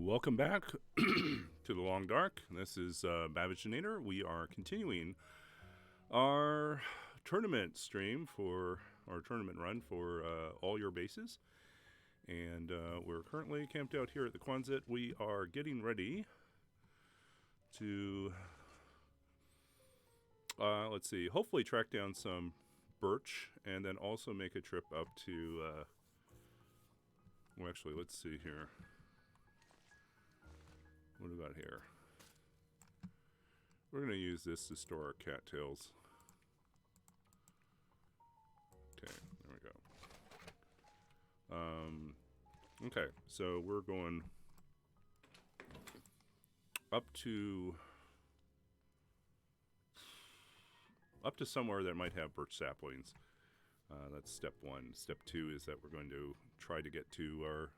Welcome back to the Long Dark. This is Babaginator. We are continuing our tournament stream for our tournament run for all your bases. And we're currently camped out here at the Quonset. We are getting ready to, let's see, hopefully track down some birch and then also make a trip up to, well, actually, let's see here. What do we got here? We're going to use this to store our cattails. Okay, there we go. Okay, so we're going up to somewhere that might have birch saplings. That's step one. Step two is that we're going to try to get to our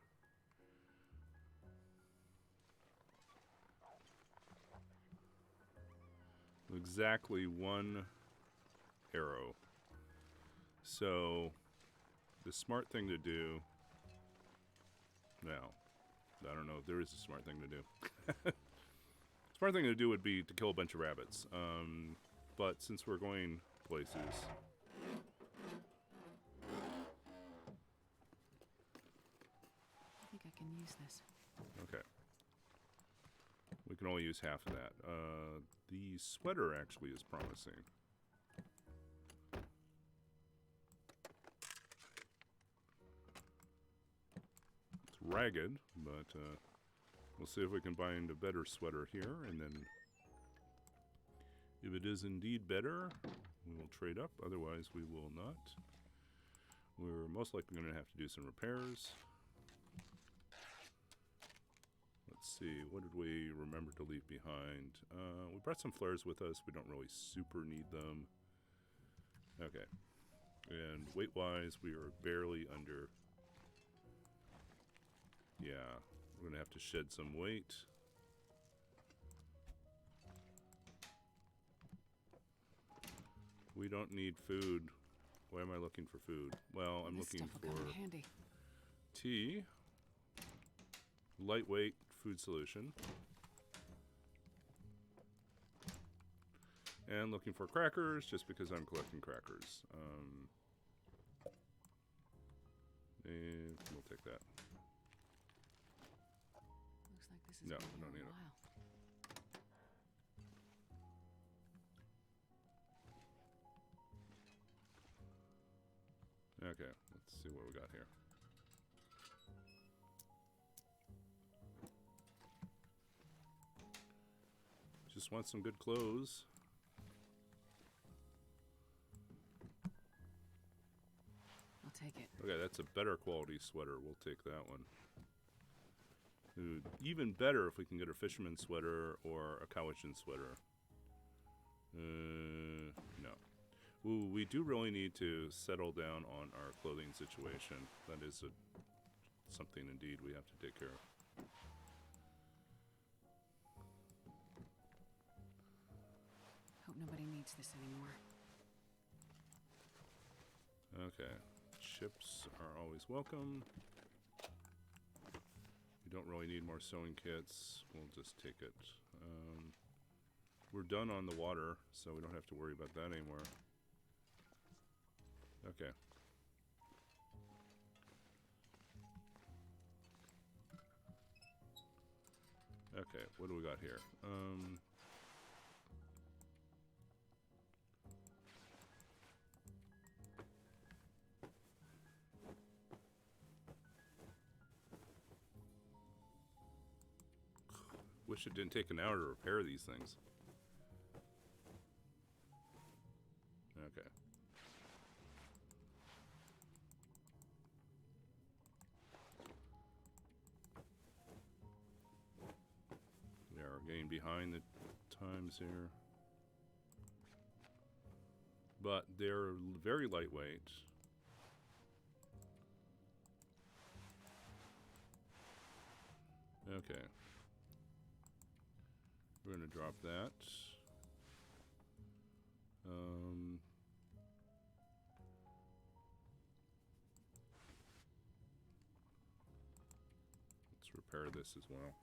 exactly one arrow. So the smart thing to do now, I don't know if there is a smart thing to do. Smart thing to do would be to kill a bunch of rabbits. But since we're going places, I think I can use this. okay. We can only use half of that. The sweater actually is promising. It's ragged, but we'll see if we can find a better sweater here, and then if it is indeed better, we will trade up. Otherwise, we will not. We're most likely going to have to do some repairs. Let's see, what did we remember to leave behind? We brought some flares with us. We don't really super need them. Okay. And weight-wise, we are barely under. Yeah, we're going to have to shed some weight. We don't need food. Why am I looking for food? Well, I'm looking for handy. tea. Lightweight food solution. And looking for crackers, just because I'm collecting crackers. And we'll take that. Looks like this is No, going we don't to need be a it. while. Okay, let's see what we got here. Just want some good clothes. I'll take it. Okay, that's a better quality sweater. We'll take that one. Dude, even better if we can get a fisherman sweater or a Cowichan sweater. No. Ooh, we do really need to settle down on our clothing situation. That is something indeed we have to take care of. Hope nobody needs this anymore. Okay. Chips are always welcome. We don't really need more sewing kits. We'll just take it. We're done on the water, so we don't have to worry about that anymore. Okay. Okay, what do we got here? Wish it didn't take an hour to repair these things. Okay. We are getting behind the times here. But they're very lightweight. Okay. We're going to drop that. Let's repair this as well.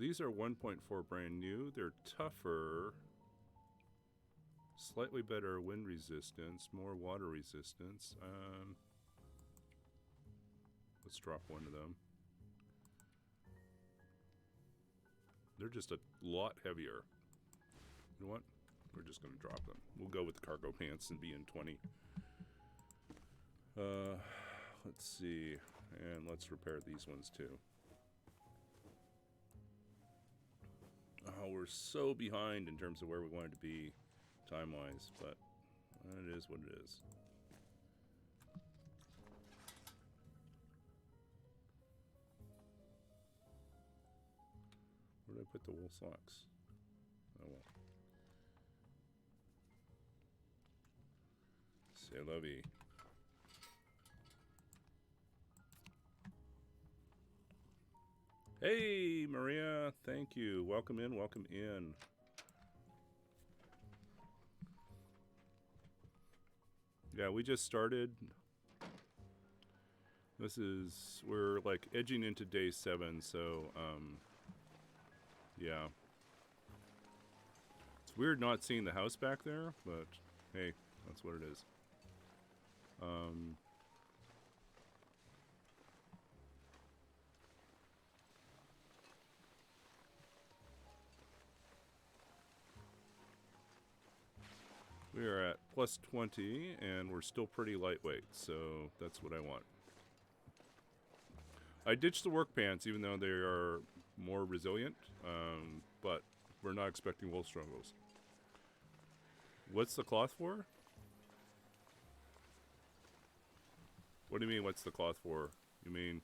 These are 1.4 brand new. They're tougher. Slightly better wind resistance, more water resistance. Let's drop one of them. They're just a lot heavier. You know what? We're just going to drop them. We'll go with the cargo pants and be in 20. Let's see. And let's repair these ones too. Oh, we're so behind in terms of where we wanted to be time-wise, but it is what it is. Where did I put the wool socks? Oh well. C'est la vie. Hey, Maria. Thank you. Welcome in. Welcome in. Yeah, we just started. We're like edging into day 7, so, yeah. It's weird not seeing the house back there, but hey, that's what it is. We are at plus 20, and we're still pretty lightweight, so that's what I want. I ditched the work pants, even though they are more resilient, but we're not expecting wool struggles. What's the cloth for? What do you mean, what's the cloth for? You mean...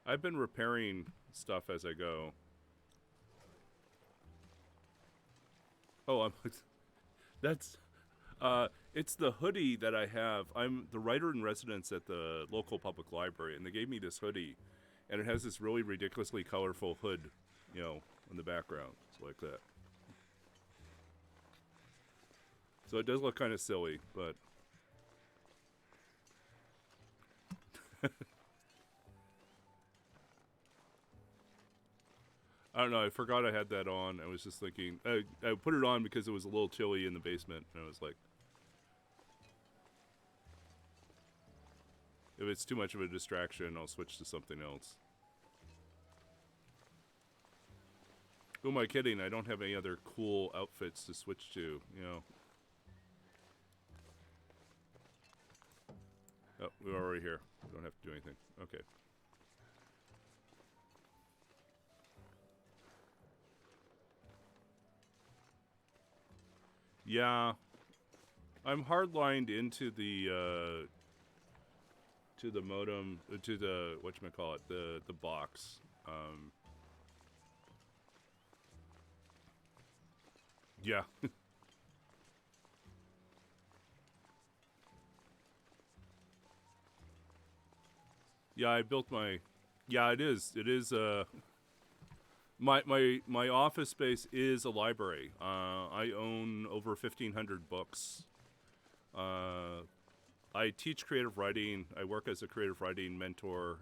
I've been repairing stuff as I go. Oh, that's... it's the hoodie that I have. I'm the writer in residence at the local public library, and they gave me this hoodie, and it has this really ridiculously colorful hood, you know, in the background. It's like that. So it does look kind of silly, but... I don't know, I forgot I had that on. I was just thinking... I put it on because it was a little chilly in the basement, and I was like... If it's too much of a distraction, I'll switch to something else. Who am I kidding? I don't have any other cool outfits to switch to, you know. Oh, we're already here. We don't have to do anything. Okay. Yeah. I'm hardlined into the modem, to the, whatchamacallit, the box. Yeah. Yeah, I built my... Yeah, it is. It is, my office space is a library. I own over 1,500 books. I teach creative writing. I work as a creative writing mentor,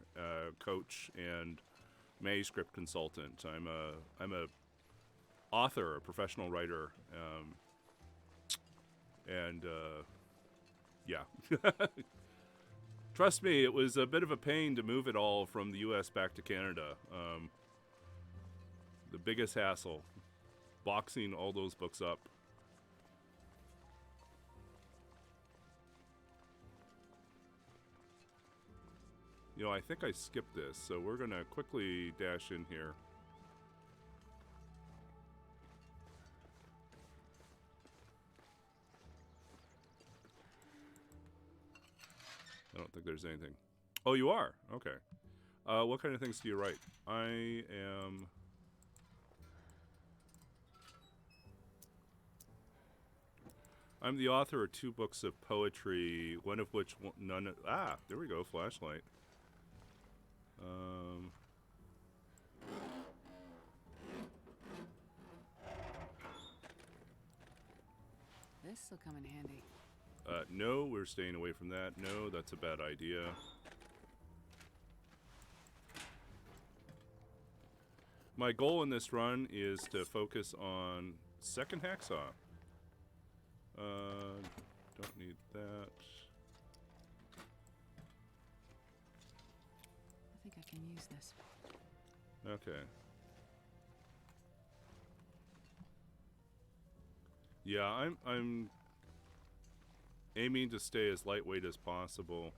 coach, and manuscript consultant. I'm a author, a professional writer, and yeah. Trust me, it was a bit of a pain to move it all from the U.S. back to Canada. The biggest hassle, boxing all those books up. You know, I think I skipped this, so we're going to quickly dash in here. I don't think there's anything. Oh, you are? Okay. What kind of things do you write? I'm the author of 2 books of poetry, one of which there we go, flashlight. This will come in handy. No, we're staying away from that. No, that's a bad idea. My goal in this run is to focus on second hacksaw. Don't need that. I think I can use this. Okay. Yeah, I'm aiming to stay as lightweight as possible.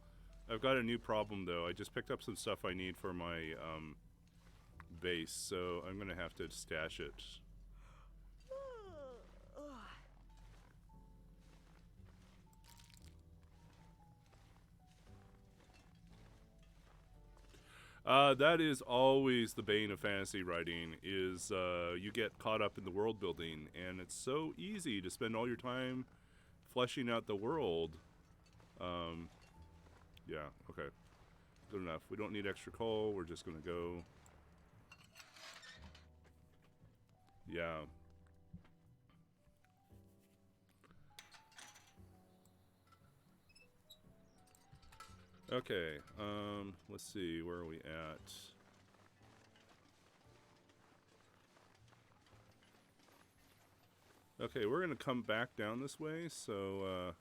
I've got a new problem though. I just picked up some stuff I need for my base, so I'm gonna have to stash it. That is always the bane of fantasy writing, is you get caught up in the world building, and it's so easy to spend all your time fleshing out the world. Yeah, okay. Good enough. We don't need extra coal, we're just gonna go. Yeah. Okay, let's see, where are we at? Okay, we're gonna come back down this way, so,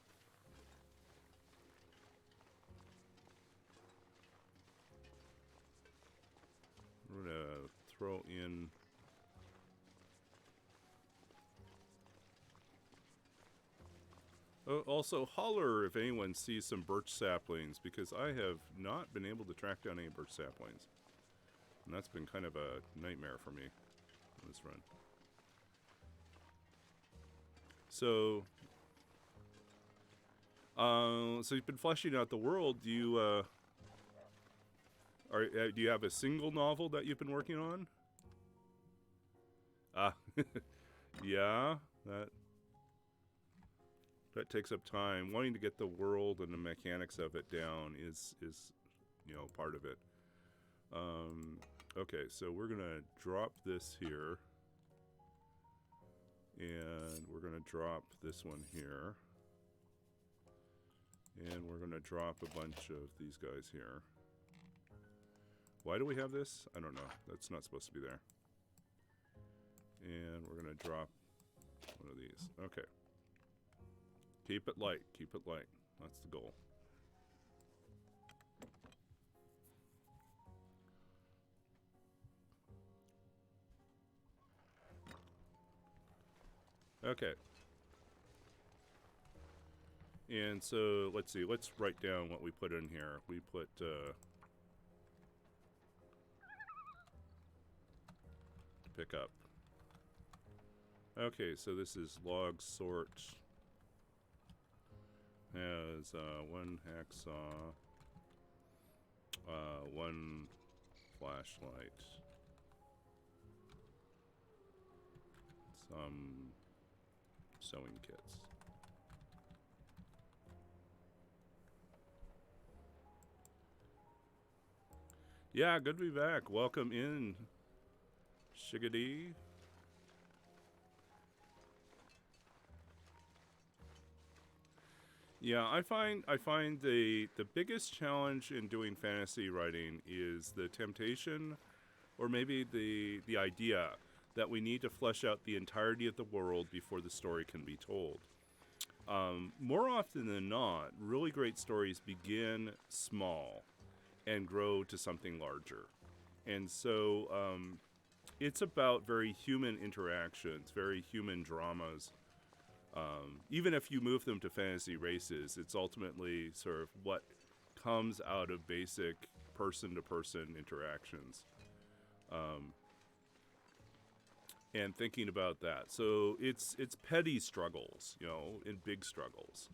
we're gonna throw in. Oh, also, holler if anyone sees some birch saplings, because I have not been able to track down any birch saplings. And that's been kind of a nightmare for me on this run. So, so you've been fleshing out the world. Do you, do you have a single novel that you've been working on? Ah, yeah, that takes up time. Wanting to get the world and the mechanics of it down is you know, part of it. Okay, so we're gonna drop this here, and we're gonna drop this one here, and we're gonna drop a bunch of these guys here. Why do we have this? I don't know. That's not supposed to be there. And we're gonna drop one of these. Okay. Keep it light. Keep it light. That's the goal. Okay. And so, let's see. Let's write down what we put in here. We put, pick up. Okay, so this is log sort. Has, one hacksaw. One flashlight. Some sewing kits. Yeah, good to be back. Welcome in, Shiggity. Yeah, I find the biggest challenge in doing fantasy writing is the temptation, or maybe the idea that we need to flesh out the entirety of the world before the story can be told. More often than not, really great stories begin small and grow to something larger. And so it's about very human interactions, very human dramas. Even if you move them to fantasy races, it's ultimately sort of what comes out of basic person-to-person interactions. And thinking about that. So it's petty struggles, you know, and big struggles.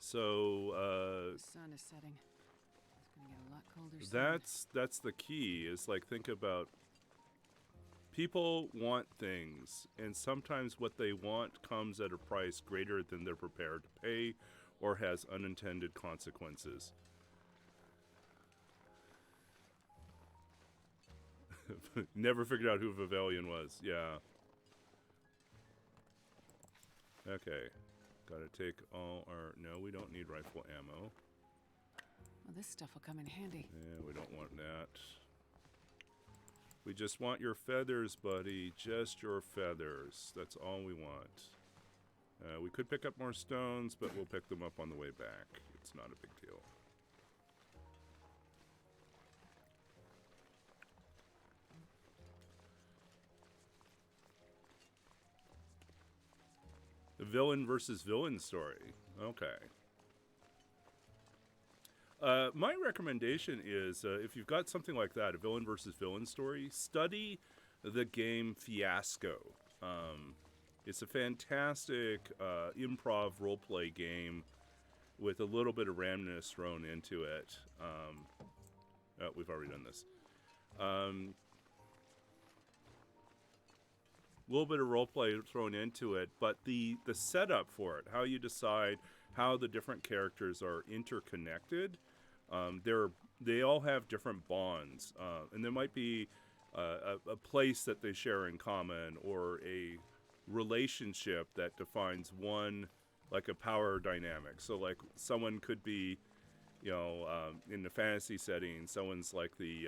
The sun is setting. It's gonna get a lot colder soon. That's the key, is like, think about people want things, and sometimes what they want comes at a price greater than they're prepared to pay, or has unintended consequences. Never figured out who Vivelian was. Yeah. Okay. Gotta take all our... No, we don't need rifle ammo. Well, this stuff will come in handy. Yeah, we don't want that. We just want your feathers, buddy. Just your feathers. That's all we want. We could pick up more stones, but we'll pick them up on the way back. It's not a big deal. The villain versus villain story. Okay. My recommendation is, if you've got something like that, a villain versus villain story, study the game Fiasco. It's a fantastic improv roleplay game with a little bit of randomness thrown into it. Oh, we've already done this. Little bit of roleplay thrown into it, but the setup for it, how you decide how the different characters are interconnected, they all have different bonds, and there might be a place that they share in common, or a relationship that defines one, like a power dynamic. So like someone could be, you know, in the fantasy setting, someone's like the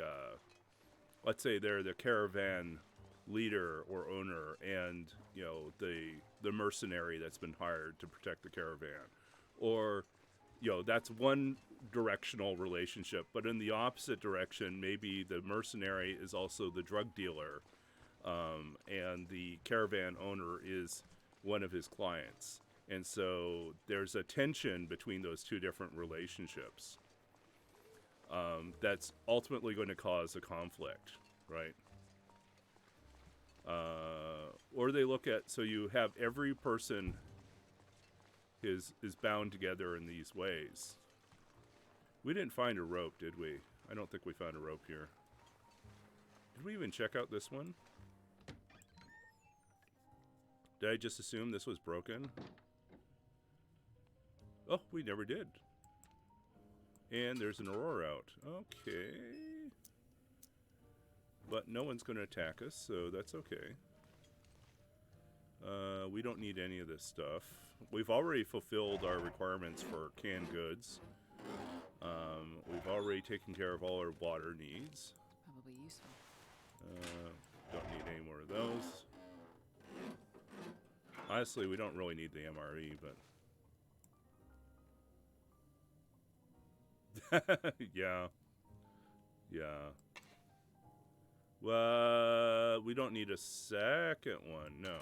let's say they're the caravan leader or owner, and you know, the mercenary that's been hired to protect the caravan, or you know, that's one directional relationship. But in the opposite direction, maybe the mercenary is also the drug dealer, and the caravan owner is one of his clients, and so there's a tension between those two different relationships that's ultimately going to cause a conflict, right? Or they look at, so you have every person is bound together in these ways. We didn't find a rope, did we? I don't think we found a rope here. Did we even check out this one? Did I just assume this was broken? Oh, we never did. And there's an aurora out. Okay. But no one's going to attack us, so that's okay. We don't need any of this stuff. We've already fulfilled our requirements for canned goods. We've already taken care of all our water needs. Probably useful. Don't need any more of those. Honestly, we don't really need the MRE, but... yeah. Yeah. Well, we don't need a second one, no.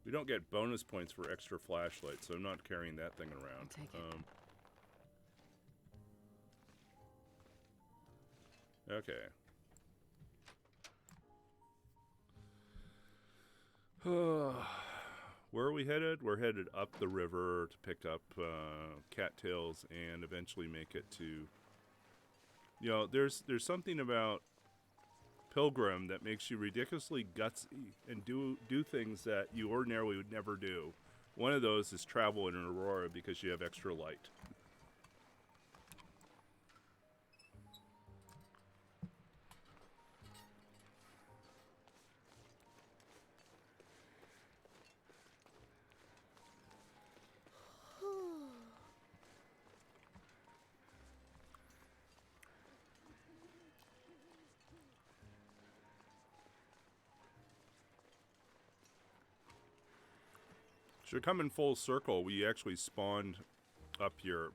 We don't get bonus points for extra flashlights, so I'm not carrying that thing around. I'll take it. Okay. Where are we headed? We're headed up the river to pick up cattails and eventually make it to... You know, there's something about Pilgrim that makes you ridiculously gutsy and do things that you ordinarily would never do. One of those is travel in an aurora because you have extra light. Should come in full circle. We actually spawned up here.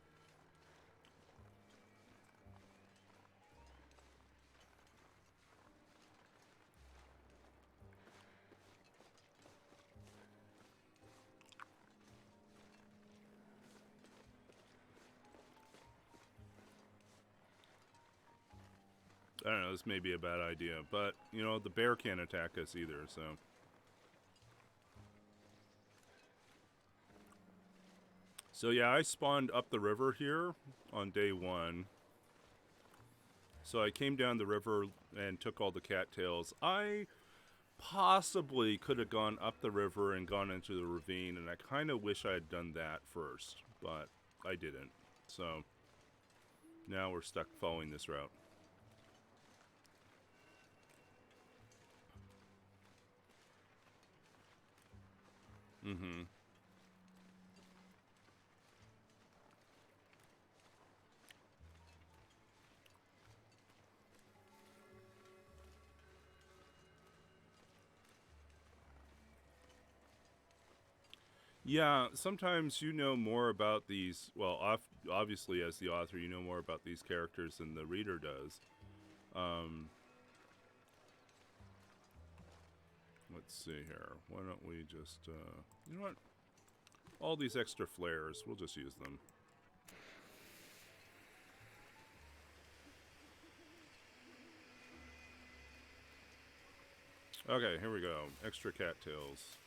I don't know, this may be a bad idea, but, you know, the bear can't attack us either, so... So yeah, I spawned up the river here on day 1. So I came down the river and took all the cattails. I possibly could have gone up the river and gone into the ravine, and I kind of wish I had done that first, but I didn't. So now we're stuck following this route. Mm-hmm. Yeah, sometimes you know more about these. Well, obviously, as the author, you know more about these characters than the reader does. Let's see here. Why don't we just, you know what? All these extra flares, we'll just use them. Okay, here we go. Extra cattails.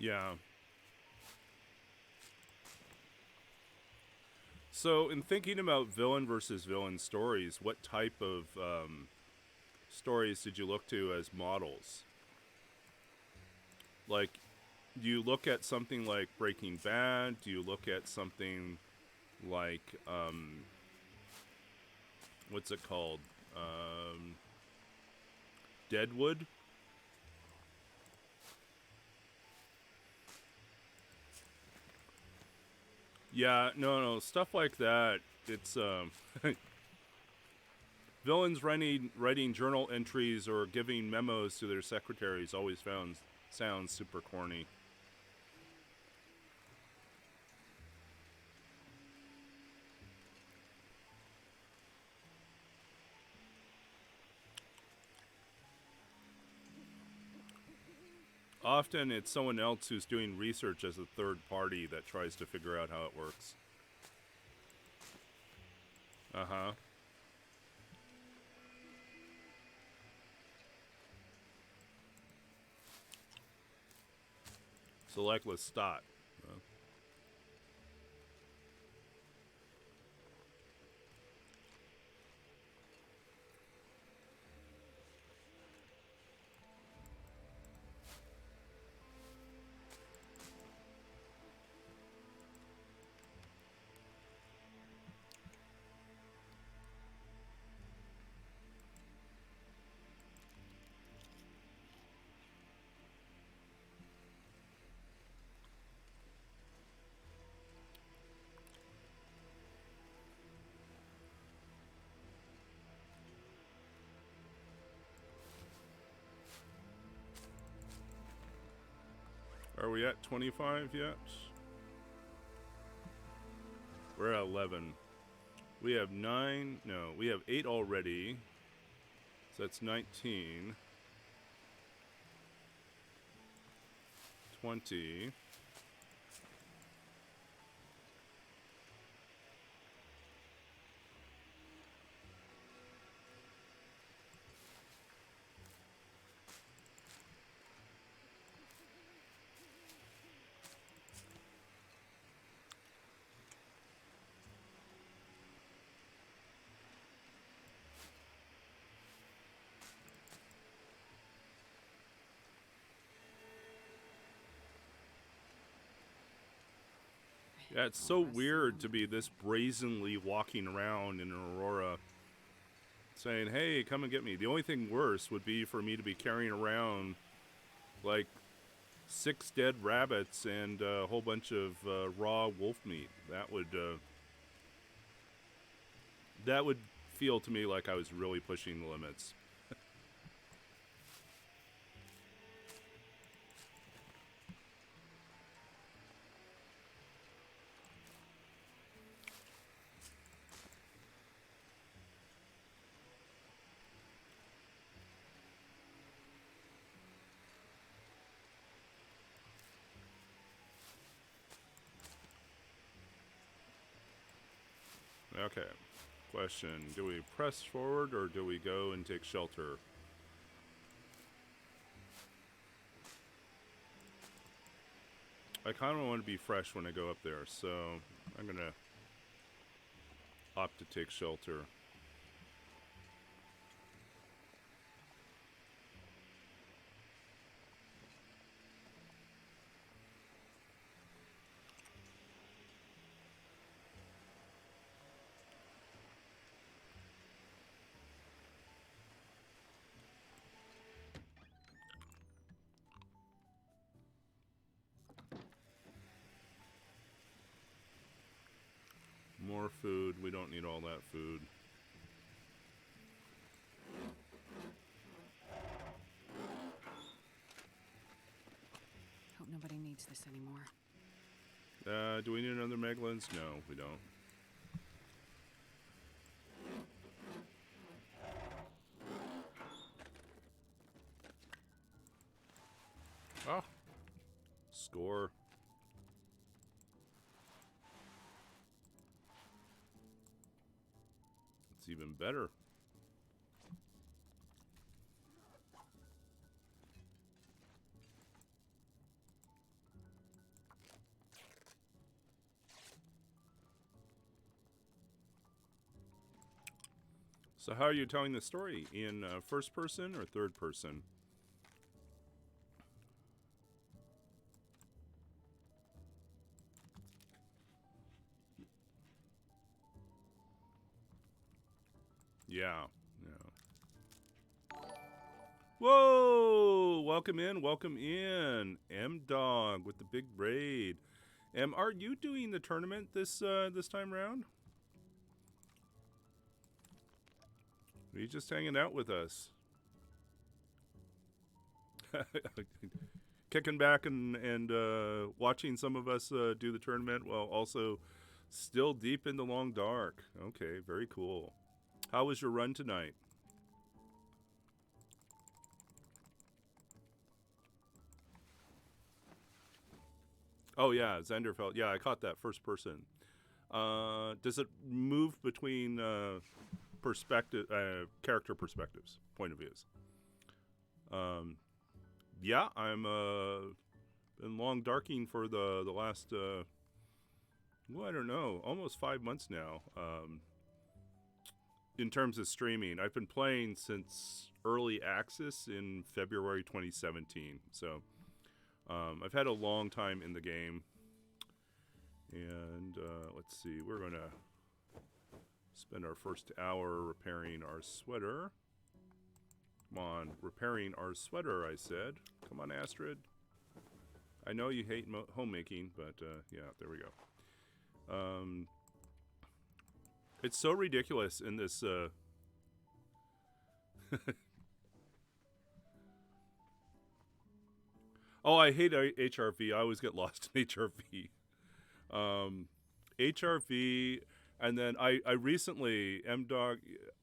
Yeah. So, in thinking about villain versus villain stories, what type of stories did you look to as models? Like, do you look at something like Breaking Bad? Do you look at something like, what's it called? Deadwood? Yeah, no, stuff like that. It's, villains writing journal entries or giving memos to their secretaries always sounds super corny. Often it's someone else who's doing research as a third party that tries to figure out how it works. Uh-huh. Select Lestat. Are we at 25 yet? We're at 11. We have 9. No, we have 8 already. So that's 19. 20. Yeah, it's so weird to be this brazenly walking around in Aurora saying, hey, come and get me. The only thing worse would be for me to be carrying around, like, 6 dead rabbits and a whole bunch of raw wolf meat. That would feel to me like I was really pushing the limits. Okay. Question. Do we press forward or do we go and take shelter? I kind of want to be fresh when I go up there, so I'm going to opt to take shelter. that food. Hope nobody needs this anymore. Do we need another Megalens? No, we don't. Ah, score. It's even better. So how are you telling the story? In first person or third person? Yeah. Whoa! Welcome in. M-Dog with the big braid. Are you doing the tournament this time around? Are you just hanging out with us? Kicking back and watching some of us do the tournament while also still deep in the long dark. Okay, very cool. How was your run tonight? Oh yeah, Zenderfeld. Yeah, I caught that first person. Does it move between character perspectives, point of views? Yeah, I'm been long darking for the last well, I don't know, almost 5 months now. In terms of streaming, I've been playing since early access in February 2017. So I've had a long time in the game. And let's see, we're going to spend our first hour repairing our sweater. Come on, repairing our sweater, I said. Come on, Astrid. I know you hate homemaking, but yeah, there we go. It's so ridiculous in this... Oh, I hate HRV. I always get lost in HRV. HRV, and then I recently, M-Dog,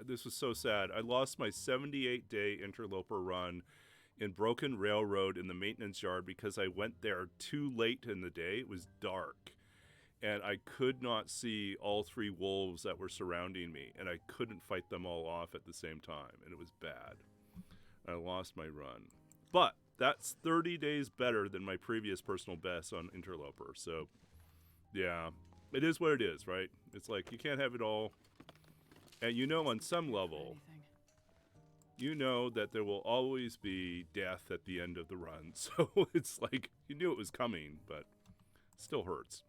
this was so sad. I lost my 78-day Interloper run in Broken Railroad in the maintenance yard because I went there too late in the day. It was dark, and I could not see all 3 wolves that were surrounding me, and I couldn't fight them all off at the same time, and it was bad. I lost my run. But that's 30 days better than my previous personal best on Interloper, so yeah, it is what it is, right? It's like you can't have it all. And you know on some level, you know that there will always be death at the end of the run. So it's like you knew it was coming, but it still hurts.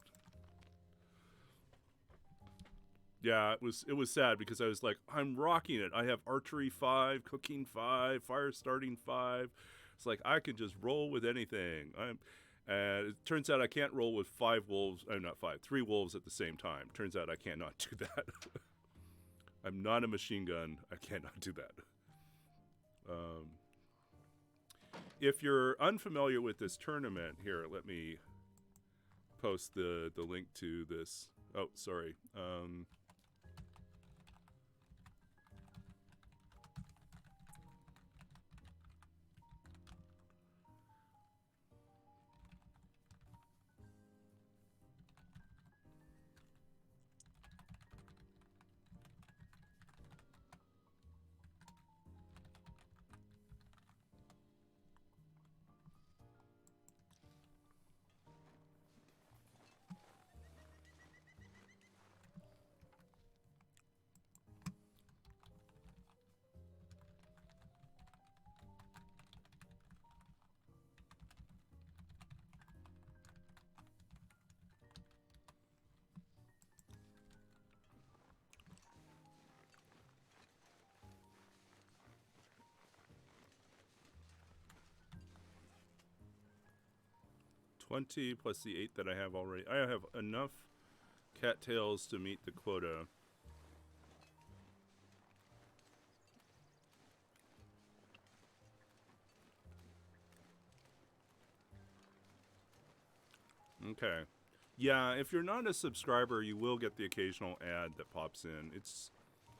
Yeah, it was sad because I was like, I'm rocking it. I have archery 5, cooking 5, fire starting 5. It's like I can just roll with anything. And it turns out I can't roll with 5 wolves. Not 5, 3 wolves at the same time. Turns out I cannot do that. I'm not a machine gun. I cannot do that. If you're unfamiliar with this tournament, here, let me post the link to this. Oh, sorry. 20 plus the 8 that I have already. I have enough cattails to meet the quota. Okay. Yeah, if you're not a subscriber, you will get the occasional ad that pops in. It's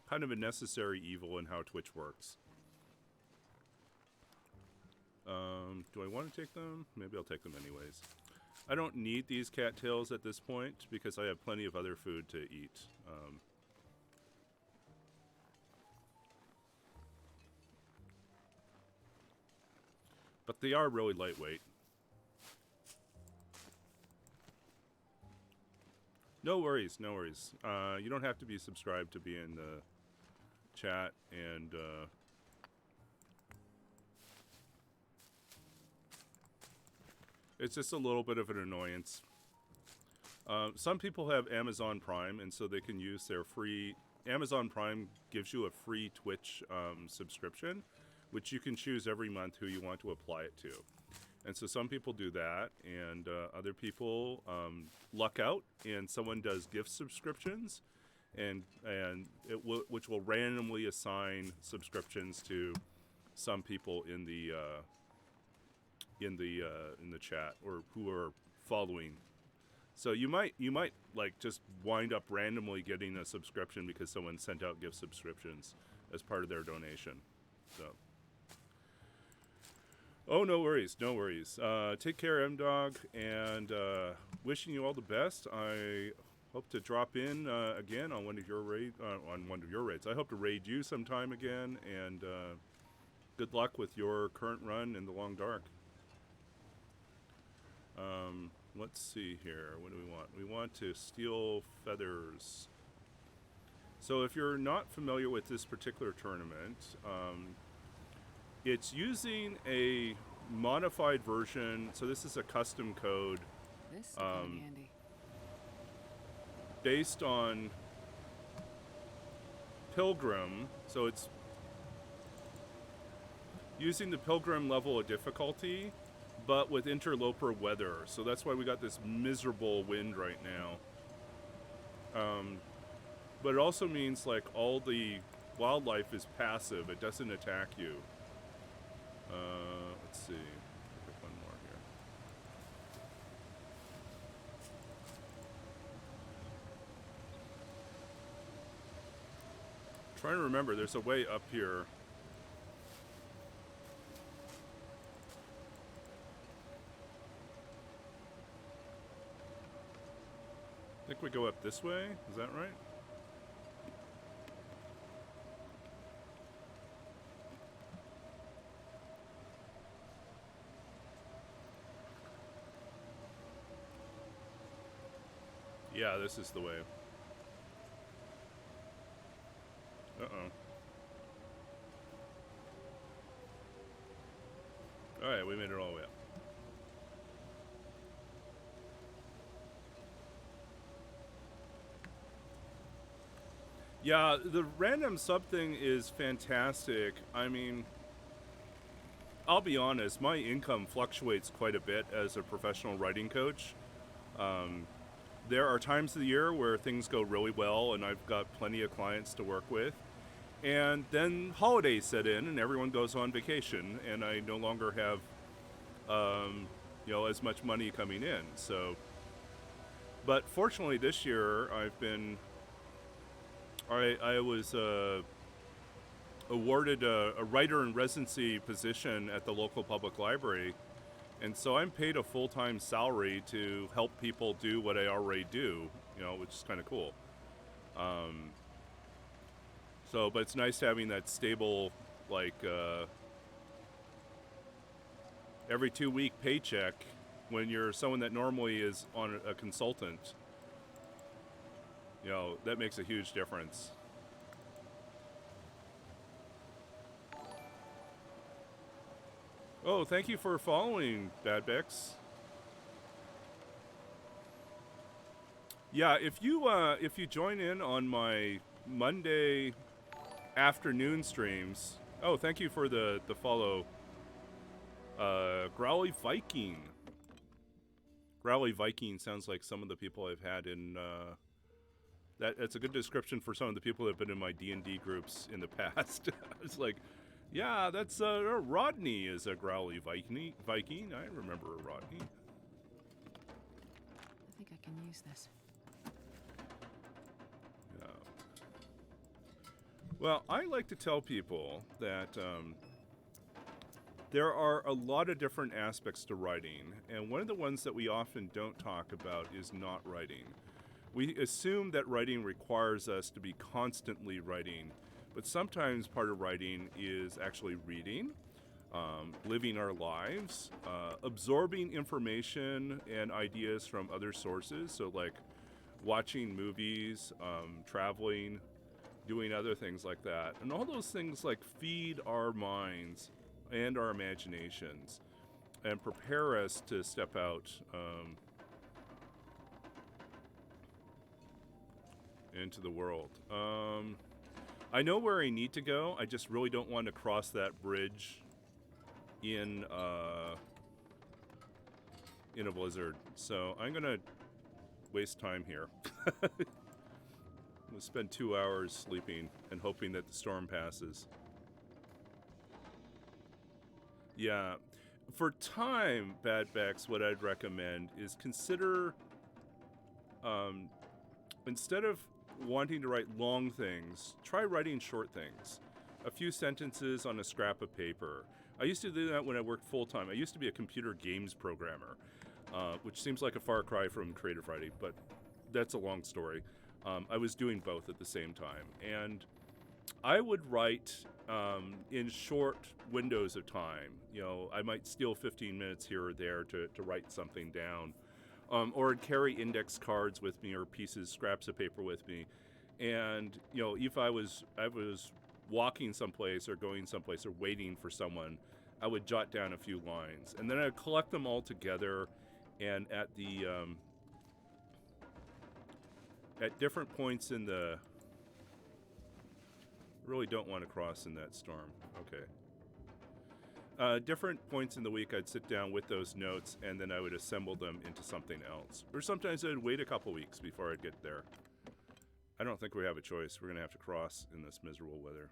kind of a necessary evil in how Twitch works. Do I want to take them? Maybe I'll take them anyways. I don't need these cattails at this point because I have plenty of other food to eat. But they are really lightweight. No worries, no worries. You don't have to be subscribed to be in the chat, and it's just a little bit of an annoyance. Some people have Amazon Prime, and so they can use their free... Amazon Prime gives you a free Twitch subscription, which you can choose every month who you want to apply it to. And so some people do that, and other people luck out, and someone does gift subscriptions, and which will randomly assign subscriptions to some people in the chat or who are following. So you might like just wind up randomly getting a subscription because someone sent out gift subscriptions as part of their donation. So. Oh, no worries, no worries. Take care, M-Dog, and wishing you all the best. I hope to drop in again on one of your raids. I hope to raid you sometime again, and good luck with your current run in the Long Dark. Let's see here. What do we want? We want to steal feathers. So if you're not familiar with this particular tournament, it's using a modified version. So this is a custom code This will come in handy. based on Pilgrim. So it's using the Pilgrim level of difficulty, but with Interloper weather. So that's why we got this miserable wind right now. But it also means like all the wildlife is passive. It doesn't attack you. Let's see. Pick one more here. Trying to remember, there's a way up here. I think we go up this way. Is that right? Yeah, this is the way. Uh-oh. Alright, we made it all the way up. Yeah, the random sub thing is fantastic. I mean, I'll be honest, my income fluctuates quite a bit as a professional writing coach. There are times of the year where things go really well and I've got plenty of clients to work with. And then holidays set in and everyone goes on vacation and I no longer have, you know, as much money coming in. So, but fortunately this year I've been, I was awarded a writer in residency position at the local public library. And so I'm paid a full-time salary to help people do what I already do, you know, which is kind of cool. So, but it's nice having that stable, like, every 2-week paycheck when you're someone that normally is on a consultant. You know, that makes a huge difference. Oh, thank you for following, Badbex. Yeah, if you join in on my Monday afternoon streams. Oh, thank you for the follow. Growly Viking. Growly Viking sounds like some of the people I've had in that's a good description for some of the people that have been in my D&D groups in the past. It's like, yeah, that's Rodney is a Growly Viking. I remember a Rodney. can use this. Yeah. Well, I like to tell people that there are a lot of different aspects to writing, and one of the ones that we often don't talk about is not writing. We assume that writing requires us to be constantly writing, but sometimes part of writing is actually reading, living our lives, absorbing information and ideas from other sources, so like watching movies, traveling, doing other things like that. And all those things like feed our minds and our imaginations and prepare us to step out into the world. I know where I need to go. I just really don't want to cross that bridge in a blizzard. So I'm gonna waste time here. I'm gonna spend 2 hours sleeping and hoping that the storm passes. Yeah. For time, Badbacks, what I'd recommend is consider, instead of wanting to write long things, try writing short things. A few sentences on a scrap of paper. I used to do that when I worked full-time. I used to be a computer games programmer, which seems like a far cry from creative writing, but that's a long story. I was doing both at the same time. And I would write in short windows of time. You know, I might steal 15 minutes here or there to write something down. Or I'd carry index cards with me or pieces, scraps of paper with me. And, you know, if I was walking someplace or going someplace or waiting for someone, I would jot down a few lines. And then I'd collect them all together, and at the at different points in the... Really don't want to cross in that storm. Okay. Different points in the week, I'd sit down with those notes, and then I would assemble them into something else. Or sometimes I'd wait a couple weeks before I'd get there. I don't think we have a choice. We're going to have to cross in this miserable weather.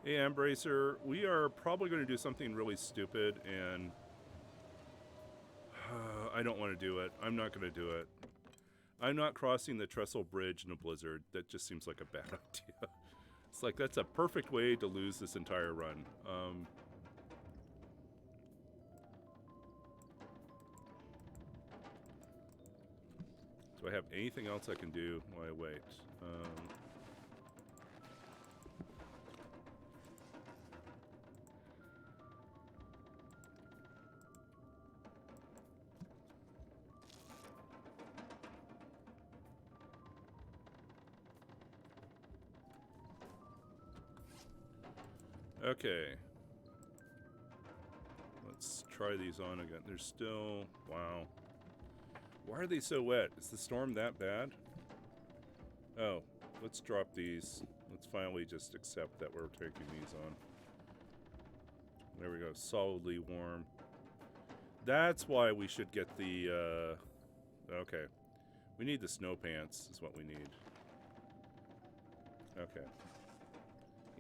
Hey, Embracer, we are probably going to do something really stupid, and I don't want to do it. I'm not going to do it. I'm not crossing the Trestle Bridge in a blizzard. That just seems like a bad idea. It's like, that's a perfect way to lose this entire run. Do I have anything else I can do while I wait? Okay. Let's try these on again. They're still... Wow. Why are they so wet? Is the storm that bad? Oh, let's drop these. Let's finally just accept that we're taking these on. There we go. Solidly warm. That's why we should get the... Okay. We need the snow pants is what we need. Okay.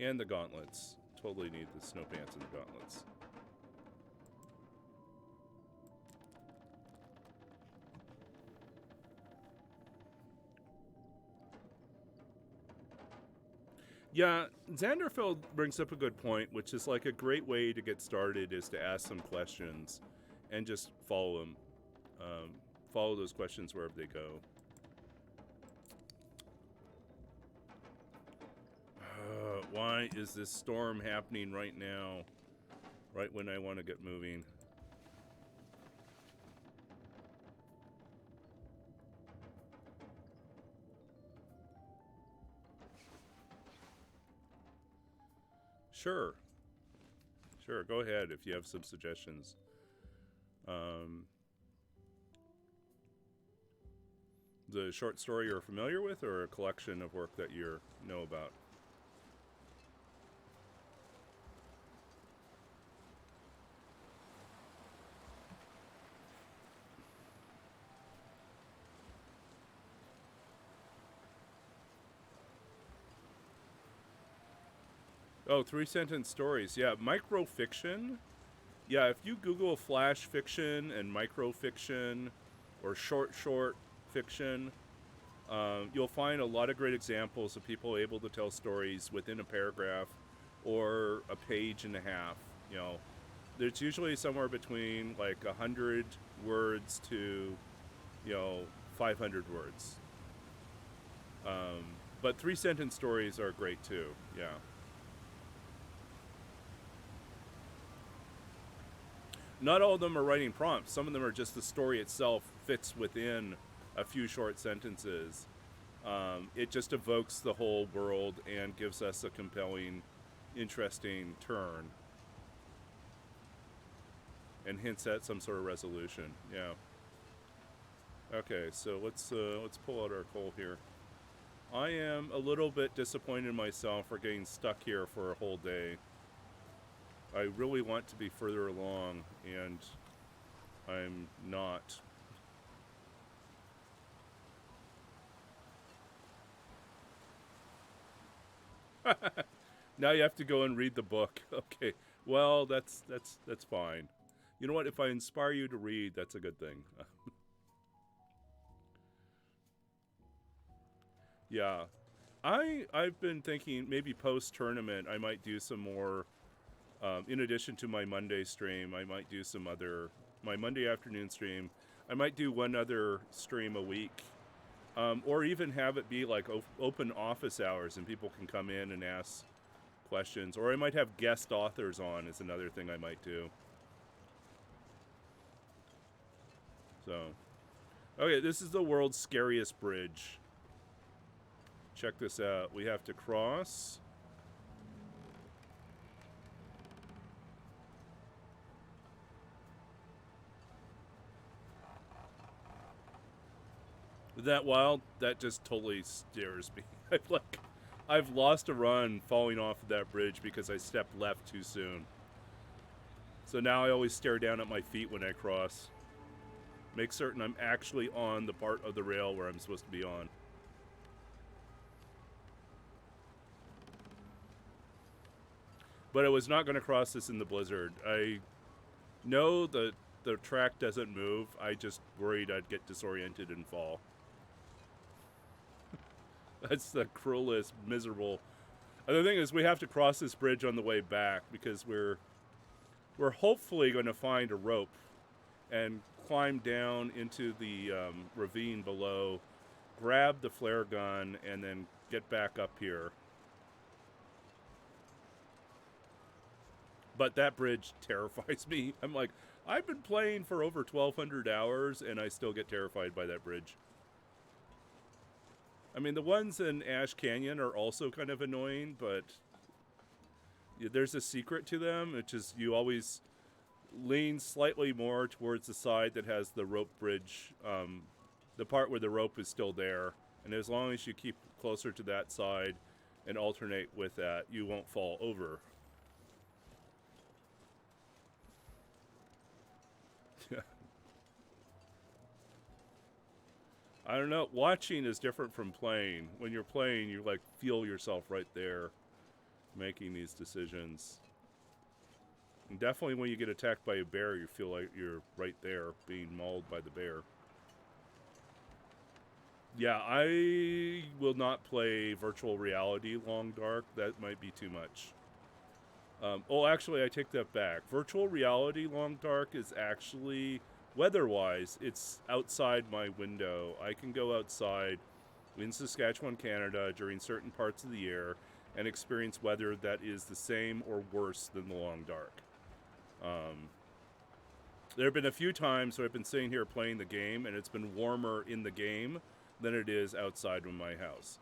And the gauntlets. Totally need the snow pants and the gauntlets. Yeah, Xanderfeld brings up a good point, which is like a great way to get started is to ask some questions and just follow them. Follow those questions wherever they go. Why is this storm happening right now? Right when I want to get moving. Sure. Sure, go ahead if you have some suggestions. The short story you're familiar with, or a collection of work that you know about? Oh, 3-sentence stories. Yeah, microfiction Yeah, if you Google flash fiction and micro fiction or short fiction, you'll find a lot of great examples of people able to tell stories within a paragraph or a page and a half. You know, there's usually somewhere between like 100 words to, 500 words. But 3-sentence stories are great too. Yeah. Not all of them are writing prompts. Some of them are just the story itself fits within a few short sentences. It just evokes the whole world and gives us a compelling, interesting turn. And hints at some sort of resolution. Yeah. Okay, so let's pull out our coal here. I am a little bit disappointed in myself for getting stuck here for a whole day. I really want to be further along, and I'm not. Now you have to go and read the book. Okay. Well, that's fine. You know what? If I inspire you to read, that's a good thing. Yeah. I've been thinking maybe post-tournament I might do some more, in addition to my Monday stream, I might do some other, my Monday afternoon stream, I might do one other stream a week, or even have it be like open office hours and people can come in and ask questions, or I might have guest authors on is another thing I might do. So, okay, this is the world's scariest bridge. Check this out. We have to cross. That wild, that just totally scares me. I've lost a run falling off of that bridge because I stepped left too soon. So now I always stare down at my feet when I cross. Make certain I'm actually on the part of the rail where I'm supposed to be on. But I was not going to cross this in the blizzard. I know that the track doesn't move. I just worried I'd get disoriented and fall. That's the cruelest, miserable. And the thing is, we have to cross this bridge on the way back because we're hopefully going to find a rope and climb down into the ravine below, grab the flare gun, and then get back up here. But that bridge terrifies me. I'm like, I've been playing for over 1,200 hours, and I still get terrified by that bridge. I mean, the ones in Ash Canyon are also kind of annoying, but there's a secret to them, which is you always lean slightly more towards the side that has the rope bridge, the part where the rope is still there. And as long as you keep closer to that side and alternate with that, you won't fall over. Yeah. I don't know. Watching is different from playing. When you're playing, you like feel yourself right there making these decisions. And definitely when you get attacked by a bear, you feel like you're right there being mauled by the bear. Yeah, I will not play virtual reality Long Dark. That might be too much. Oh, actually, I take that back. Virtual reality Long Dark is actually, weather-wise, it's outside my window. I can go outside in Saskatchewan, Canada during certain parts of the year and experience weather that is the same or worse than the Long Dark. There have been a few times where I've been sitting here playing the game and it's been warmer in the game than it is outside of my house.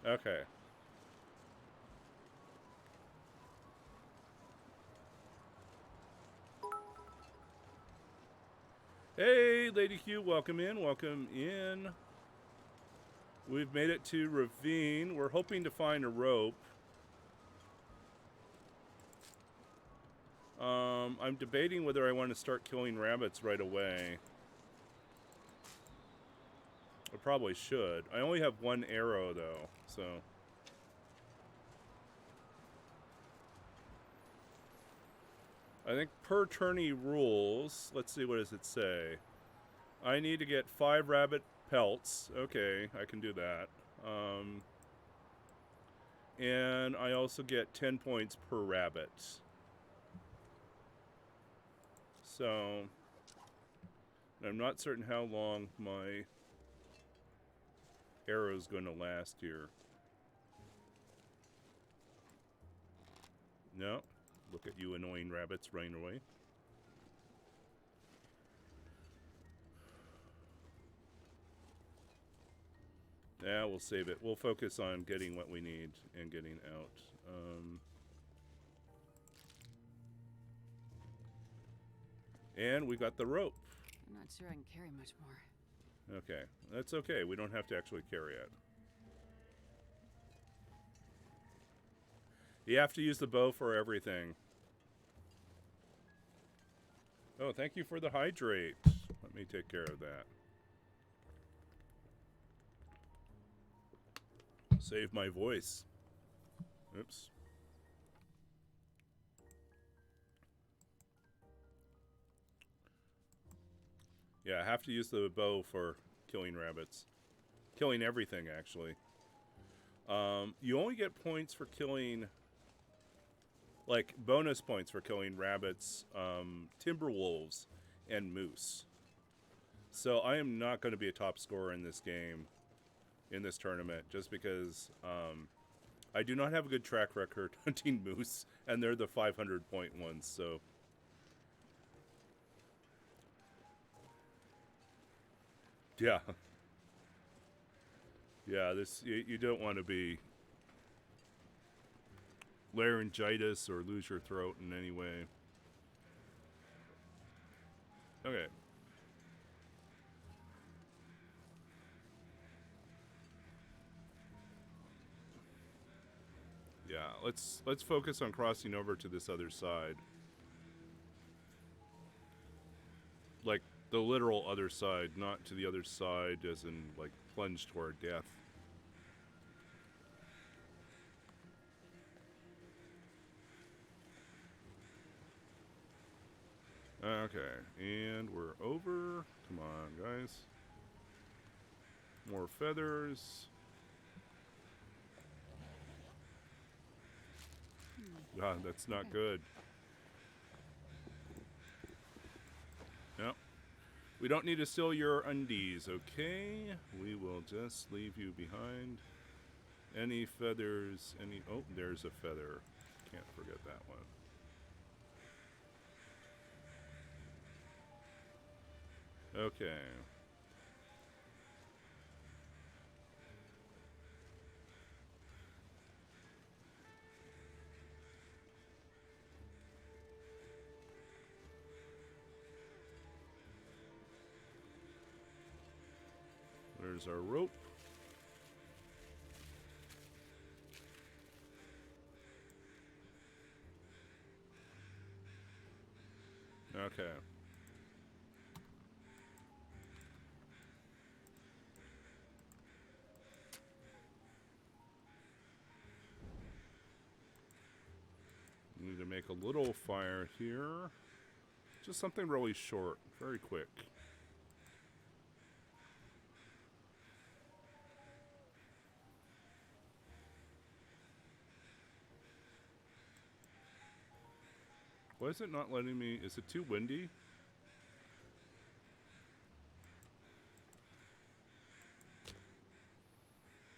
Okay. Hey, Lady Q, welcome in, welcome in. We've made it to Ravine. We're hoping to find a rope. I'm debating whether I want to start killing rabbits right away. I probably should. I only have one arrow, though, so... I think per tourney rules, let's see, what does it say? I need to get 5 rabbit pelts. Okay, I can do that. And I also get 10 points per rabbit. So, I'm not certain how long my arrow's going to last here. No. Look at you annoying rabbits running away. Yeah, we'll save it. We'll focus on getting what we need and getting out. And we got the rope. I'm not sure I can carry much more. Okay, that's okay. We don't have to actually carry it. You have to use the bow for everything. Oh, thank you for the hydrate. Let me take care of that. Save my voice. Oops. Yeah, I have to use the bow for killing rabbits. Killing everything, actually. You only get points for killing... like, bonus points for killing rabbits, timber wolves, and moose. So I am not going to be a top scorer in this game, in this tournament, just because I do not have a good track record hunting moose, and they're the 500-point ones, so... yeah. Yeah, this you don't want to be laryngitis or lose your throat in any way. Okay. Yeah, let's focus on crossing over to this other side. Like the literal other side, not to the other side as in like plunge toward death. Okay, and we're over. Come on, guys. More feathers. God, that's not good. Yep. We don't need to steal your undies, okay? We will just leave you behind. Any feathers, any... oh, there's a feather. Can't forget that one. Okay. There's our rope. Okay. Need to make a little fire here. Just something really short, very quick. Why is it not letting me? Is it too windy?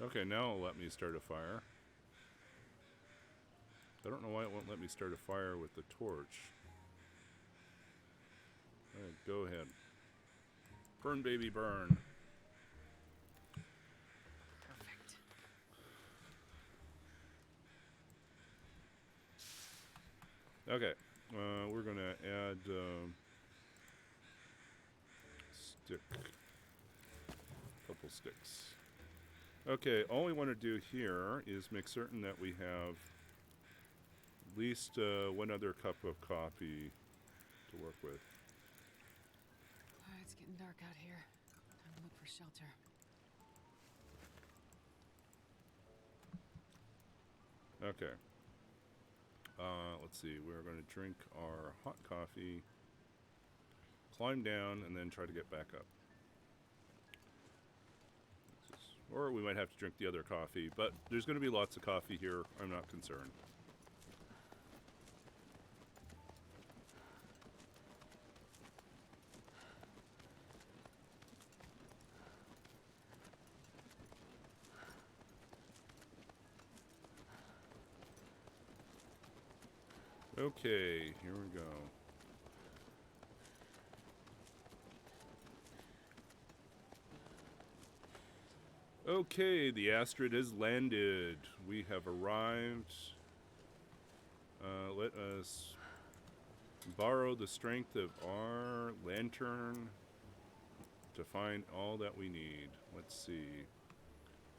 Okay, now it'll let me start a fire. I don't know why it won't let me start a fire with the torch. Alright, go ahead. Burn, baby, burn. Perfect. Okay, we're gonna add stick, couple sticks. Okay, all we want to do here is make certain that we have at least 1 other cup of coffee to work with. It's getting dark out here. Time to look for shelter. Okay. Let's see. We're going to drink our hot coffee, climb down, and then try to get back up. Or we might have to drink the other coffee, but there's going to be lots of coffee here. I'm not concerned. Okay, here we go. Okay, the Astrid has landed. We have arrived. Let us borrow the strength of our lantern to find all that we need. Let's see.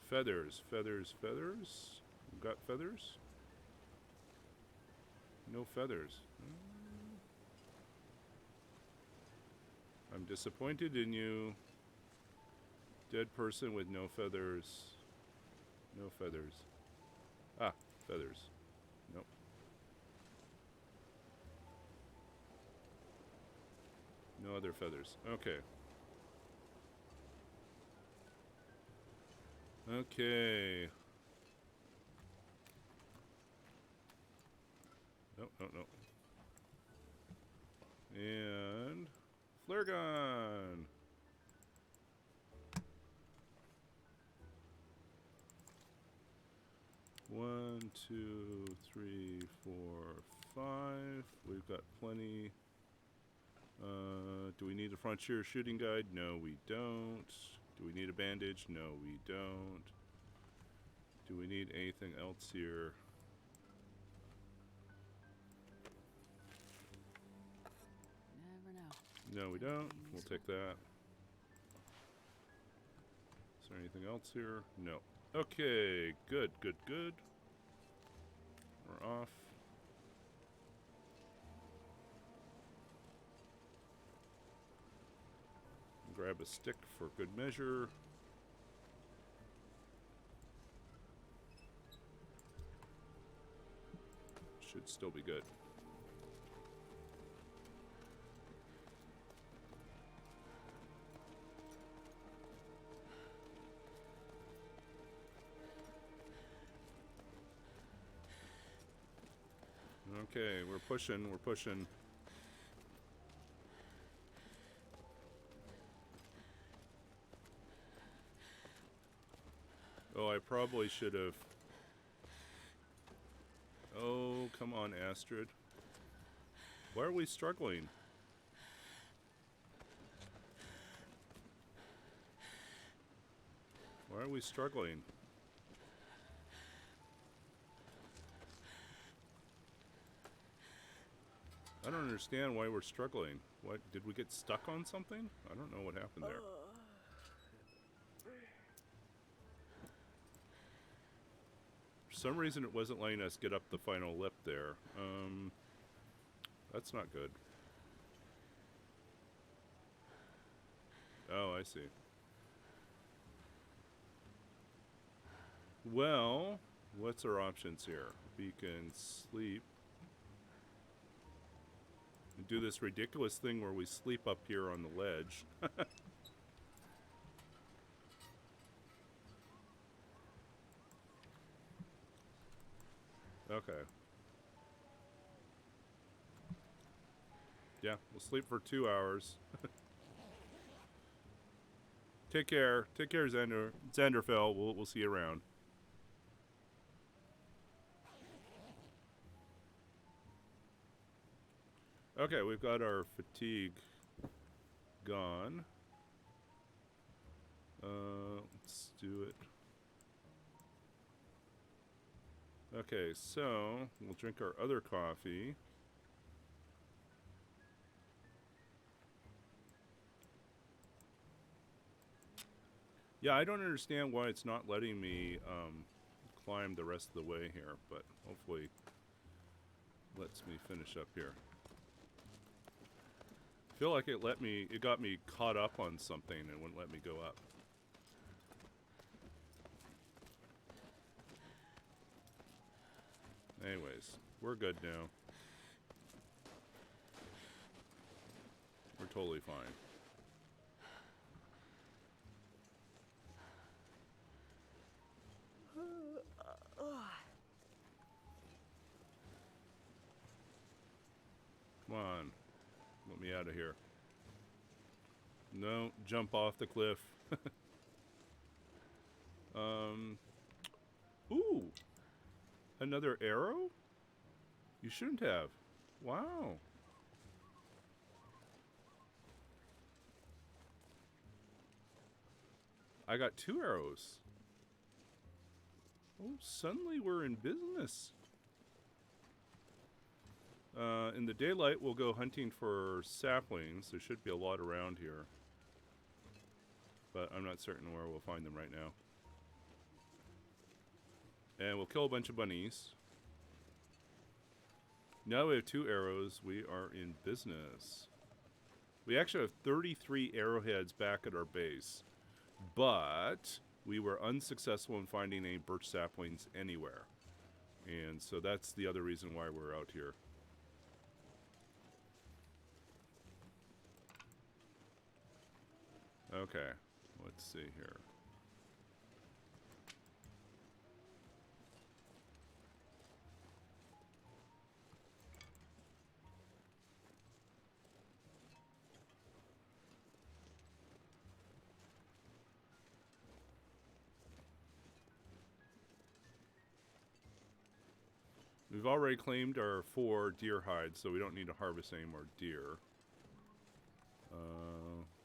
Feathers, feathers, feathers. We've got feathers? No feathers. I'm disappointed in you. Dead person with no feathers. No feathers. Ah, feathers. Nope. No other feathers. Okay. Okay. No, no, no. And flare gun. One, two, three, four, five. We've got plenty. Do we need a Frontier shooting guide? No, we don't. Do we need a bandage? No, we don't. Do we need anything else here? Never know. No, we don't. We'll take that. Is there anything else here? No. Okay, good, good, good. We're off. Grab a stick for good measure. Should still be good. Okay, we're pushing, we're pushing. Oh, I probably should have. Oh, come on, Astrid. Why are we struggling? Why are we struggling? I don't understand why we're struggling. What, did we get stuck on something? I don't know what happened there. For some reason it wasn't letting us get up the final lip there. That's not good. Oh, I see. Well, what's our options here? We can sleep. And do this ridiculous thing where we sleep up here on the ledge. Okay. Yeah, we'll sleep for 2 hours. Take care. Take care, Xanderfell. We'll see you around. Okay, we've got our fatigue gone. Let's do it. Okay, so we'll drink our other coffee. Yeah, I don't understand why it's not letting me climb the rest of the way here, but hopefully lets me finish up here. I feel like it got me caught up on something and wouldn't let me go up. Anyways, we're good now. We're totally fine. Come on. Let me out of here. No, jump off the cliff. Ooh. Another arrow? You shouldn't have. Wow. I got 2 arrows. Oh, suddenly we're in business. In the daylight, we'll go hunting for saplings. There should be a lot around here. But I'm not certain where we'll find them right now. And we'll kill a bunch of bunnies. Now we have 2 arrows. We are in business. We actually have 33 arrowheads back at our base. But we were unsuccessful in finding any birch saplings anywhere. And so that's the other reason why we're out here. Okay, let's see here. We've already claimed our 4 deer hides, so we don't need to harvest any more deer.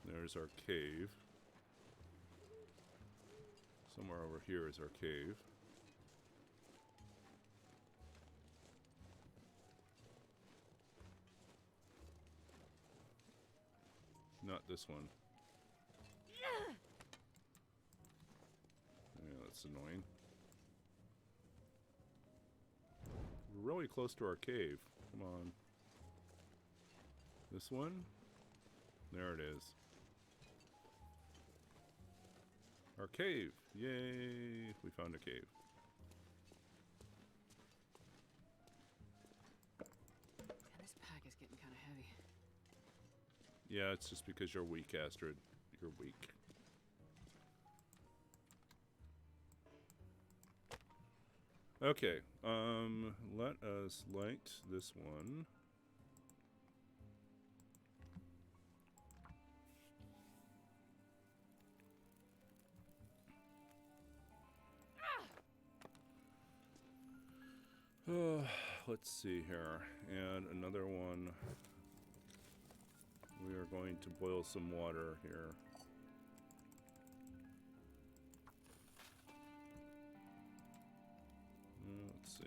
There's our cave. Somewhere over here is our cave. Not this one. Yeah, that's annoying. We're really close to our cave. Come on. This one? There it is. Our cave. Yay! We found a cave. Yeah, this pack is getting kind of heavy. Yeah, it's just because you're weak, Astrid. You're weak. Okay, let us light this one. Let's see here. And another one. We are going to boil some water here. Let's see.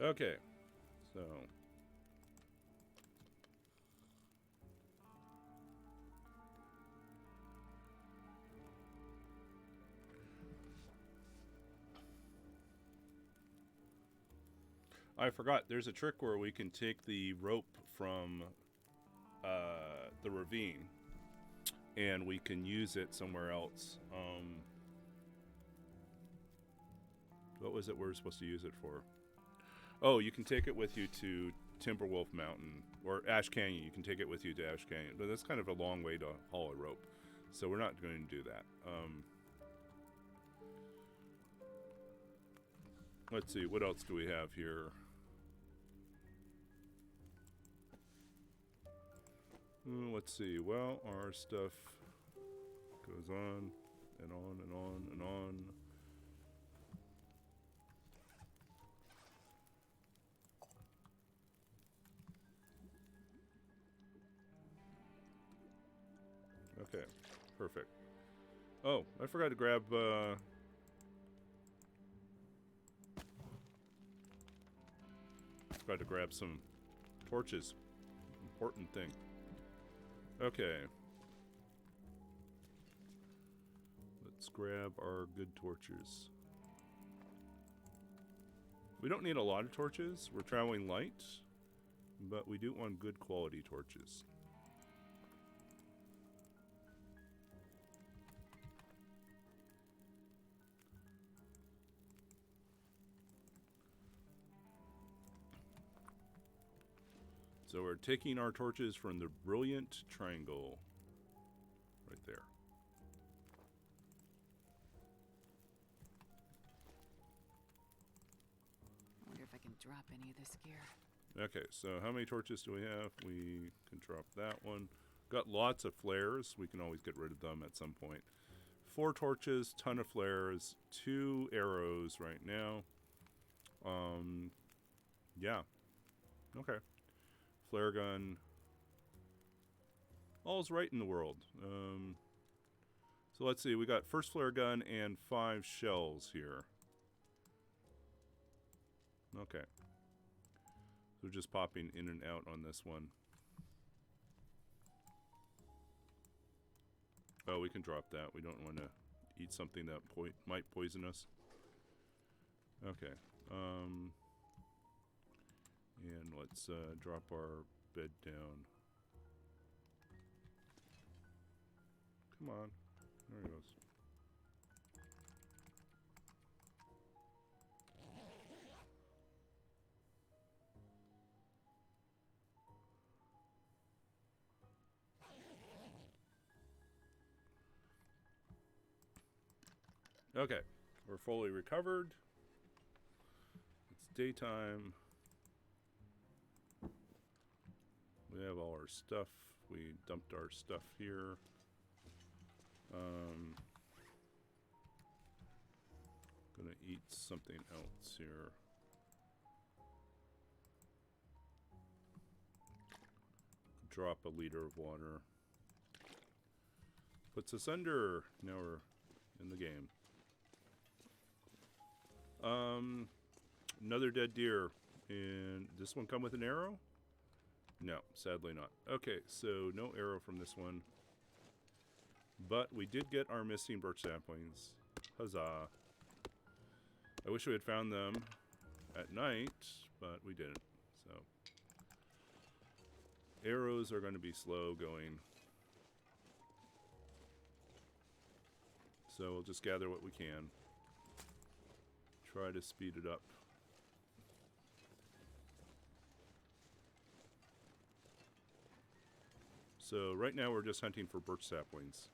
Okay, so I forgot, there's a trick where we can take the rope from the ravine and we can use it somewhere else. What was it we were supposed to use it for? Oh, you can take it with you to Timberwolf Mountain or Ash Canyon. You can take it with you to Ash Canyon, but that's kind of a long way to haul a rope, so we're not going to do that. Let's see, what else do we have here? Let's see. Well, our stuff goes on and on and on and on. Okay, perfect. Oh, I forgot to grab, some torches. Important thing. Okay. Let's grab our good torches. We don't need a lot of torches. We're traveling light, but we do want good quality torches. So we're taking our torches from the brilliant triangle right there. I wonder if I can drop any of this gear. Okay, so how many torches do we have? We can drop that one. Got lots of flares. We can always get rid of them at some point. 4 torches, ton of flares, 2 arrows right now. Yeah. Okay. Flare gun. All's right in the world. So let's see. We got first flare gun and 5 shells here. Okay. So just popping in and out on this one. Oh, we can drop that. We don't want to eat something that might poison us. Okay. And let's drop our bed down. Come on. There it goes. Okay, we're fully recovered. It's daytime. We have all our stuff. We dumped our stuff here. Gonna eat something else here. Drop a liter of water. Puts us under. Now we're in the game. Another dead deer. And this one come with an arrow? No, sadly not. Okay, so no arrow from this one. But we did get our missing birch saplings. Huzzah. I wish we had found them at night, but we didn't. So arrows are going to be slow going. So we'll just gather what we can. Try to speed it up. So right now we're just hunting for birch saplings.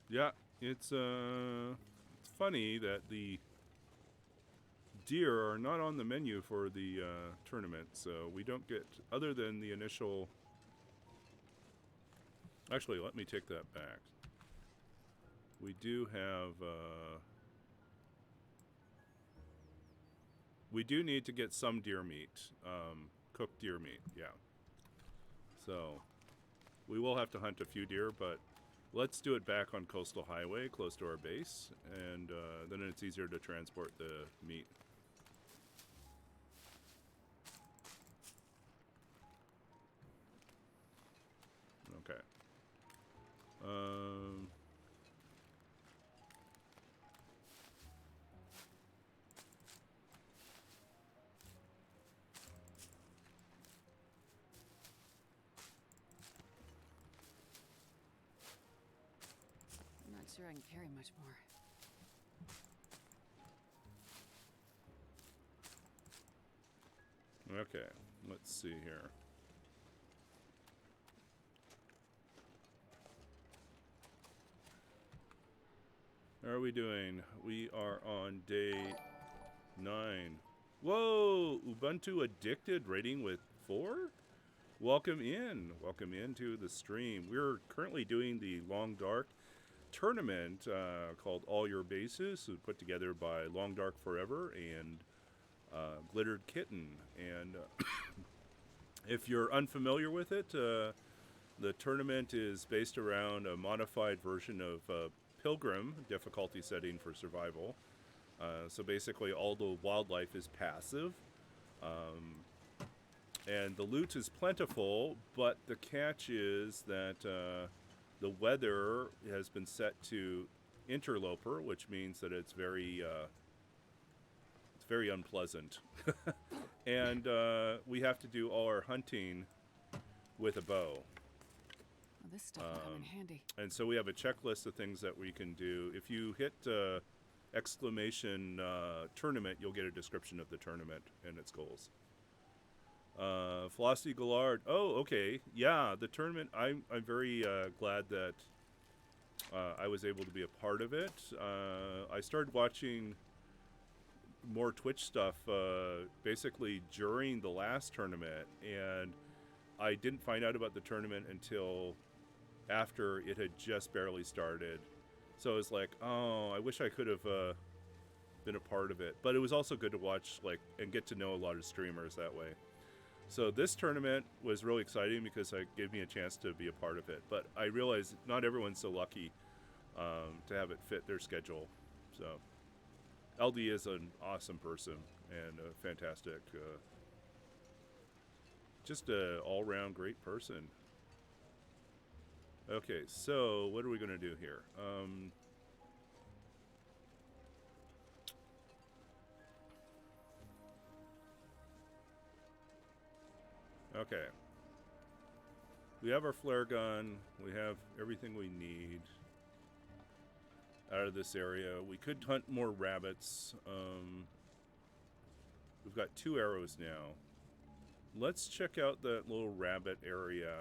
Yeah, it's funny that the deer are not on the menu for the tournament, so we don't get, other than the initial. Actually, let me take that back. We do have. We do need to get some deer meat, cooked deer meat. Yeah. So we will have to hunt a few deer, but. Let's do it back on Coastal Highway, close to our base, and then it's easier to transport the meat. Okay. Sure I can carry much more. Okay, let's see here. How are we doing? We are on day 9. Whoa! Ubuntu Addicted rating with 4? Welcome in. Welcome into the stream. We're currently doing the Long Dark tournament called All Your Bases, put together by LongDark4Ever and Glittered Kitten. And if you're unfamiliar with it, The tournament is based around a modified version of Pilgrim difficulty setting for survival. So basically all the wildlife is passive. And the loot is plentiful, but the catch is that the weather has been set to Interloper, which means that it's very unpleasant. And we have to do all our hunting with a bow. Well, this stuff will come in handy. And so we have a checklist of things that we can do. If you hit exclamation tournament, you'll get a description of the tournament and its goals. Flossie Gallard. Oh, okay. Yeah, the tournament. I'm very glad that I was able to be a part of it. I started watching more Twitch stuff basically during the last tournament, and I didn't find out about the tournament until after it had just barely started. So it was like, oh, I wish I could have been a part of it. But it was also good to watch and get to know a lot of streamers that way. So this tournament was really exciting because it gave me a chance to be a part of it. But I realized not everyone's so lucky to have it fit their schedule. So LD is an awesome person and a fantastic, just a all-round great person. Okay, so what are we going to do here? Okay. We have our flare gun. We have everything we need out of this area. We could hunt more rabbits. We've got 2 arrows now. Let's check out that little rabbit area.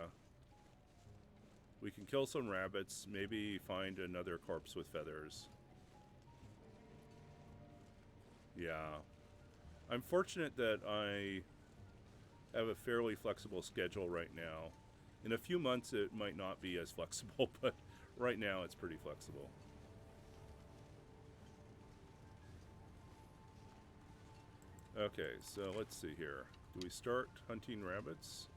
We can kill some rabbits, maybe find another corpse with feathers. Yeah. I'm fortunate that I have a fairly flexible schedule right now. In a few months it might not be as flexible, but right now it's pretty flexible. Okay, so let's see here. Do we start hunting rabbits?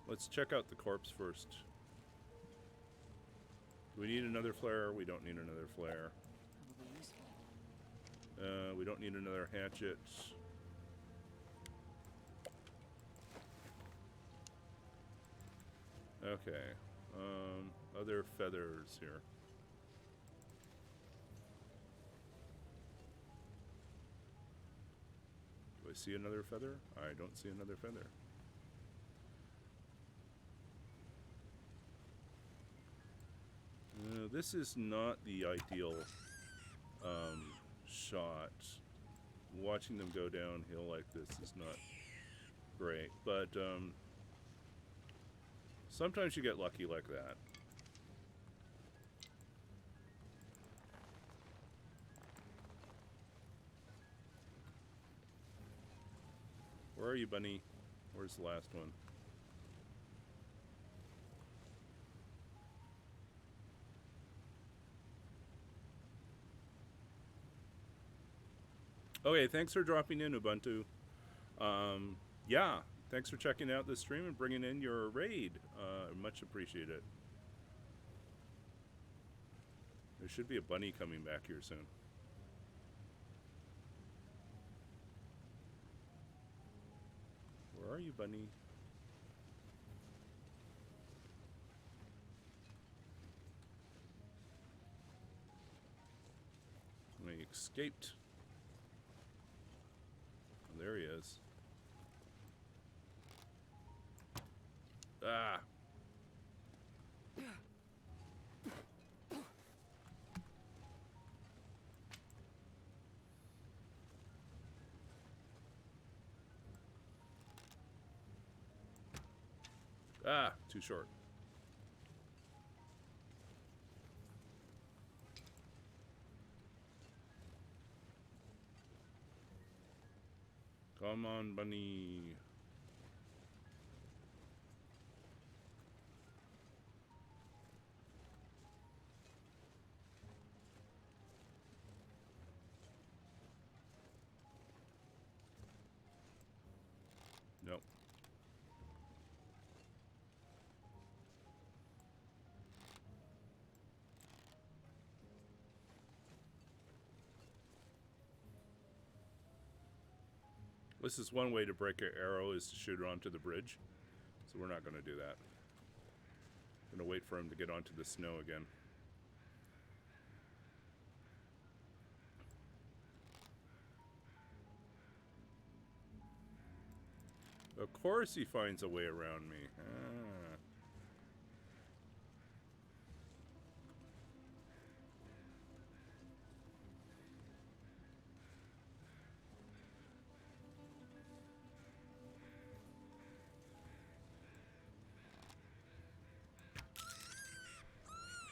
Let's check out the corpse first. Do we need another flare? We don't need another flare. Probably useful. We don't need another hatchet. Okay. Other feathers here. Do I see another feather? I don't see another feather. This is not the ideal shot. Watching them go downhill like this is not great, but sometimes you get lucky like that. Where are you, bunny? Where's the last one? Okay, thanks for dropping in, Ubuntu. Yeah, thanks for checking out this stream and bringing in your raid. Much appreciated. There should be a bunny coming back here soon. Where are you, bunny? He escaped. Oh, there he is. Ah. Ah, too short. Come on, bunny. Nope. This is one way to break an arrow is to shoot it onto the bridge. So we're not going to do that. I'm going to wait for him to get onto the snow again. Of course he finds a way around me. Ah.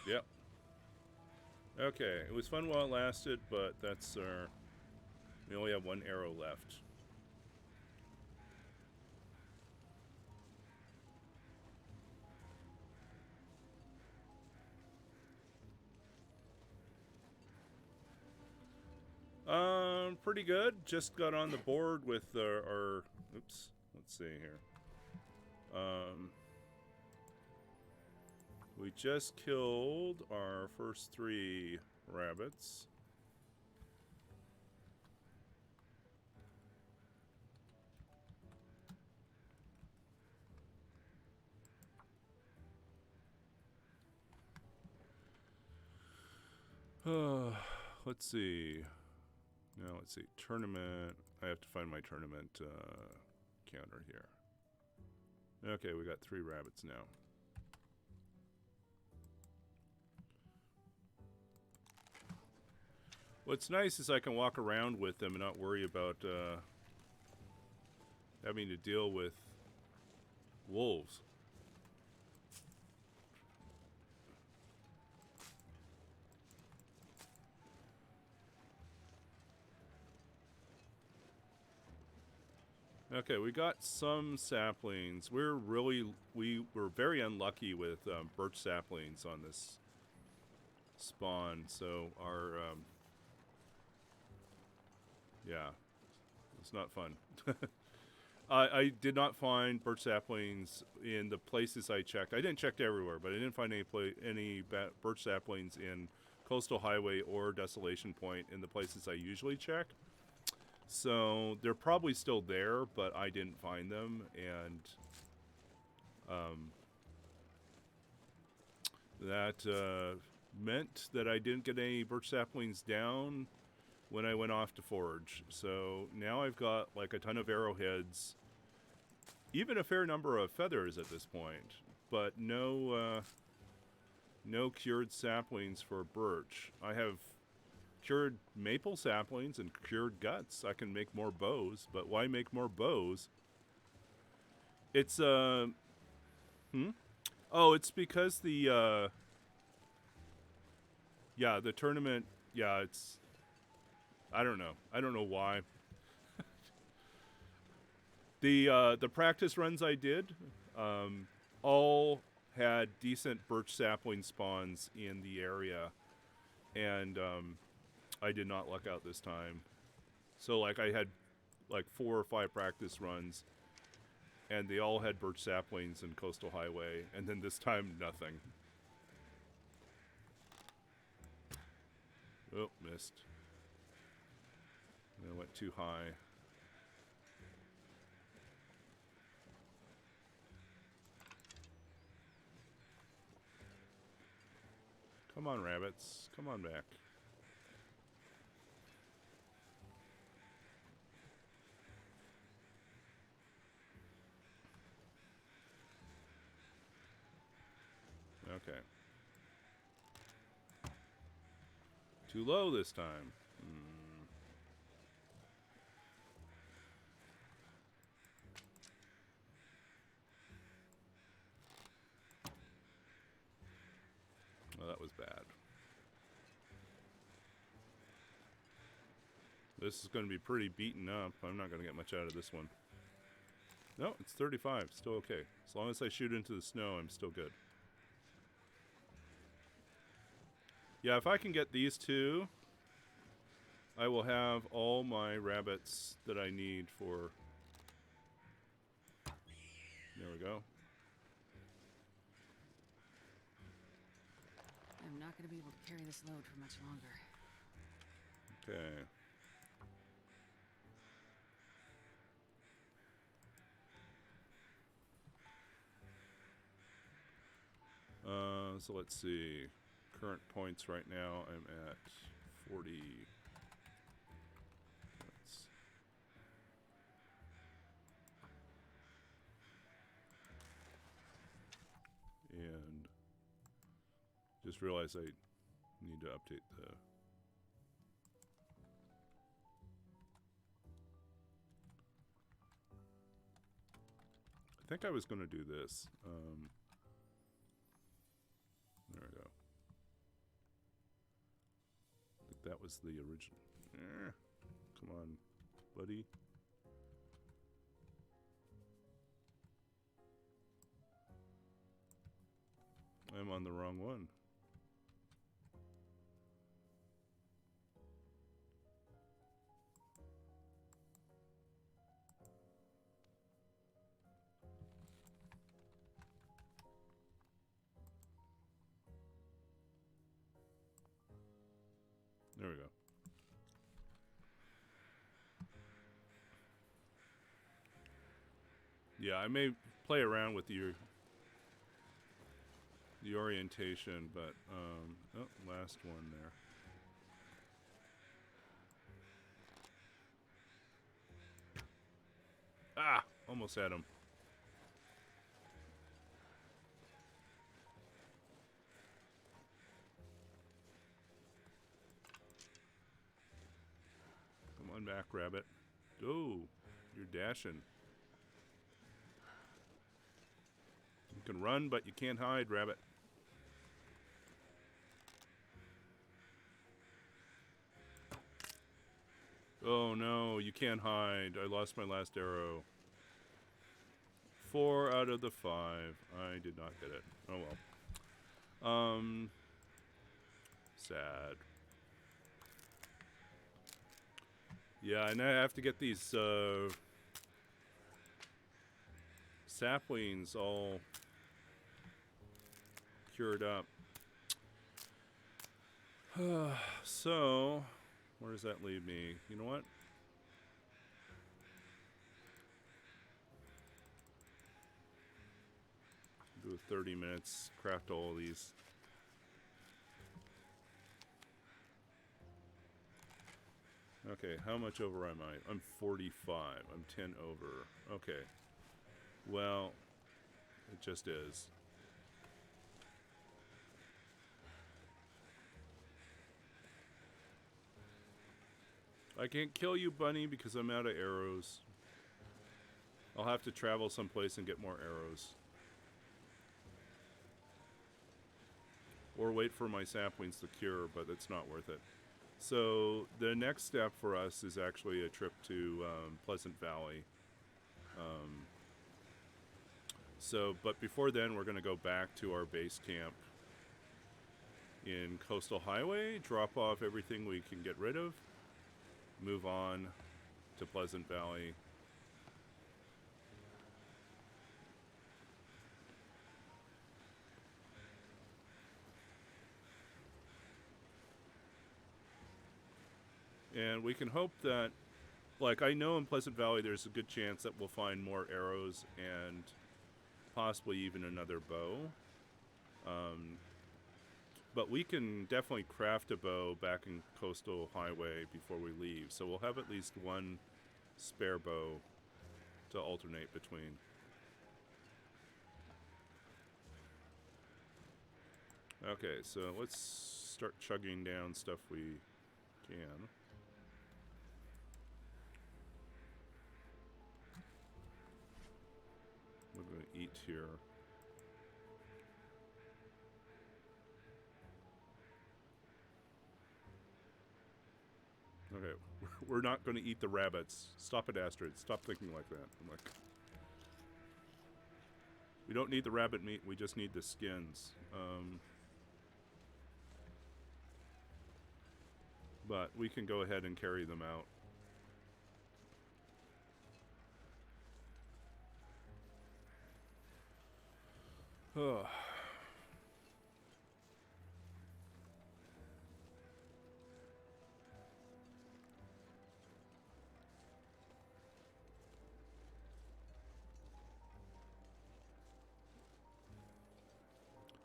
Yep. Okay, it was fun while it lasted, but that's our... We only have one arrow left. Pretty good. Just got on the board with our oops, let's see here. We just killed our first 3 rabbits. Let's see. Now let's see. Tournament. I have to find my tournament counter here. Okay, we got 3 rabbits now. What's nice is I can walk around with them and not worry about having to deal with wolves. Okay, we got some saplings. We were very unlucky with birch saplings on this spawn, so our yeah, it's not fun. I did not find birch saplings in the places I checked. I didn't check everywhere, but I didn't find any birch saplings in Coastal Highway or Desolation Point in the places I usually check. So they're probably still there, but I didn't find them, and that meant that I didn't get any birch saplings down when I went off to forage. So now I've got like a ton of arrowheads, even a fair number of feathers at this point, but no cured saplings for birch. I have cured maple saplings and cured guts. I can make more bows, but why make more bows? It's Oh, it's because the yeah, the tournament, yeah, it's I don't know why. The practice runs I did all had decent birch sapling spawns in the area, and I did not luck out this time. So like I had like 4 or 5 practice runs, and they all had birch saplings in Coastal Highway, and then this time nothing. Oh, missed. I went too high. Come on, rabbits. Come on back. Okay. Too low this time. Well, that was bad. This is going to be pretty beaten up. I'm not going to get much out of this one. No, it's 35. Still okay. As long as I shoot into the snow, I'm still good. Yeah, if I can get these 2, I will have all my rabbits that I need for... There we go. I'm not going to be able to carry this load for much longer. Okay. So let's see. Current points right now, I'm at 40 points. And just realized I need to update the... I think I was going to do this. There we go. I think that was the original. Come on, buddy. I'm on the wrong one. There we go. Yeah, I may play around with the orientation, but oh, last one there. Ah, almost had him. Come on back, rabbit. Oh, you're dashing. You can run, but you can't hide, rabbit. Oh no, you can't hide. I lost my last arrow. 4 out of the 5. I did not get it. Oh well. Sad. Yeah, and I have to get these saplings all cured up. So, where does that leave me? You know what? Do 30 minutes, craft all of these. Okay, how much over am I? I'm 45. I'm 10 over. Okay. Well, it just is. I can't kill you, bunny, because I'm out of arrows. I'll have to travel someplace and get more arrows. Or wait for my saplings to cure, but it's not worth it. So the next step for us is actually a trip to Pleasant Valley. But before then, we're going to go back to our base camp in Coastal Highway, drop off everything we can get rid of, move on to Pleasant Valley. And we can hope that, like, I know in Pleasant Valley there's a good chance that we'll find more arrows and possibly even another bow. But we can definitely craft a bow back in Coastal Highway before we leave. So we'll have at least one spare bow to alternate between. Okay, so let's start chugging down stuff we can. We're going to eat here. Okay, we're not going to eat the rabbits. Stop it, Astrid. Stop thinking like that. I'm like, we don't need the rabbit meat. We just need the skins. But we can go ahead and carry them out.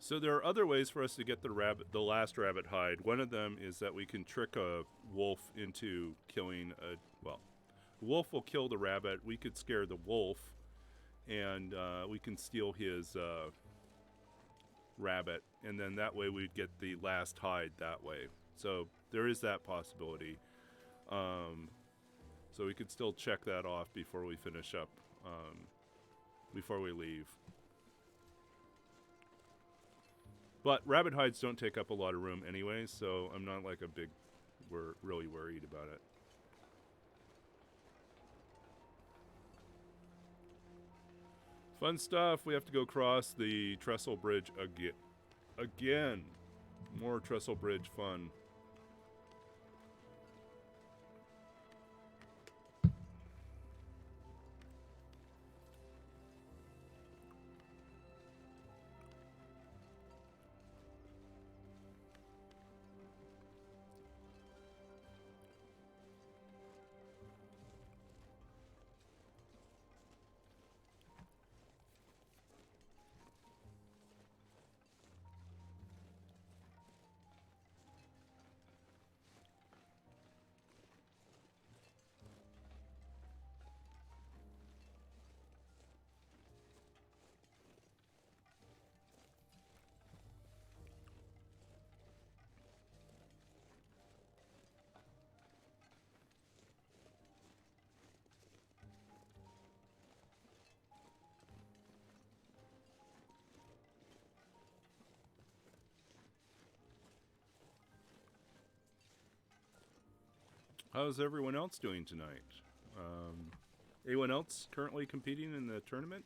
So there are other ways for us to get the last rabbit hide. One of them is that we can trick a wolf into killing the wolf will kill the rabbit. We could scare the wolf, and we can steal his rabbit, and then that way we'd get the last hide that way. So there is that possibility. So we could still check that off before we finish up, before we leave. But rabbit hides don't take up a lot of room anyway, so I'm not like we're really worried about it. Fun stuff. We have to go across the trestle bridge again. More trestle bridge fun. How's everyone else doing tonight? Anyone else currently competing in the tournament?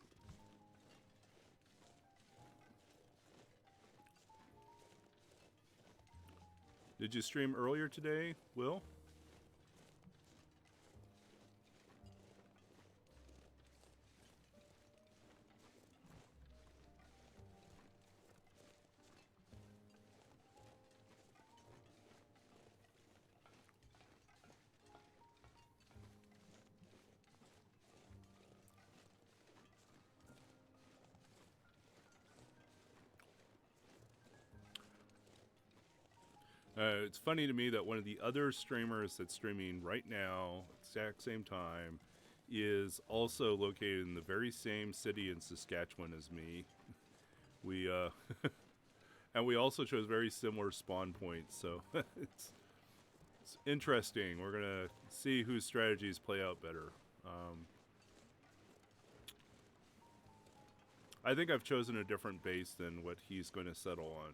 Did you stream earlier today, Will? It's funny to me that one of the other streamers that's streaming right now, exact same time, is also located in the very same city in Saskatchewan as me. We and we also chose very similar spawn points, so it's interesting. We're gonna see whose strategies play out better. I think I've chosen a different base than what he's going to settle on.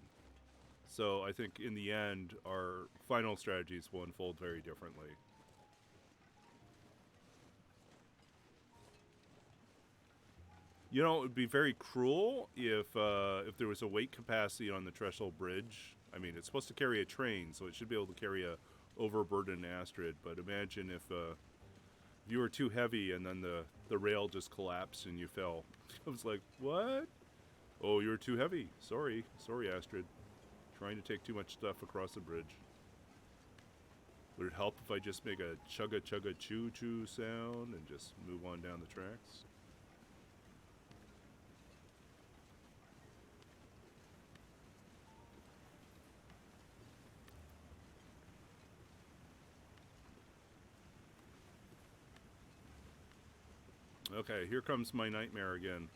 So I think in the end, our final strategies will unfold very differently. You know, it would be very cruel if there was a weight capacity on the trestle bridge. I mean, it's supposed to carry a train, so it should be able to carry a overburdened Astrid. But imagine if you were too heavy and then the rail just collapsed and you fell. I was like, what? Oh, you were too heavy. Sorry, Astrid. Trying to take too much stuff across the bridge. Would it help if I just make a chugga chugga choo choo sound and just move on down the tracks? Okay, here comes my nightmare again.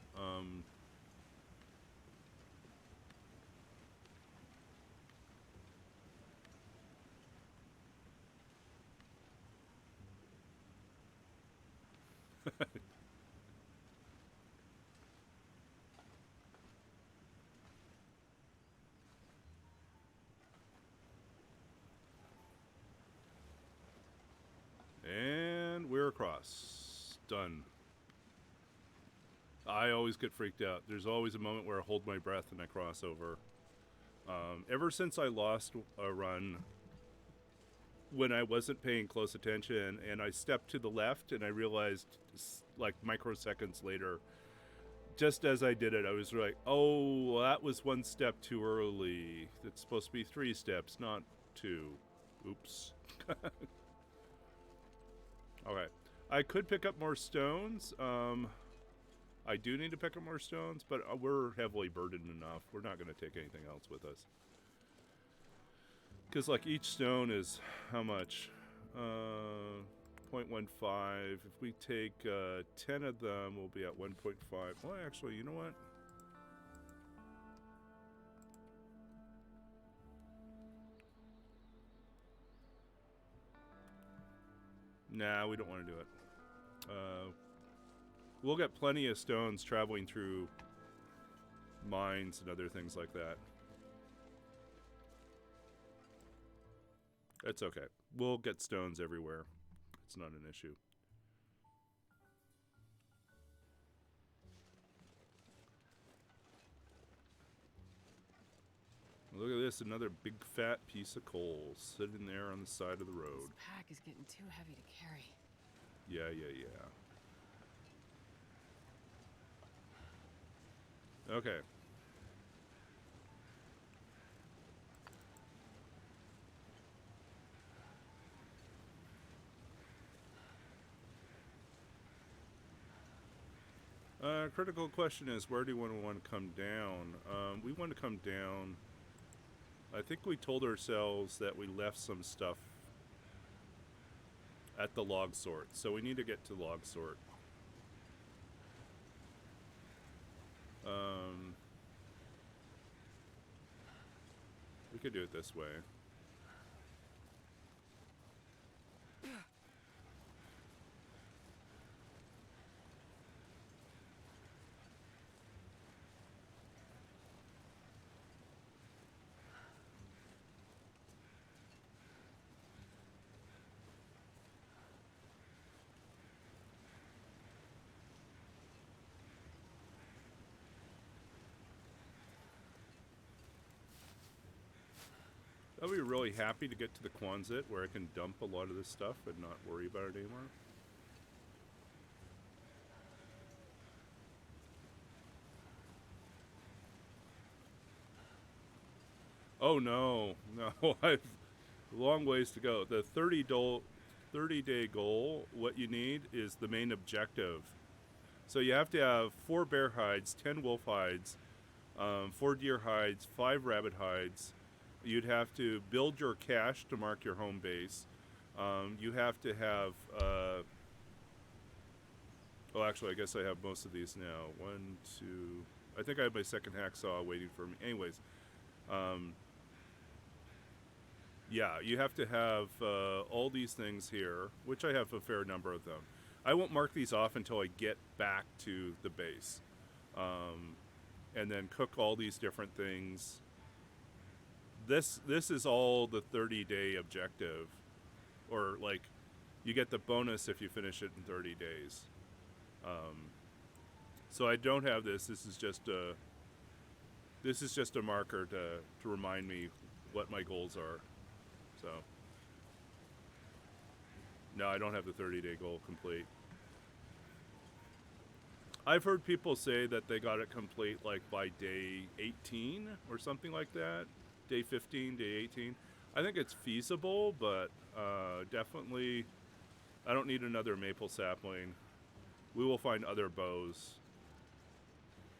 And we're across. Done. I always get freaked out. There's always a moment where I hold my breath and I cross over. Ever since I lost a run when I wasn't paying close attention and I stepped to the left and I realized like microseconds later, just as I did it, I was like, oh, that was one step too early. It's supposed to be 3 steps, not 2. Oops. Alright. I could pick up more stones. I do need to pick up more stones, but we're heavily burdened enough. We're not going to take anything else with us. Because, like, each stone is how much? 0.15. If we take 10 of them, we'll be at 1.5. Well, actually, you know what? Nah, we don't want to do it. We'll get plenty of stones traveling through mines and other things like that. It's okay. We'll get stones everywhere. It's not an issue. Look at this, another big fat piece of coal sitting there on the side of the road. This pack is getting too heavy to carry. Yeah. Okay. Critical question is, where do we want to come down? We want to come down. I think we told ourselves that we left some stuff at the log sort, so we need to get to log sort. We could do it this way. I'll be really happy to get to the Quonset where I can dump a lot of this stuff and not worry about it anymore. Oh no, I've a long ways to go. The 30-day goal, what you need is the main objective. So you have to have 4 bear hides, 10 wolf hides, 4 deer hides, 5 rabbit hides. You'd have to build your cache to mark your home base. You have to have... oh, actually, I guess I have most of these now. 1, 2... I think I have my second hacksaw waiting for me. Anyways. Yeah, you have to have all these things here, which I have a fair number of them. I won't mark these off until I get back to the base. And then cook all these different things. This is all the 30-day objective. Or, like, you get the bonus if you finish it in 30 days. So I don't have this. This is just a marker to remind me what my goals are. So, no, I don't have the 30-day goal complete. I've heard people say that they got it complete like by day 18 or something like that. Day 15, day 18. I think it's feasible, but definitely I don't need another maple sapling. We will find other bows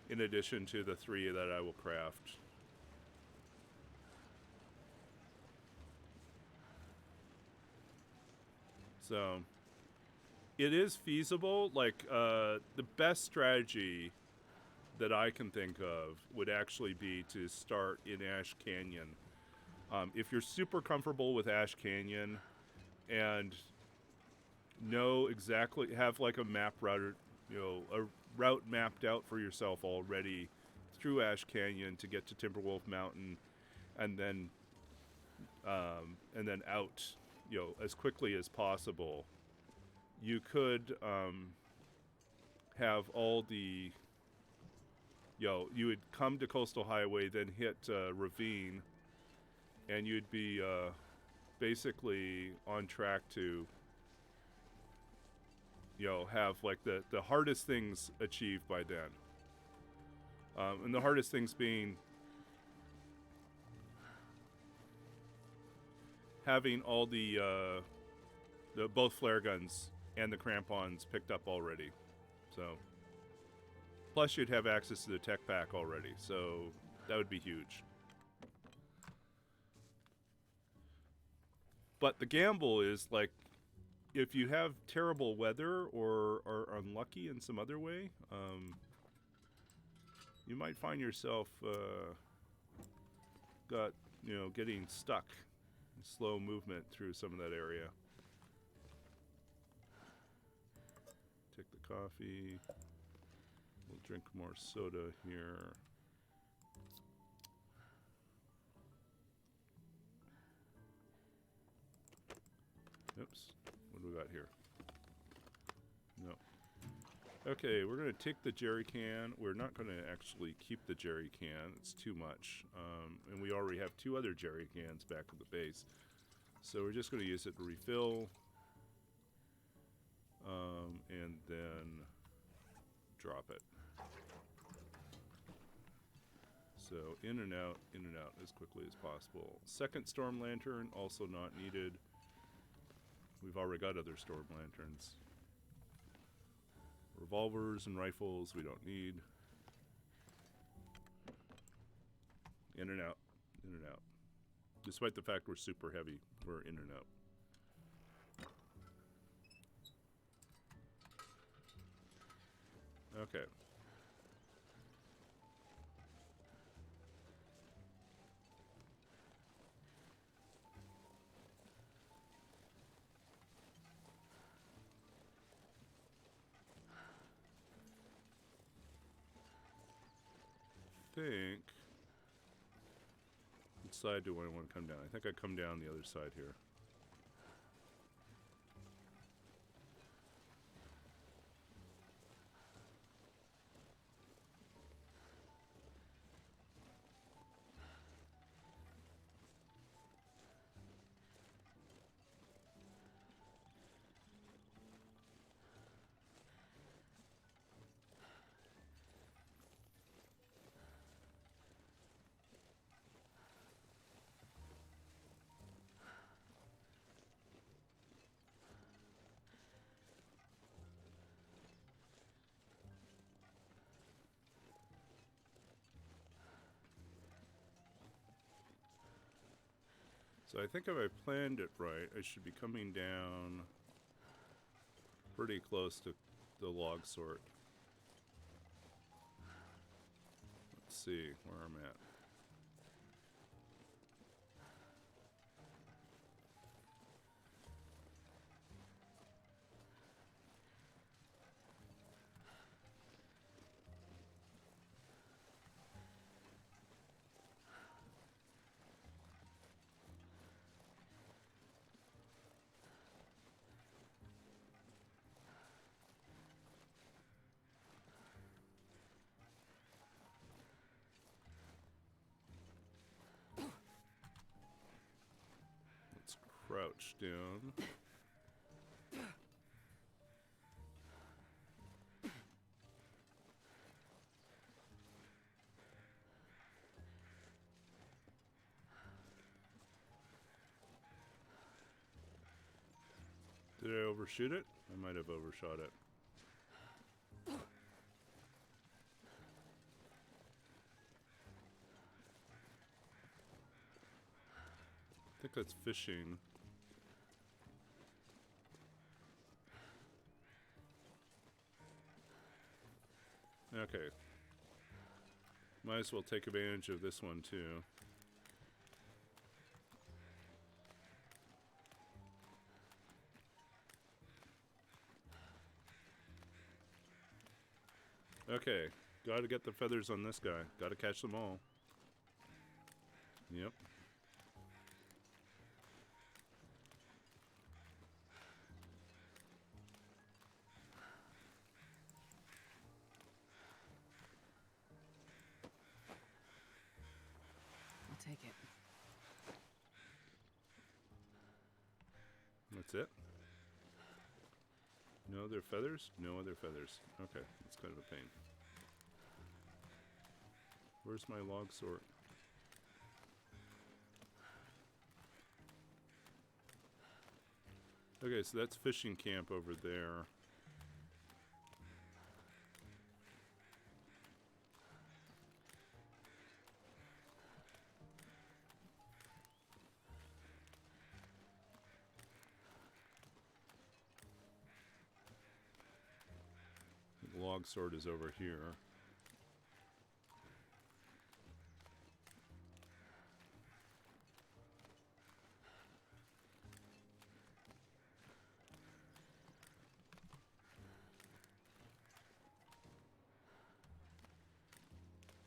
in addition to the 3 that I will craft. So it is feasible. Like the best strategy that I can think of would actually be to start in Ash Canyon. If you're super comfortable with Ash Canyon and know exactly, have like a map route, a route mapped out for yourself already through Ash Canyon to get to Timberwolf Mountain, and then out, as quickly as possible. You could have all the, you would come to Coastal Highway, then hit Ravine, and you'd be basically on track to, have like the hardest things achieved by then. And the hardest things being having all the both flare guns and the crampons picked up already. So Plus, you'd have access to the tech pack already, so that would be huge. But the gamble is, like, if you have terrible weather or are unlucky in some other way, you might find yourself getting stuck in slow movement through some of that area. Take the coffee. We'll drink more soda here. Oops. What do we got here? No. Okay, we're going to take the jerry can. We're not going to actually keep the jerry can. It's too much. And we already have 2 other jerry cans back at the base. So we're just going to use it to refill. And then drop it. So in and out as quickly as possible. Second storm lantern, also not needed. We've already got other storm lanterns. Revolvers and rifles we don't need. In and out, in and out. Despite the fact we're super heavy, we're in and out. Okay. Think. Which side do I want to come down? I think I come down the other side here. So I think if I planned it right, I should be coming down pretty close to the log sort. Let's see where I'm at. Crouch down. Did I overshoot it? I might have overshot it. I think that's fishing. Okay. Might as well take advantage of this one too. Okay. Gotta get the feathers on this guy. Gotta catch them all. Yep. Take it. That's it? No other feathers? No other feathers. Okay, that's kind of a pain. Where's my log sort? Okay, so that's fishing camp over there. log sword is over here.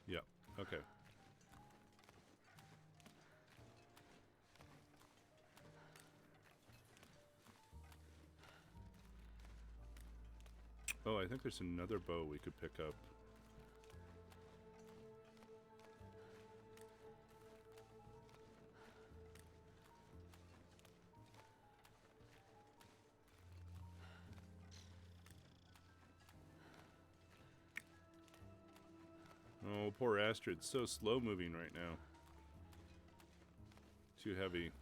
Yep, okay. Oh, I think there's another bow we could pick up. Oh, poor Astrid's so slow moving right now. Too heavy.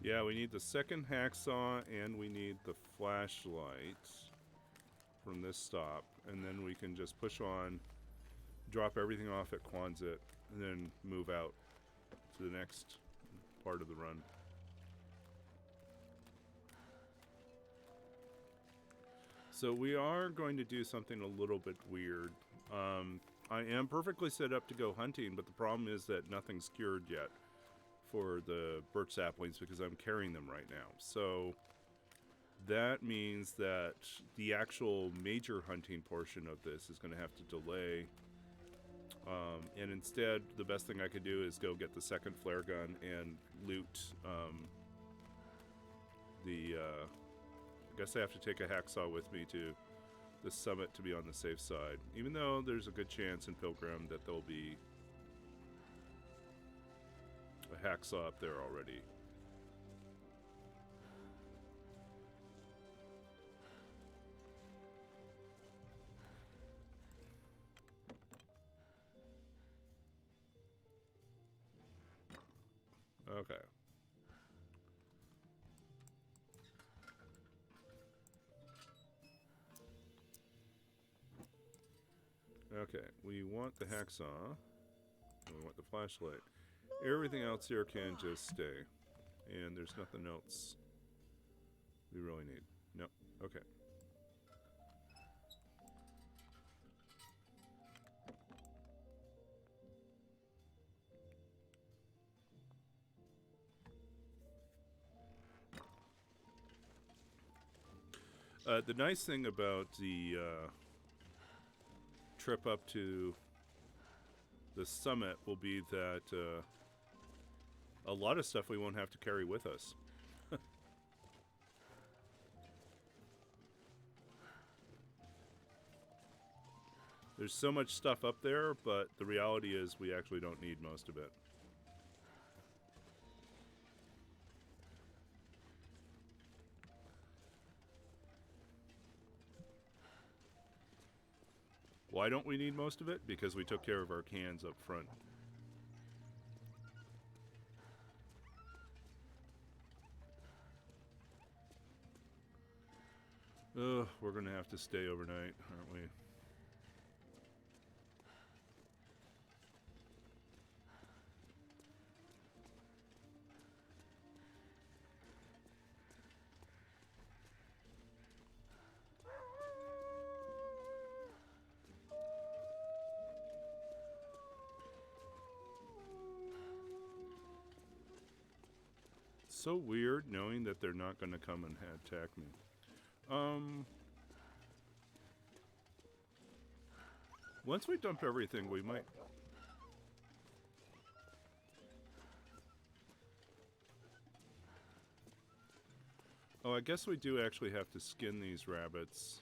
Yeah, we need the second hacksaw and we need the flashlight from this stop. And then we can just push on, drop everything off at Quonset, and then move out to the next part of the run. So we are going to do something a little bit weird. I am perfectly set up to go hunting, but the problem is that nothing's cured yet for the birch saplings because I'm carrying them right now. So that means that the actual major hunting portion of this is going to have to delay. And instead, the best thing I could do is go get the second flare gun and loot I guess I have to take a hacksaw with me to the summit to be on the safe side. Even though there's a good chance in Pilgrim that there'll be a hacksaw up there already. Okay. Okay, we want the hacksaw, and we want the flashlight. Everything else here can just stay. And there's nothing else we really need. No, okay. The nice thing about the trip up to the summit will be that a lot of stuff we won't have to carry with us. There's so much stuff up there, but the reality is we actually don't need most of it. Why don't we need most of it? Because we took care of our cans up front. Ugh, we're gonna have to stay overnight, aren't we? So weird knowing that they're not going to come and attack me. Once we dump everything, we might... Oh, I guess we do actually have to skin these rabbits.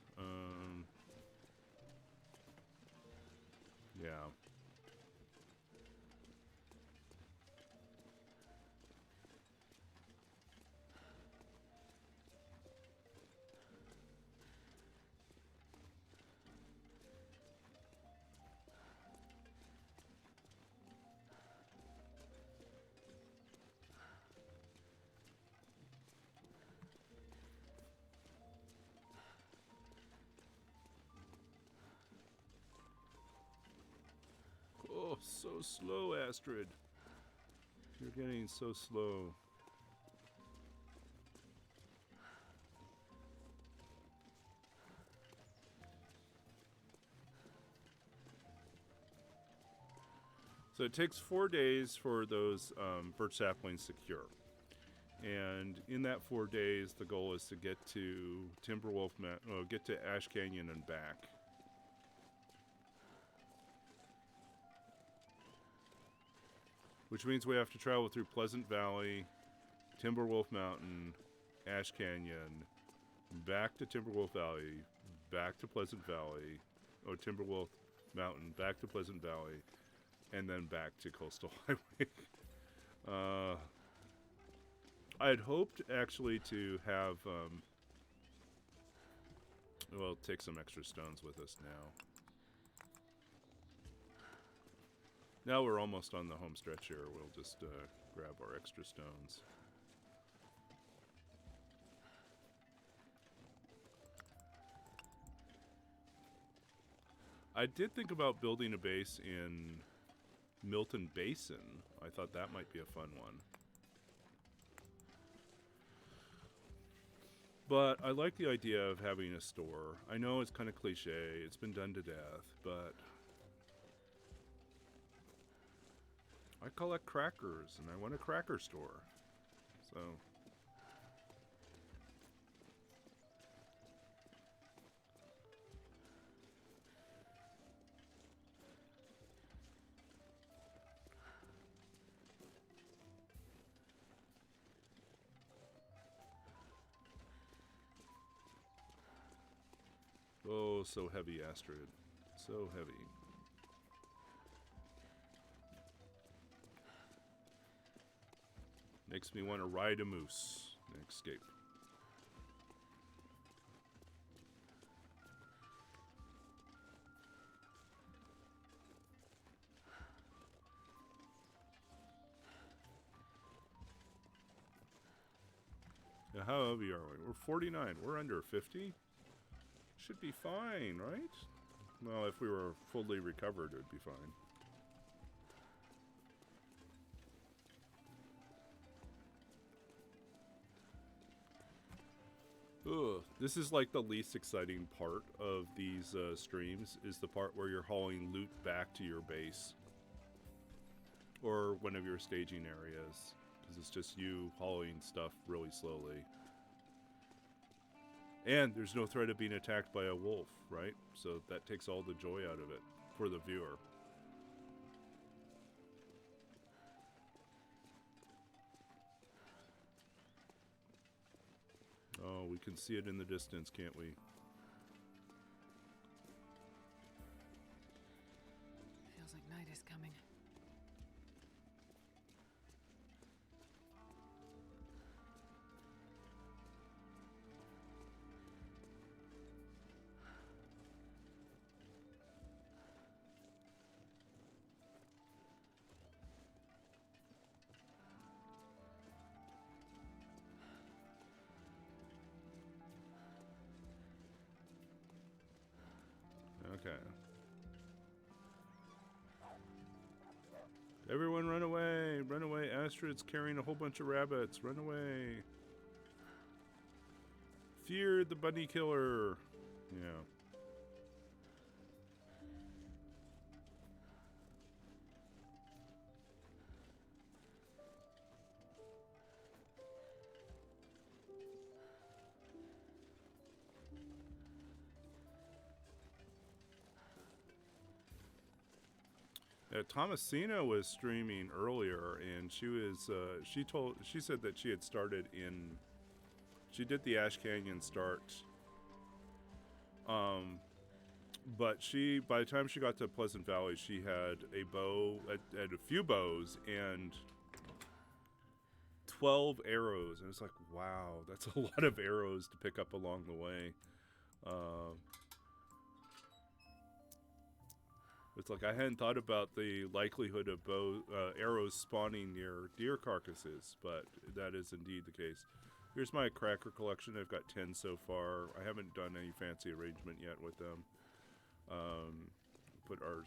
Yeah. so slow, Astrid. You're getting so slow. So it takes 4 days for those birch saplings to cure. And in that 4 days, the goal is to get to get to Ash Canyon and back. Which means we have to travel through Pleasant Valley, Timberwolf Mountain, Ash Canyon, back to Timberwolf Valley, back to Pleasant Valley, Timberwolf Mountain, back to Pleasant Valley, and then back to Coastal Highway. I had hoped actually to have, take some extra stones with us now. Now we're almost on the home stretch here. We'll just grab our extra stones. I did think about building a base in Milton Basin. I thought that might be a fun one. But I like the idea of having a store. I know it's kind of cliche. It's been done to death, but I collect crackers, and I want a cracker store. So oh, so heavy, Astrid. So heavy. Makes me want to ride a moose and escape. Now, how heavy are we? We're 49. We're under 50. Should be fine, right? Well, if we were fully recovered, it would be fine. Ugh, this is like the least exciting part of these streams, is the part where you're hauling loot back to your base. Or one of your staging areas. Because it's just you hauling stuff really slowly. And there's no threat of being attacked by a wolf, right? So that takes all the joy out of it for the viewer. Oh, we can see it in the distance, can't we? Feels like night is coming. Okay. Everyone run away! Run away! Astrid's carrying a whole bunch of rabbits. Run away! Fear the bunny killer! Yeah. Thomasina was streaming earlier, and she was she said that she had started in, she did the Ash Canyon start, but by the time she got to Pleasant Valley, she had a bow, had a few bows, and 12 arrows, and it's like, wow, that's a lot of arrows to pick up along the way. It's like I hadn't thought about the likelihood of arrows spawning near deer carcasses, but that is indeed the case. Here's my cracker collection. I've got 10 so far. I haven't done any fancy arrangement yet with them. Put our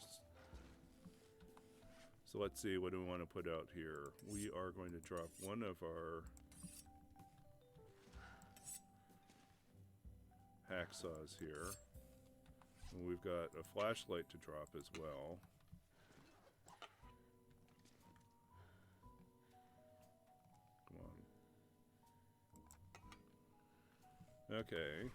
So let's see, what do we want to put out here? We are going to drop one of our hacksaws here. And we've got a flashlight to drop as well. Come on. Okay.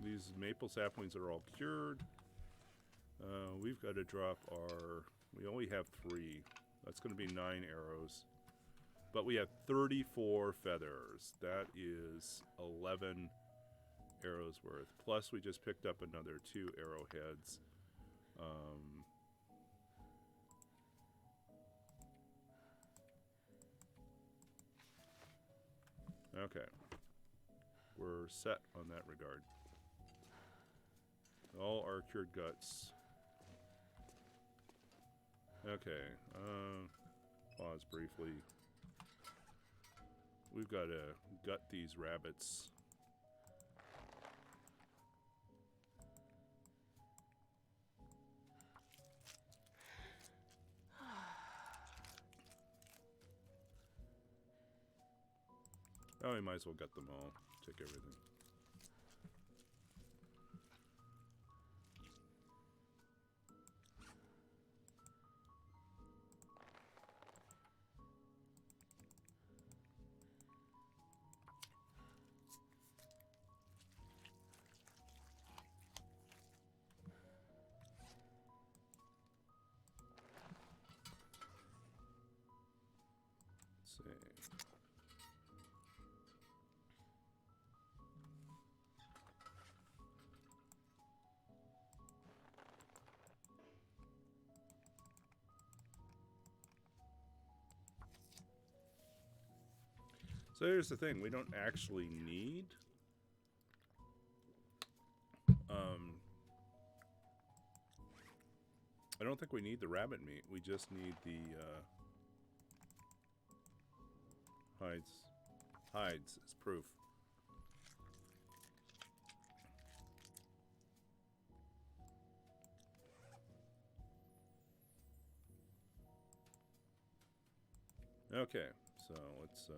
These maple saplings are all cured. We've got to drop our... We only have 3. That's going to be 9 arrows. But we have 34 feathers. That is 11 arrows worth. Plus we just picked up another 2 arrowheads. Okay. We're set on that regard. All our cured guts. Okay. Pause briefly. We've got to gut these rabbits. Oh, we might as well gut them all. Take everything. Let's see. So here's the thing, we don't actually need I don't think we need the rabbit meat. We just need the hides as proof. Okay, so let's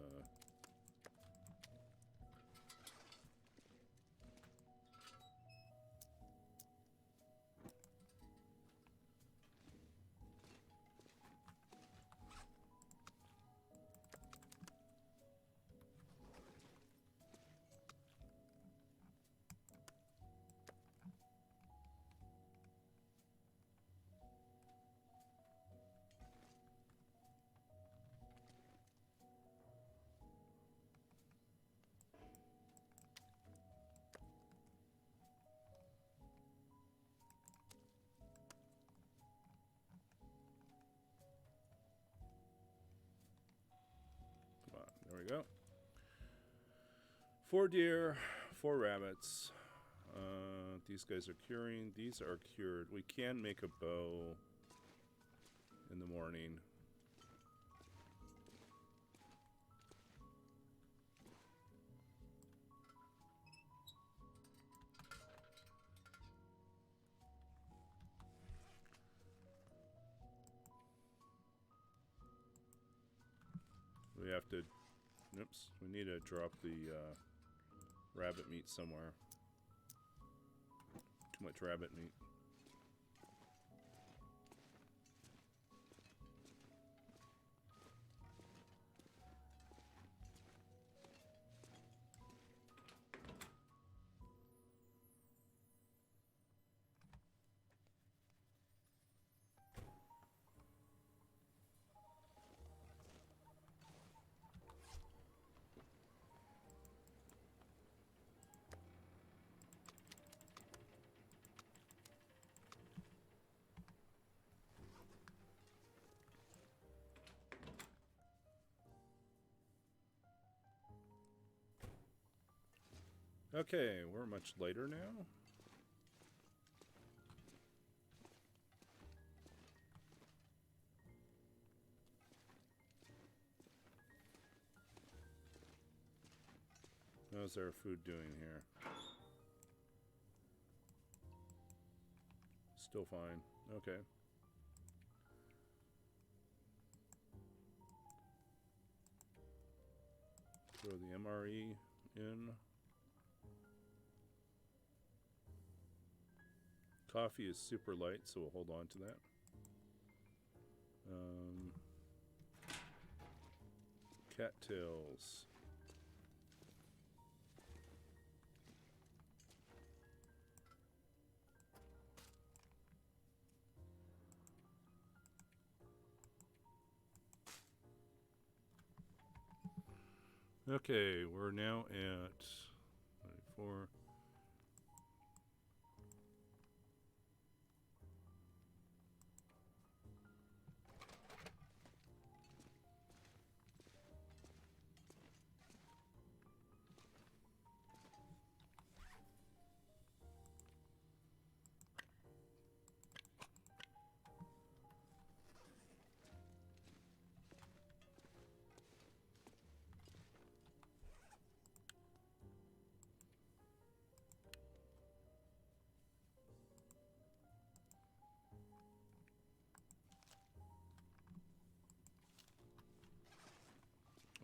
there we go. 4 deer, 4 rabbits. These guys are curing. These are cured. We can make a bow in the morning. We have to... Oops, we need to drop the rabbit meat somewhere. Too much rabbit meat. Okay, we're much later now. How's our food doing here? Still fine. Okay. Throw the MRE in. Coffee is super light, so we'll hold on to that. Cattails. Okay, we're now at 24.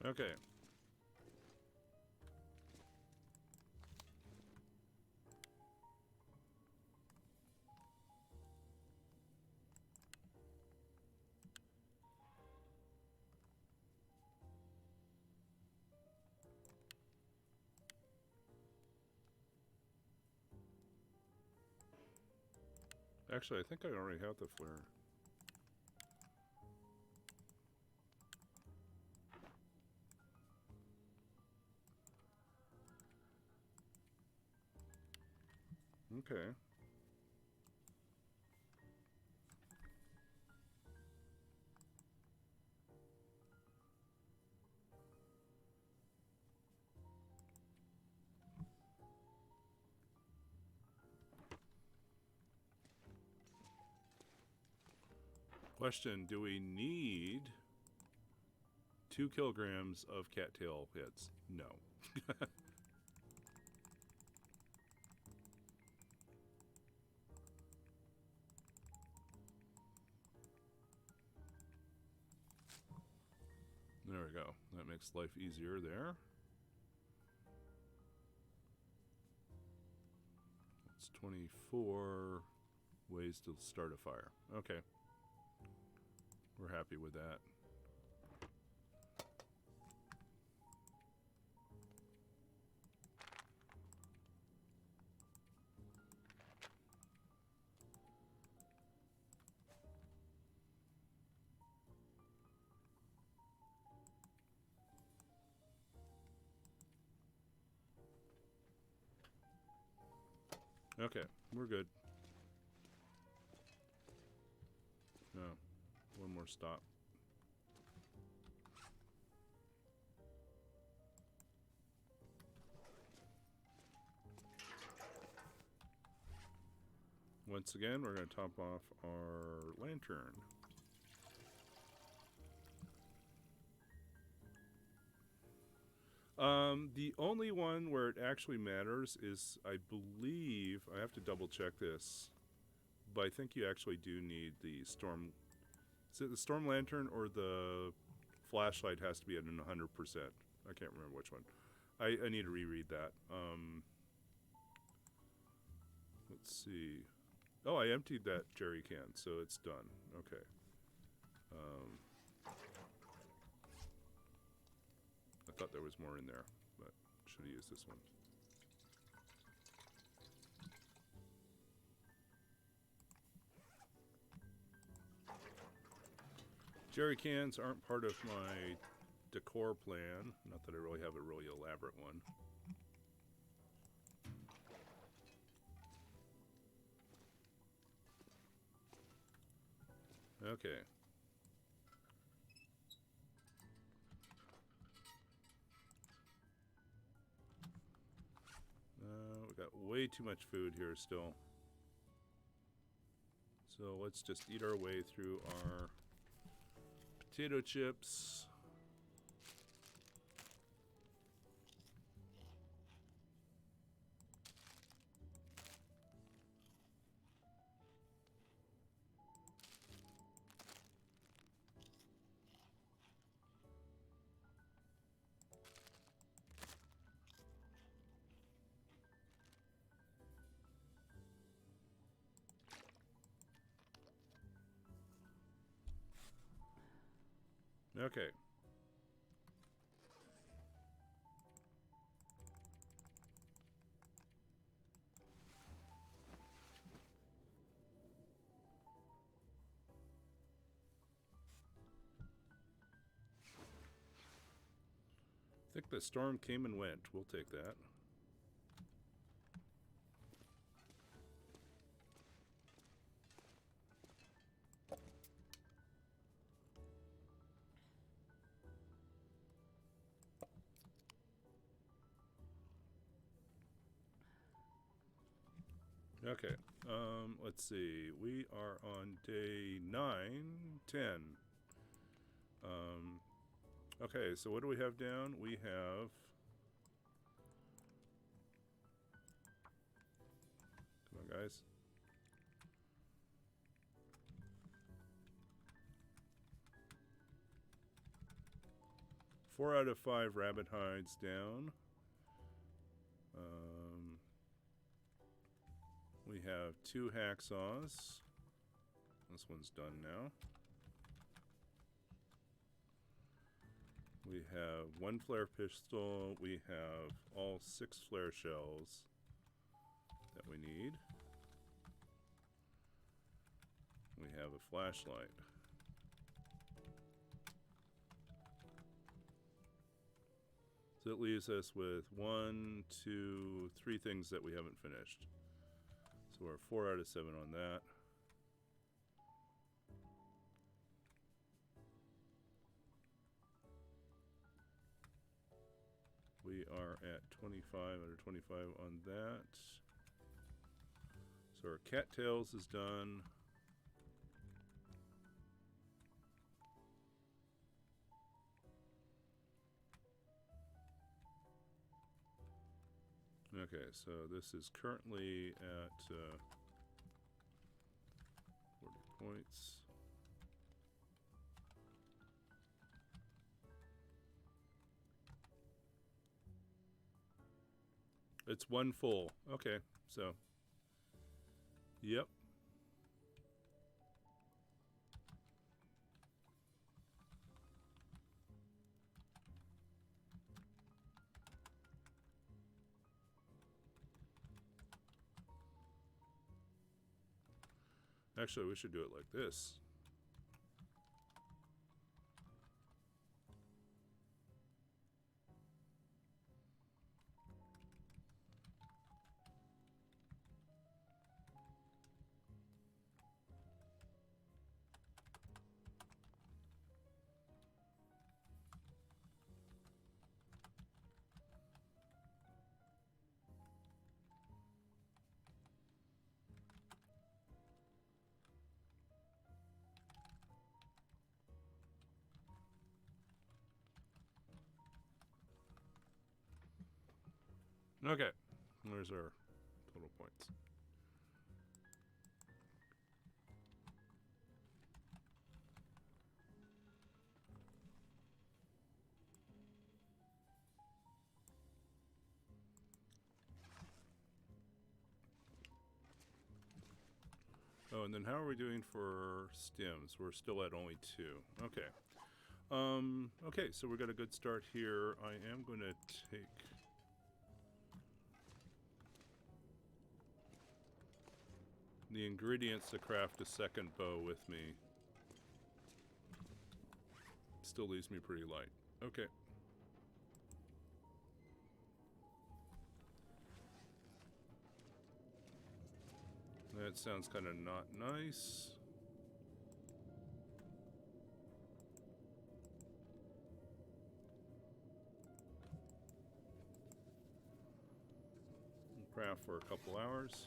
Okay. Actually, I think I already have the flare. Okay. Question, do we need 2 kilograms of cattail heads? No. There we go. That makes life easier there. It's 24 ways to start a fire. Okay. We're happy with that. Okay, we're good. No, one more stop. Once again, we're going to top off our lantern. The only one where it actually matters is, I believe, I have to double check this, but I think you actually do need the storm. Is it the storm lantern or the flashlight has to be at 100%? I can't remember which one. I need to reread that. Let's see. Oh, I emptied that jerry can, so it's done. Okay. I thought there was more in there, but should have used this one. Jerry cans aren't part of my decor plan. Not that I really have a really elaborate one. Okay. We got way too much food here still. So let's just eat our way through our potato chips. Okay. I think the storm came and went. We'll take that. Okay, let's see. We are on day 9, 10. Okay, so what do we have down? We have... Come on, guys. Four out of 5 rabbit hides down. We have 2 hacksaws. This one's done now. We have 1 flare pistol. We have all 6 flare shells that we need. We have a flashlight. So it leaves us with 1, 2, 3 things that we haven't finished. So we're 4 out of 7 on that. We are at 25 out of 25 on that. So our cattails is done. Okay, so this is currently at 40 points. It's 1 full. Okay, so. Yep. Actually, we should do it like this. Okay, there's our total points. Oh, and then how are we doing for stims? We're still at only 2. Okay. Okay, so we got a good start here. I am going to take... the ingredients to craft a second bow with me. Still leaves me pretty light. Okay. That sounds kind of not nice. Craft for a couple hours.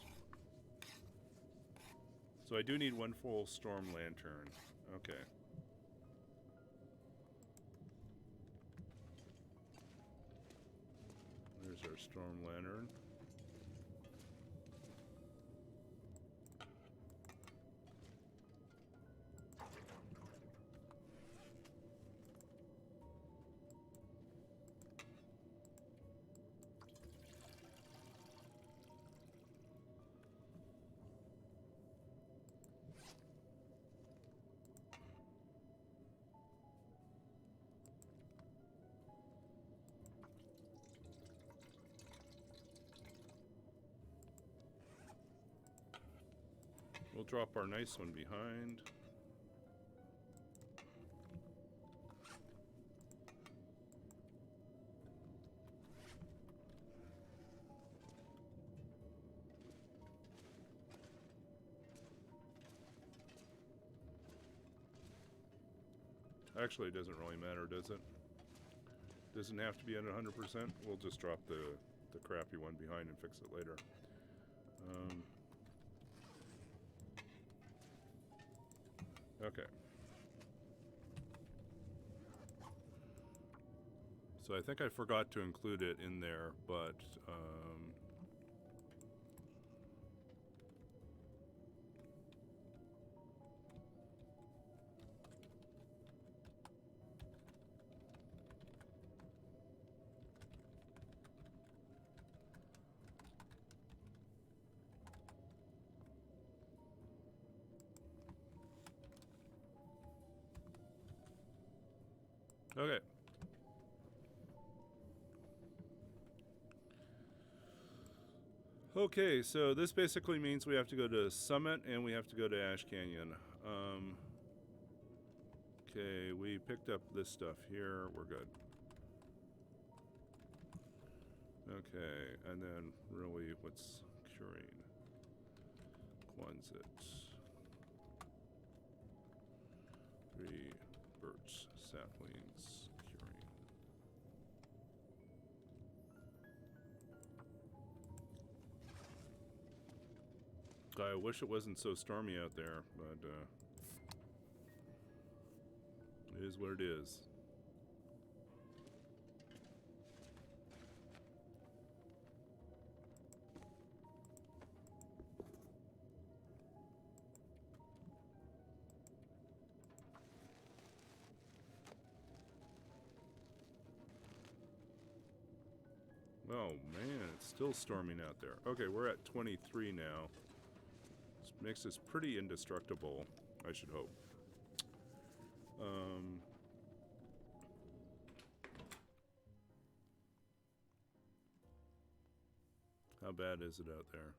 So I do need 1 full storm lantern. Okay. There's our storm lantern. drop our nice one behind. Actually, it doesn't really matter, does it? Doesn't have to be at 100%. We'll just drop the crappy one behind and fix it later. Okay. So I think I forgot to include it in there, but okay. Okay, so this basically means we have to go to Summit and we have to go to Ash Canyon. Okay, we picked up this stuff here. We're good. Okay, and then really what's curing? Quonset. 3 birch saplings curing. I wish it wasn't so stormy out there, but it is what it is. Oh man, it's still storming out there. Okay, we're at 23 now. This makes us pretty indestructible, I should hope. How bad is it out there?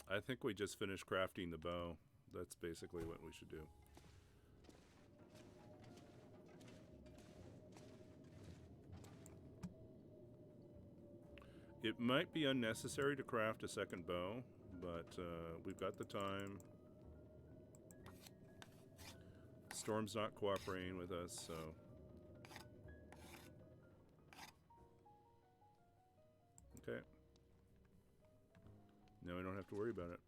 I think we just finished crafting the bow. That's basically what we should do. It might be unnecessary to craft a second bow, but we've got the time. Storm's not cooperating with us, so... Okay. Now we don't have to worry about it.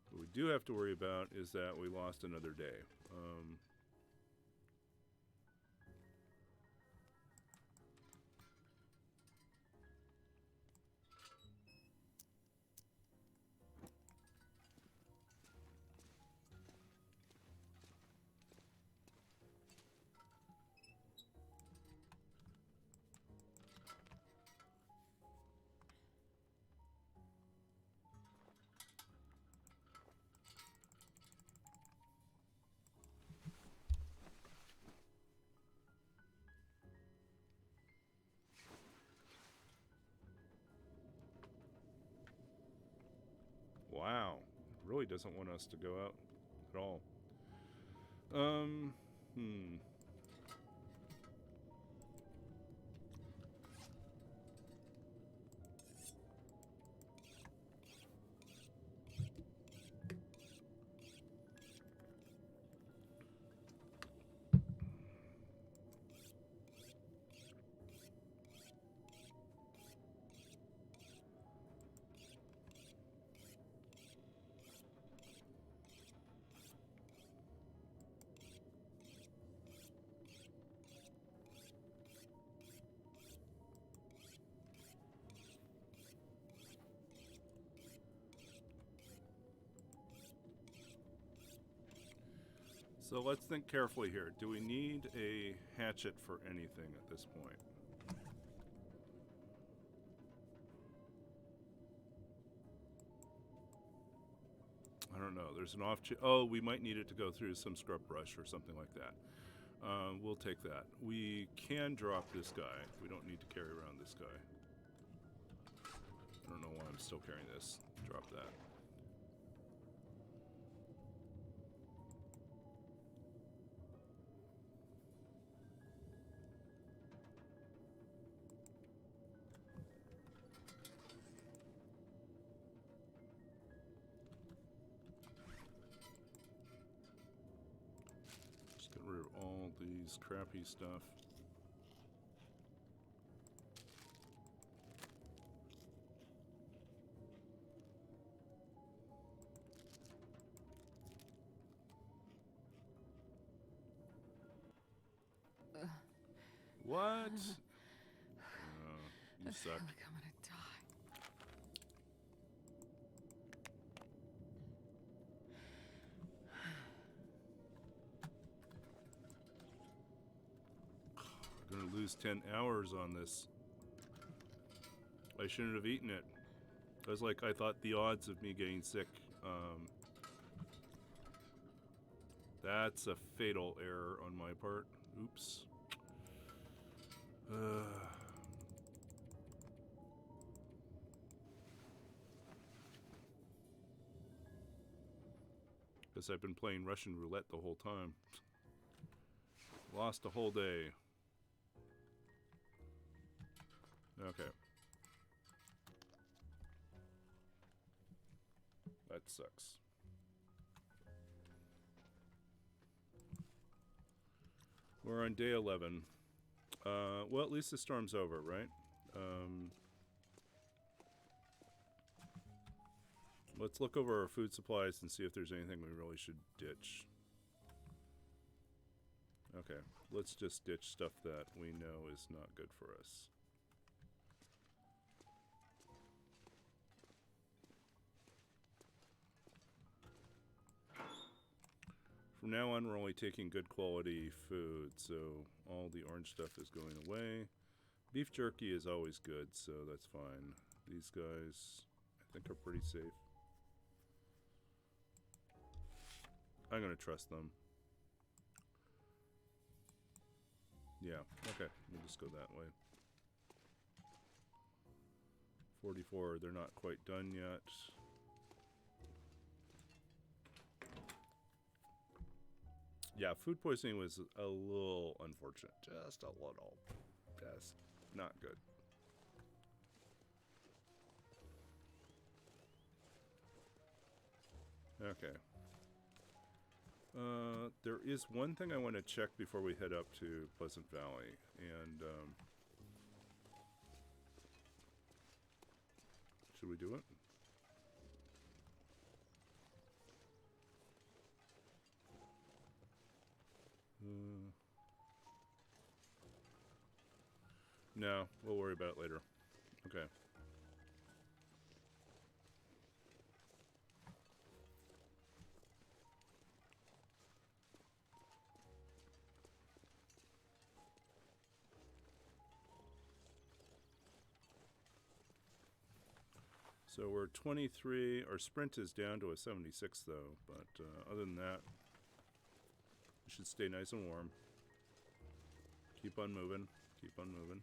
What we do have to worry about is that we lost another day. Wow, really doesn't want us to go out at all. So let's think carefully here. Do we need a hatchet for anything at this point? I don't know. There's an oh, we might need it to go through some scrub brush or something like that. We'll take that. We can drop this guy. We don't need to carry around this guy. I don't know why I'm still carrying this. Drop that. Just get rid of all these crappy stuff. What? You I suck. feel like I'm gonna die. I'm gonna lose 10 hours on this. I shouldn't have eaten it. I was like, I thought the odds of me getting sick. That's a fatal error on my part. Oops. Guess I've been playing Russian roulette the whole time. Lost a whole day. Okay. That sucks. We're on day 11. Well, at least the storm's over, right? Let's look over our food supplies and see if there's anything we really should ditch. Okay, let's just ditch stuff that we know is not good for us. From now on, we're only taking good quality food, so all the orange stuff is going away. Beef jerky is always good, so that's fine. These guys, I think, are pretty safe. I'm gonna trust them. Yeah, okay, we'll just go that way. 44, they're not quite done yet. Yeah, food poisoning was a little unfortunate. Just a little. Just not good. Okay. There is one thing I want to check before we head up to Pleasant Valley, and should we do it? No, we'll worry about it later. Okay. So we're 23. Our sprint is down to a 76 though, but other than that, we should stay nice and warm. Keep on moving. Keep on moving.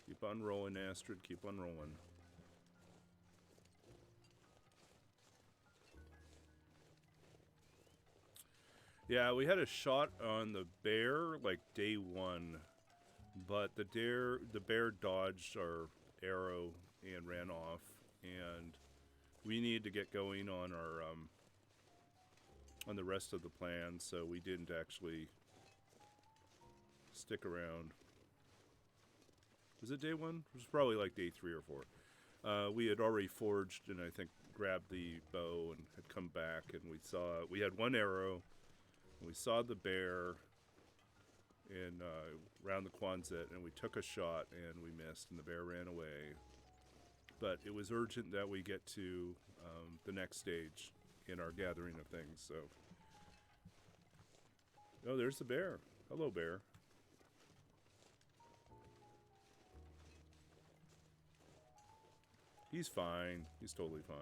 Keep on rolling, Astrid. Keep on rolling. Yeah, we had a shot on the bear like day 1, but the bear dodged our arrow and ran off, and we needed to get going on our on the rest of the plan, so we didn't actually stick around. Was it day 1? It was probably like day 3 or 4. We had already forged and I think grabbed the bow and had come back, and we had one arrow, and we saw the bear in around the Quonset, and we took a shot and we missed, and the bear ran away. But it was urgent that we get to the next stage in our gathering of things, so. Oh, there's the bear. Hello, bear. He's fine. He's totally fine.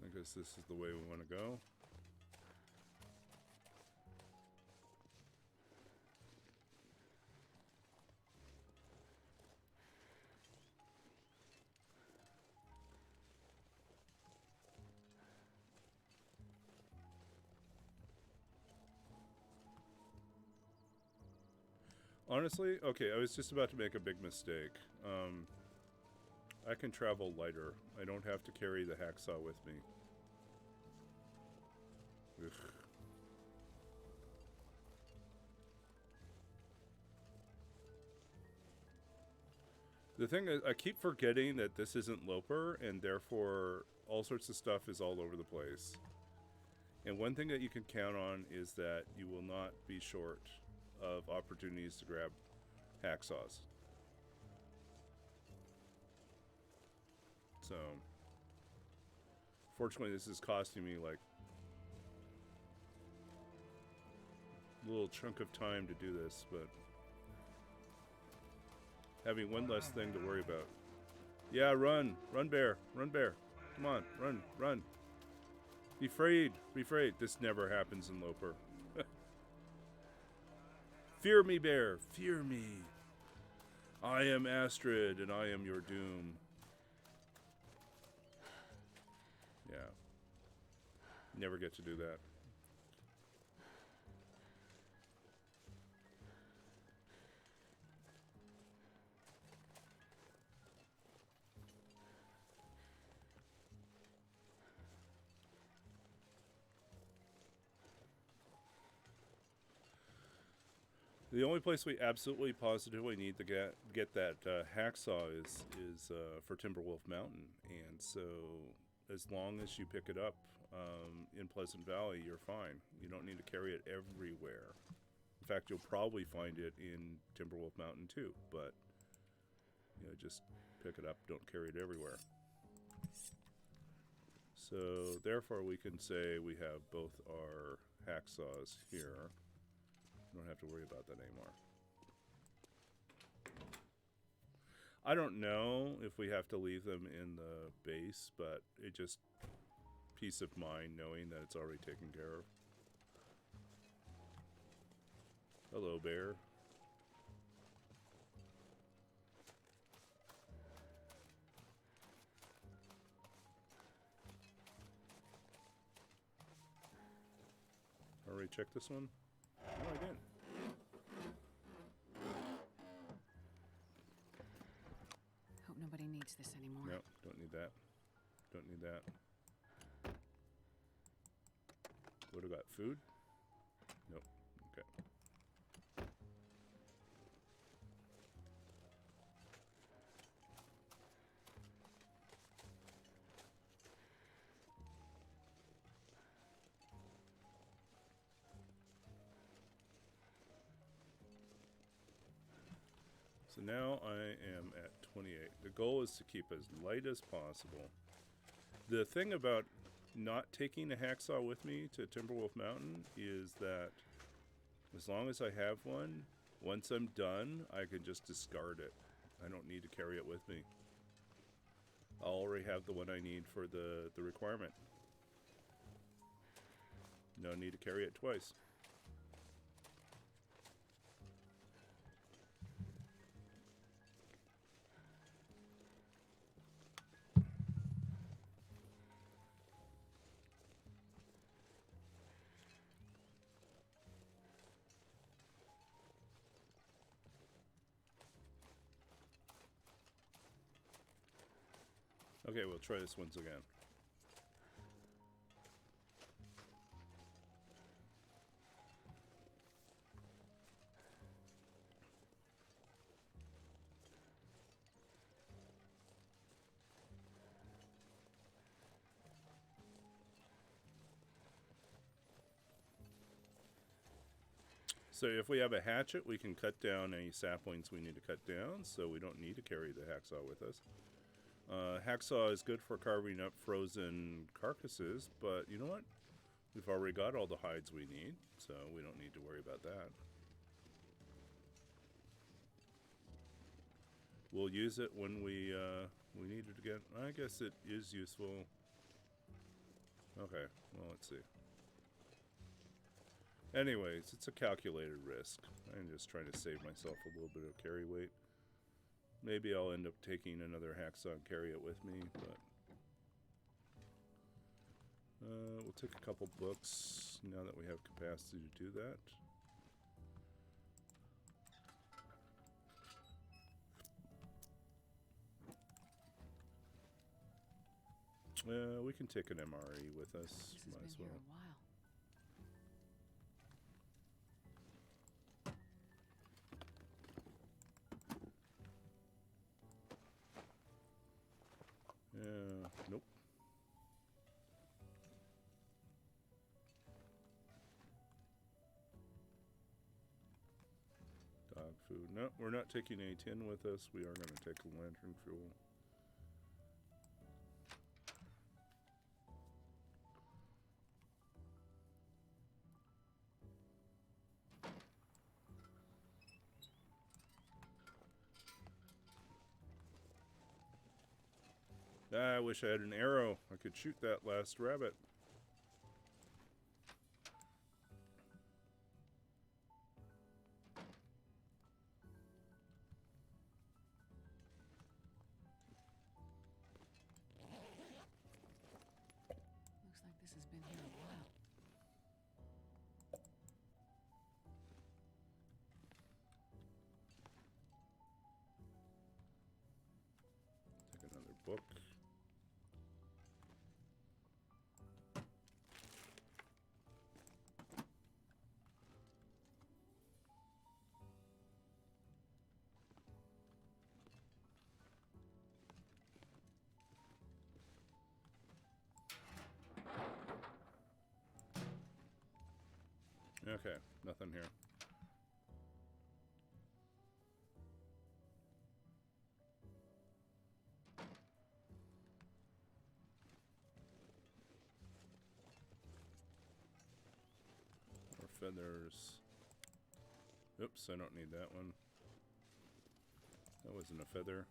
I guess this is the way we want to go. Honestly, okay, I was just about to make a big mistake. I can travel lighter. I don't have to carry the hacksaw with me. Ugh. The thing is, I keep forgetting that this isn't Loper, and therefore all sorts of stuff is all over the place. And one thing that you can count on is that you will not be short of opportunities to grab hacksaws. So, fortunately, this is costing me like a little chunk of time to do this, but having one less thing to worry about. Yeah, run! Run, bear! Run, bear! Come on, run, run! Be afraid! Be afraid! This never happens in Loper. Fear me, bear! Fear me! I am Astrid, and I am your doom. Yeah. Never get to do that. The only place we absolutely positively need to get that hacksaw is for Timberwolf Mountain, and so as long as you pick it up in Pleasant Valley, you're fine. You don't need to carry it everywhere. In fact, you'll probably find it in Timberwolf Mountain too, but you know, just pick it up. Don't carry it everywhere. So therefore, we can say we have both our hacksaws here. Don't have to worry about that anymore. I don't know if we have to leave them in the base, but it just peace of mind knowing that it's already taken care of. Hello, bear. Already checked this one? No, I didn't. Hope nobody needs this anymore. No, don't need that. Don't need that. Would have got food? Nope. Okay. So now I am at 28. The goal is to keep as light as possible. The thing about not taking a hacksaw with me to Timberwolf Mountain is that as long as I have one, once I'm done, I can just discard it. I don't need to carry it with me. I'll already have the one I need for the requirement. No need to carry it twice. Okay, we'll try this once again. So if we have a hatchet, we can cut down any saplings we need to cut down, so we don't need to carry the hacksaw with us. Hacksaw is good for carving up frozen carcasses, but you know what? We've already got all the hides we need, so we don't need to worry about that. We'll use it when we need it again. I guess it is useful. Okay, well, let's see. Anyways, it's a calculated risk. I'm just trying to save myself a little bit of carry weight. Maybe I'll end up taking another hacksaw and carry it with me, but we'll take a couple books now that we have capacity to do that. We can take an MRE with us. This has been here a while. Nope. Dog food. No, we're not taking a tin with us. We are going to take a lantern fuel. I wish I had an arrow. I could shoot that last rabbit. Looks like this has been here a while. Take another book. Okay, nothing here. More feathers. Oops, I don't need that one. That wasn't a feather.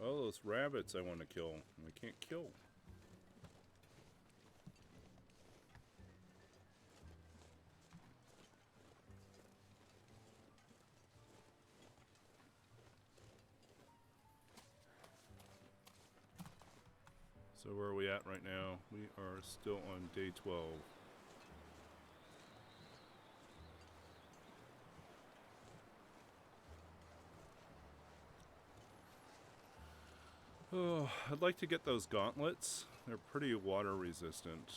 Oh, those rabbits I want to kill. I can't kill. So where are we at right now? We are still on day 12. Oh, I'd like to get those gauntlets. They're pretty water resistant.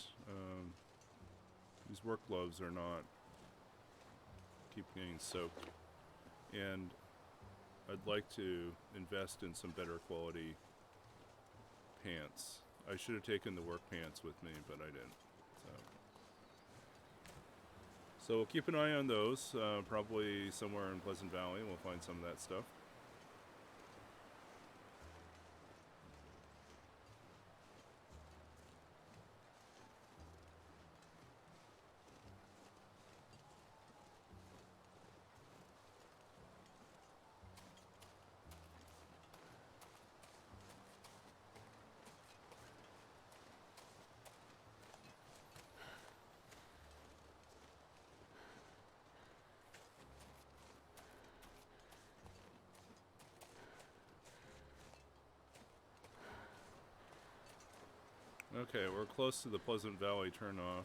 These work gloves are not. Keep getting soaked. And I'd like to invest in some better quality pants. I should have taken the work pants with me, but I didn't. So we'll keep an eye on those. Probably somewhere in Pleasant Valley we'll find some of that stuff. Okay, we're close to the Pleasant Valley turnoff.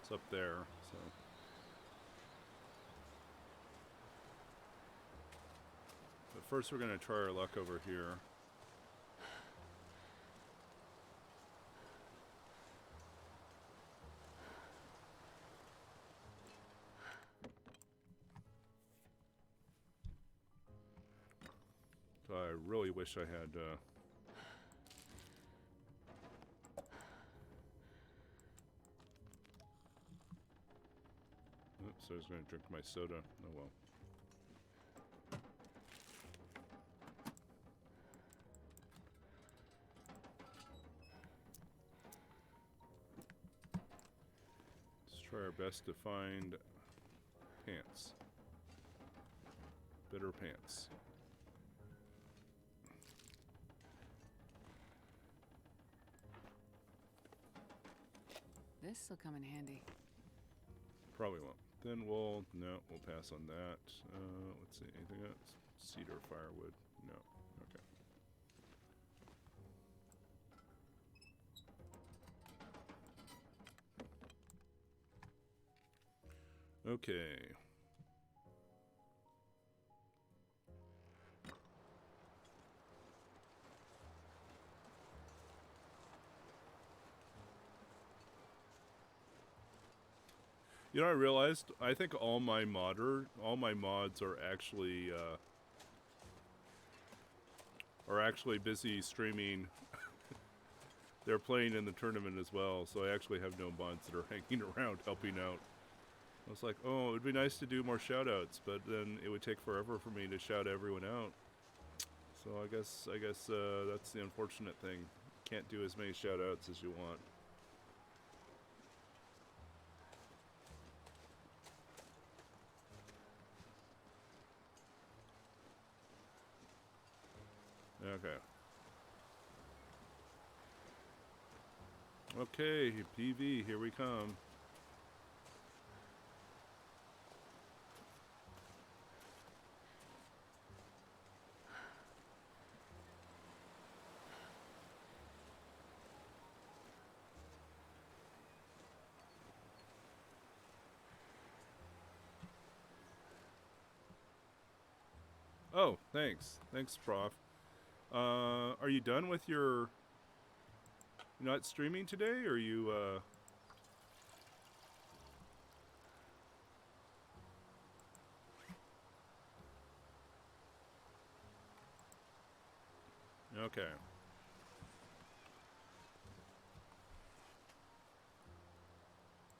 It's up there, so. But first we're going to try our luck over here. I really wish I had. Oops, I was going to drink my soda. Oh well. Let's try our best to find pants. Better pants. This'll come in handy. Probably won't. Then we'll pass on that. Let's see, anything else? Cedar, firewood. No. Okay. Okay. You know, I realized I think all my mods are actually busy streaming. They're playing in the tournament as well, so I actually have no mods that are hanging around helping out. I was like, oh, it would be nice to do more shout-outs, but then it would take forever for me to shout everyone out. So I guess that's the unfortunate thing. Can't do as many shout-outs as you want. Okay. Okay, PV, here we come. Oh, thanks. Thanks, Prof. Are you done with your... You're not streaming today, or are you, Okay.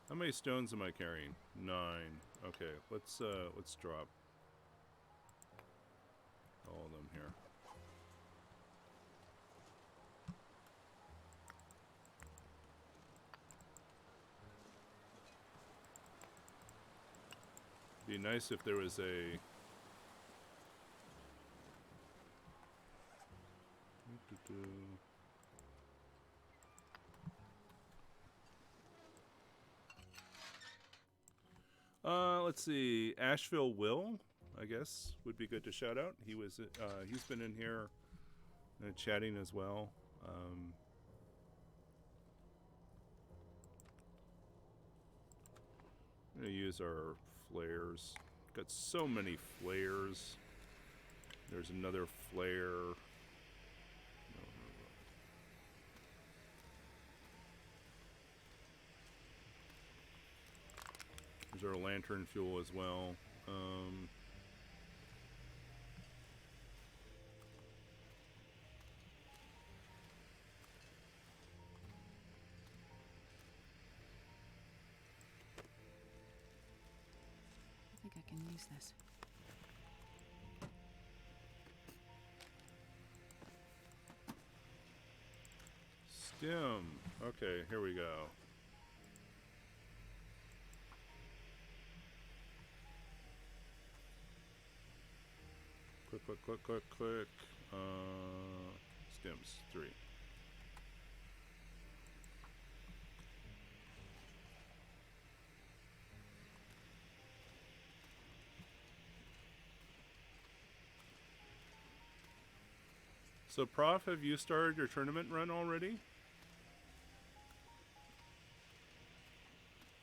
How many stones am I carrying? 9. Okay, let's drop all of them here. Be nice if there was a... Let's see. Asheville Will, I guess, would be good to shout out. He was, he's been in here chatting as well. I'm gonna use our flares. Got so many flares. There's another flare. There's our lantern fuel as well. I think I can use this. Stim. Okay, here we go. Quick. Stims 3. So, Prof, have you started your tournament run already?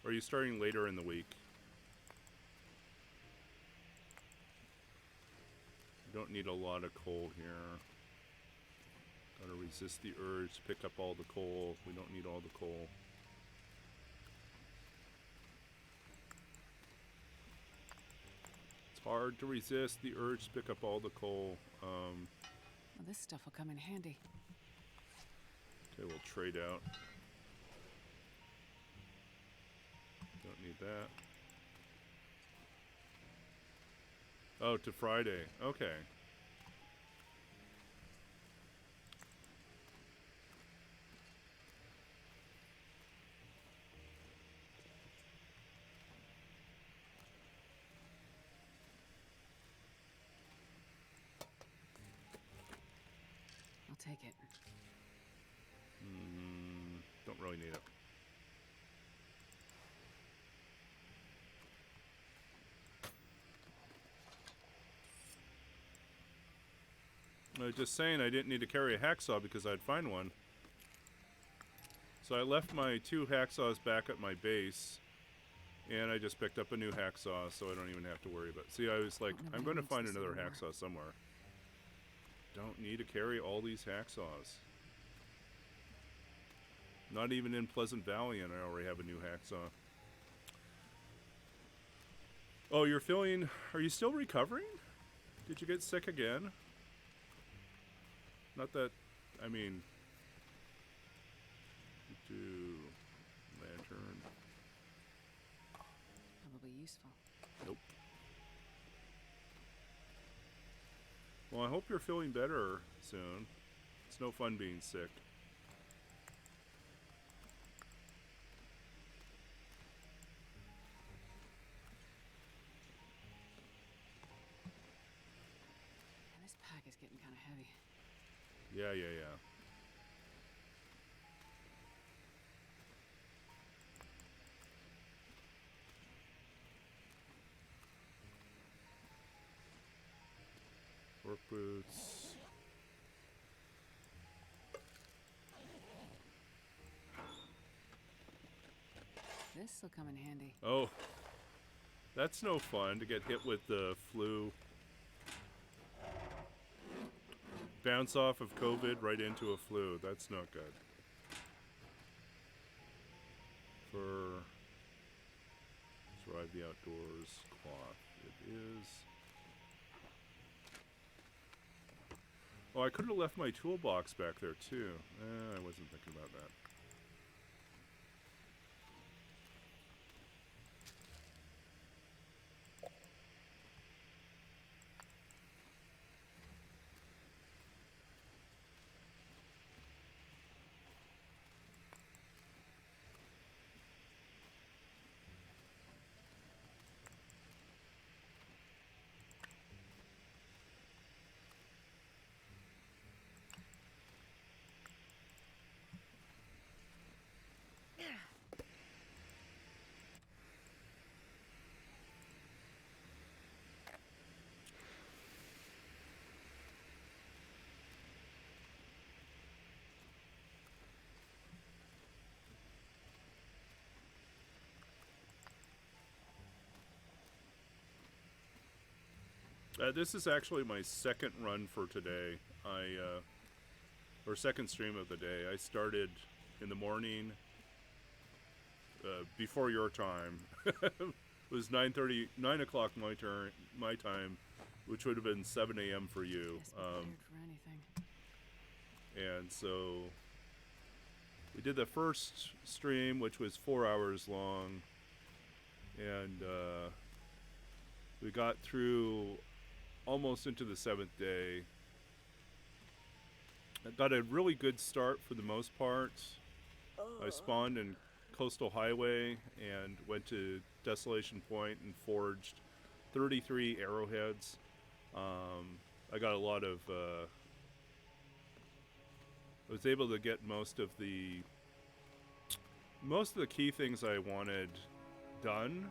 Or are you starting later in the week? You don't need a lot of coal here. Gotta resist the urge to pick up all the coal. We don't need all the coal. It's hard to resist the urge to pick up all the coal. Well, this stuff will come in handy. Okay, we'll trade out. Don't need that. Oh, to Friday. Okay. I'll take it. Don't really need it. I was just saying I didn't need to carry a hacksaw because I'd find one. So I left my 2 hacksaws back at my base, and I just picked up a new hacksaw, so I don't even have to worry about it. See, I was like, I'm going to find another hacksaw somewhere. Don't need to carry all these hacksaws. Not even in Pleasant Valley, and I already have a new hacksaw. Oh, you're feeling... Are you still recovering? Did you get sick again? Not that... I mean... Lantern. Probably useful. Nope. Well, I hope you're feeling better soon. It's no fun being sick. And this pack is getting kind of heavy. Yeah. Work boots. This'll come in handy. Oh, that's no fun to get hit with the flu. Bounce off of COVID right into a flu. That's not good. For survive the outdoors, cloth. It is. Oh, I could have left my toolbox back there too. I wasn't thinking about that. This is actually my second run for today. Or second stream of the day. I started in the morning, before your time. It was 9 o'clock my time, which would have been 7 a.m. for you. For anything. And so we did the first stream, which was 4 hours long, and we got through almost into the 7th day. I got a really good start for the most part. I spawned in Coastal Highway and went to Desolation Point and forged 33 arrowheads. I got a lot of... I was able to get most of the key things I wanted done.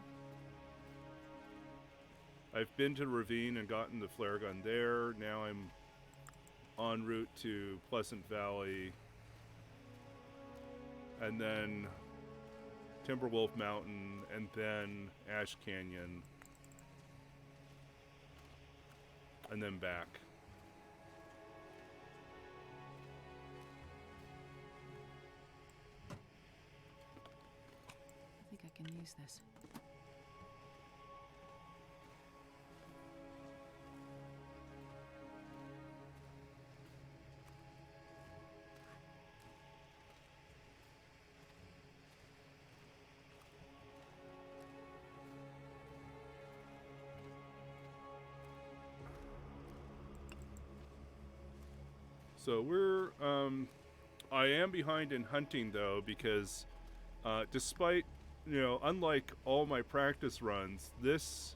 I've been to Ravine and gotten the flare gun there. Now I'm en route to Pleasant Valley, and then Timberwolf Mountain, and then Ash Canyon, and then back. I think I can use this. So I am behind in hunting though, because despite, unlike all my practice runs, this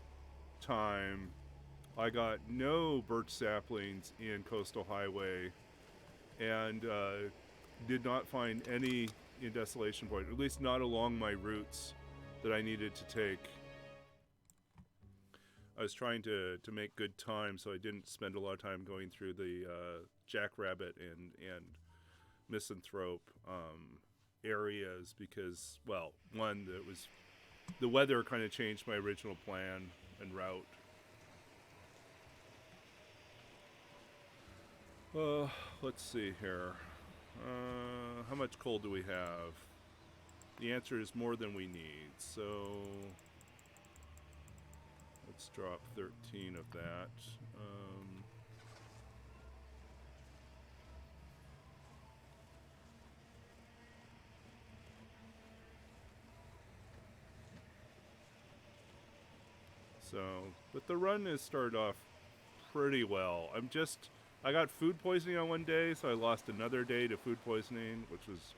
time I got no birch saplings in Coastal Highway and did not find any in Desolation Point, at least not along my routes that I needed to take. I was trying to make good time, so I didn't spend a lot of time going through the Jackrabbit and Misanthrope areas because, well, one, the weather kind of changed my original plan and route. Let's see here. How much coal do we have? The answer is more than we need, so let's drop 13 of that. But the run has started off pretty well. I got food poisoning on one day, so I lost another day to food poisoning, which was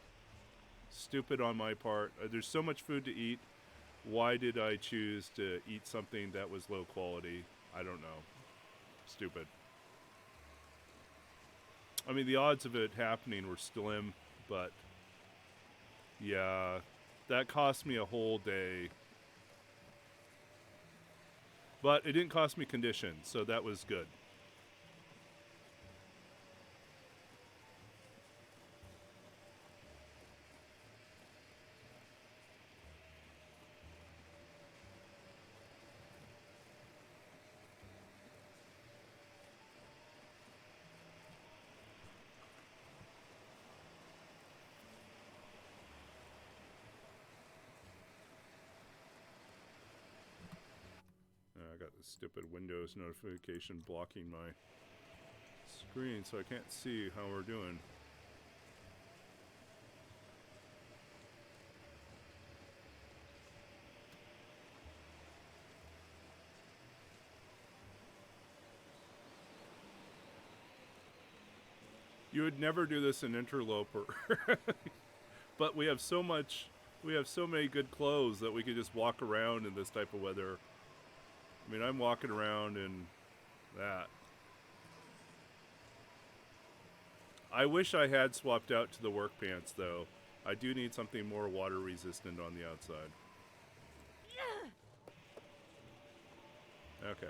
stupid on my part. There's so much food to eat. Why did I choose to eat something that was low quality? I don't know. Stupid. I mean, the odds of it happening were slim, but yeah, that cost me a whole day. But it didn't cost me conditions, so that was good. I got this stupid Windows notification blocking my screen, so I can't see how we're doing. You would never do this in Interloper. But we have so many good clothes that we could just walk around in this type of weather. I mean, I'm walking around in that. I wish I had swapped out to the work pants, though. I do need something more water resistant on the outside. Okay.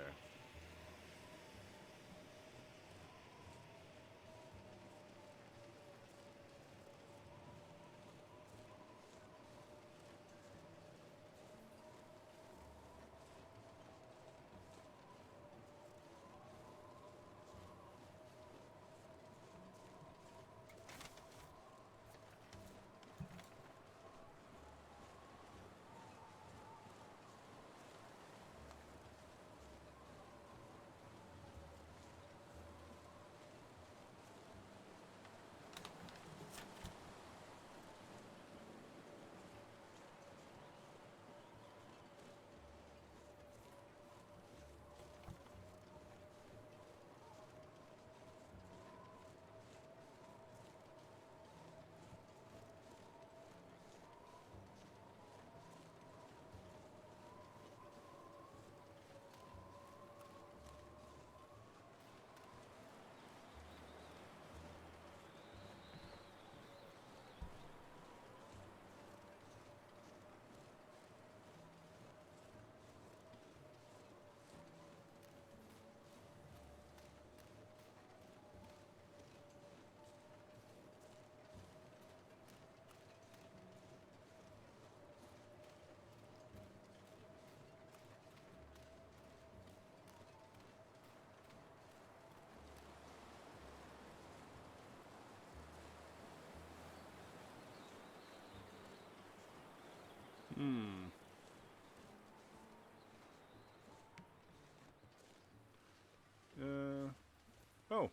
Oh,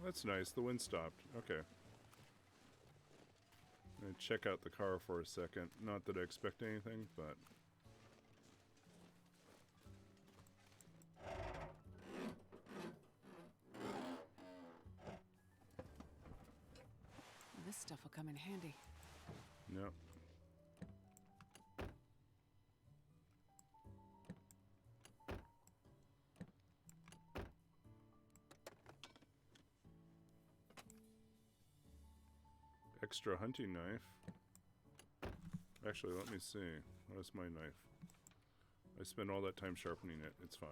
that's nice. The wind stopped. Okay. I'm gonna check out the car for a second. Not that I expect anything, but... stuff will come in handy. Yep. Extra hunting knife. Actually, let me see. Where's my knife? I spent all that time sharpening it. It's fine.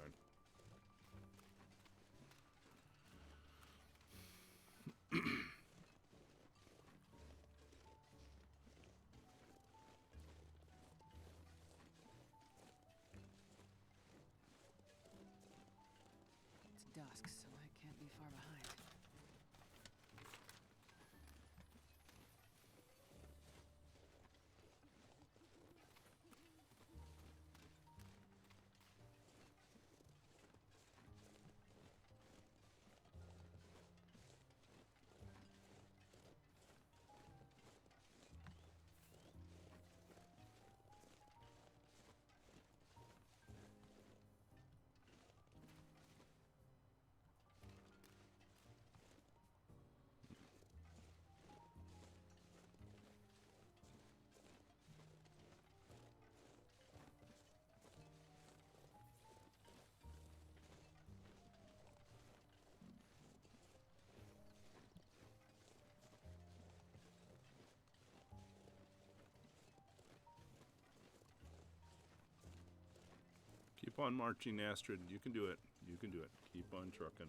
It's dusk, so I can't be far behind. Keep on marching, Astrid. You can do it. You can do it. Keep on trucking.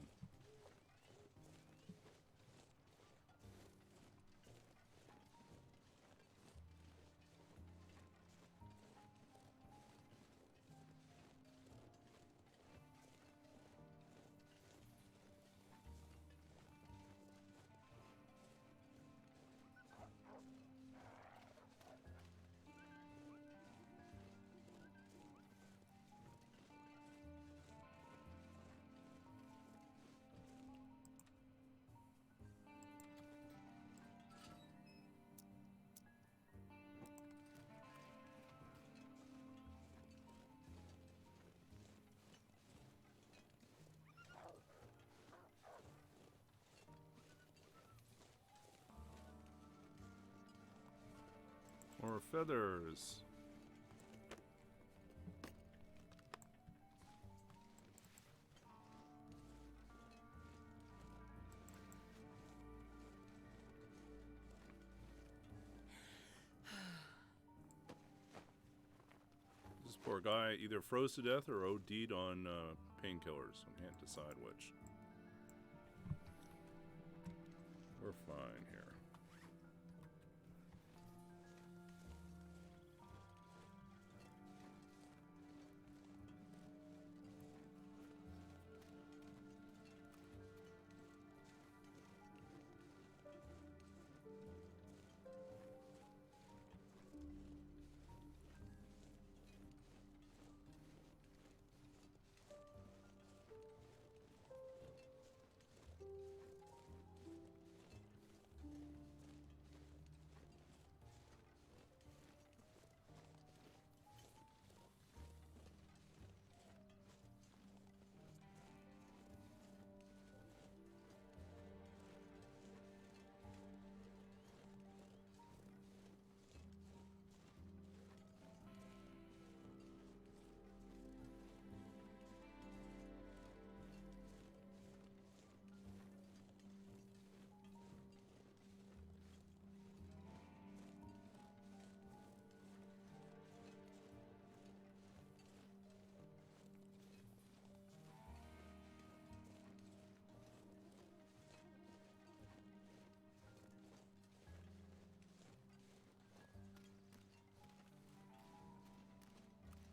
More feathers. This poor guy either froze to death or OD'd on painkillers. I can't decide which. We're fine here.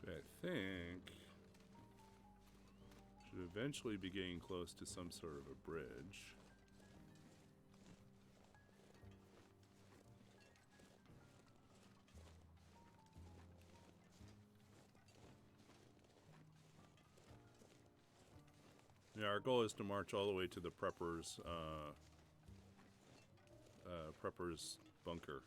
I think should eventually be getting close to some sort of a bridge. Yeah, our goal is to march all the way to the Prepper's bunker.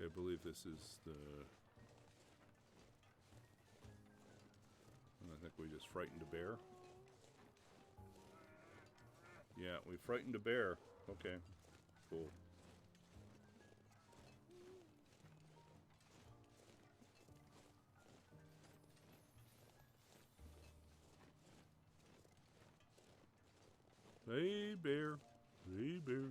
I believe this is the... I think Like we just frightened a bear. Yeah, we frightened a bear. Okay, cool. Hey, bear. Hey, bear.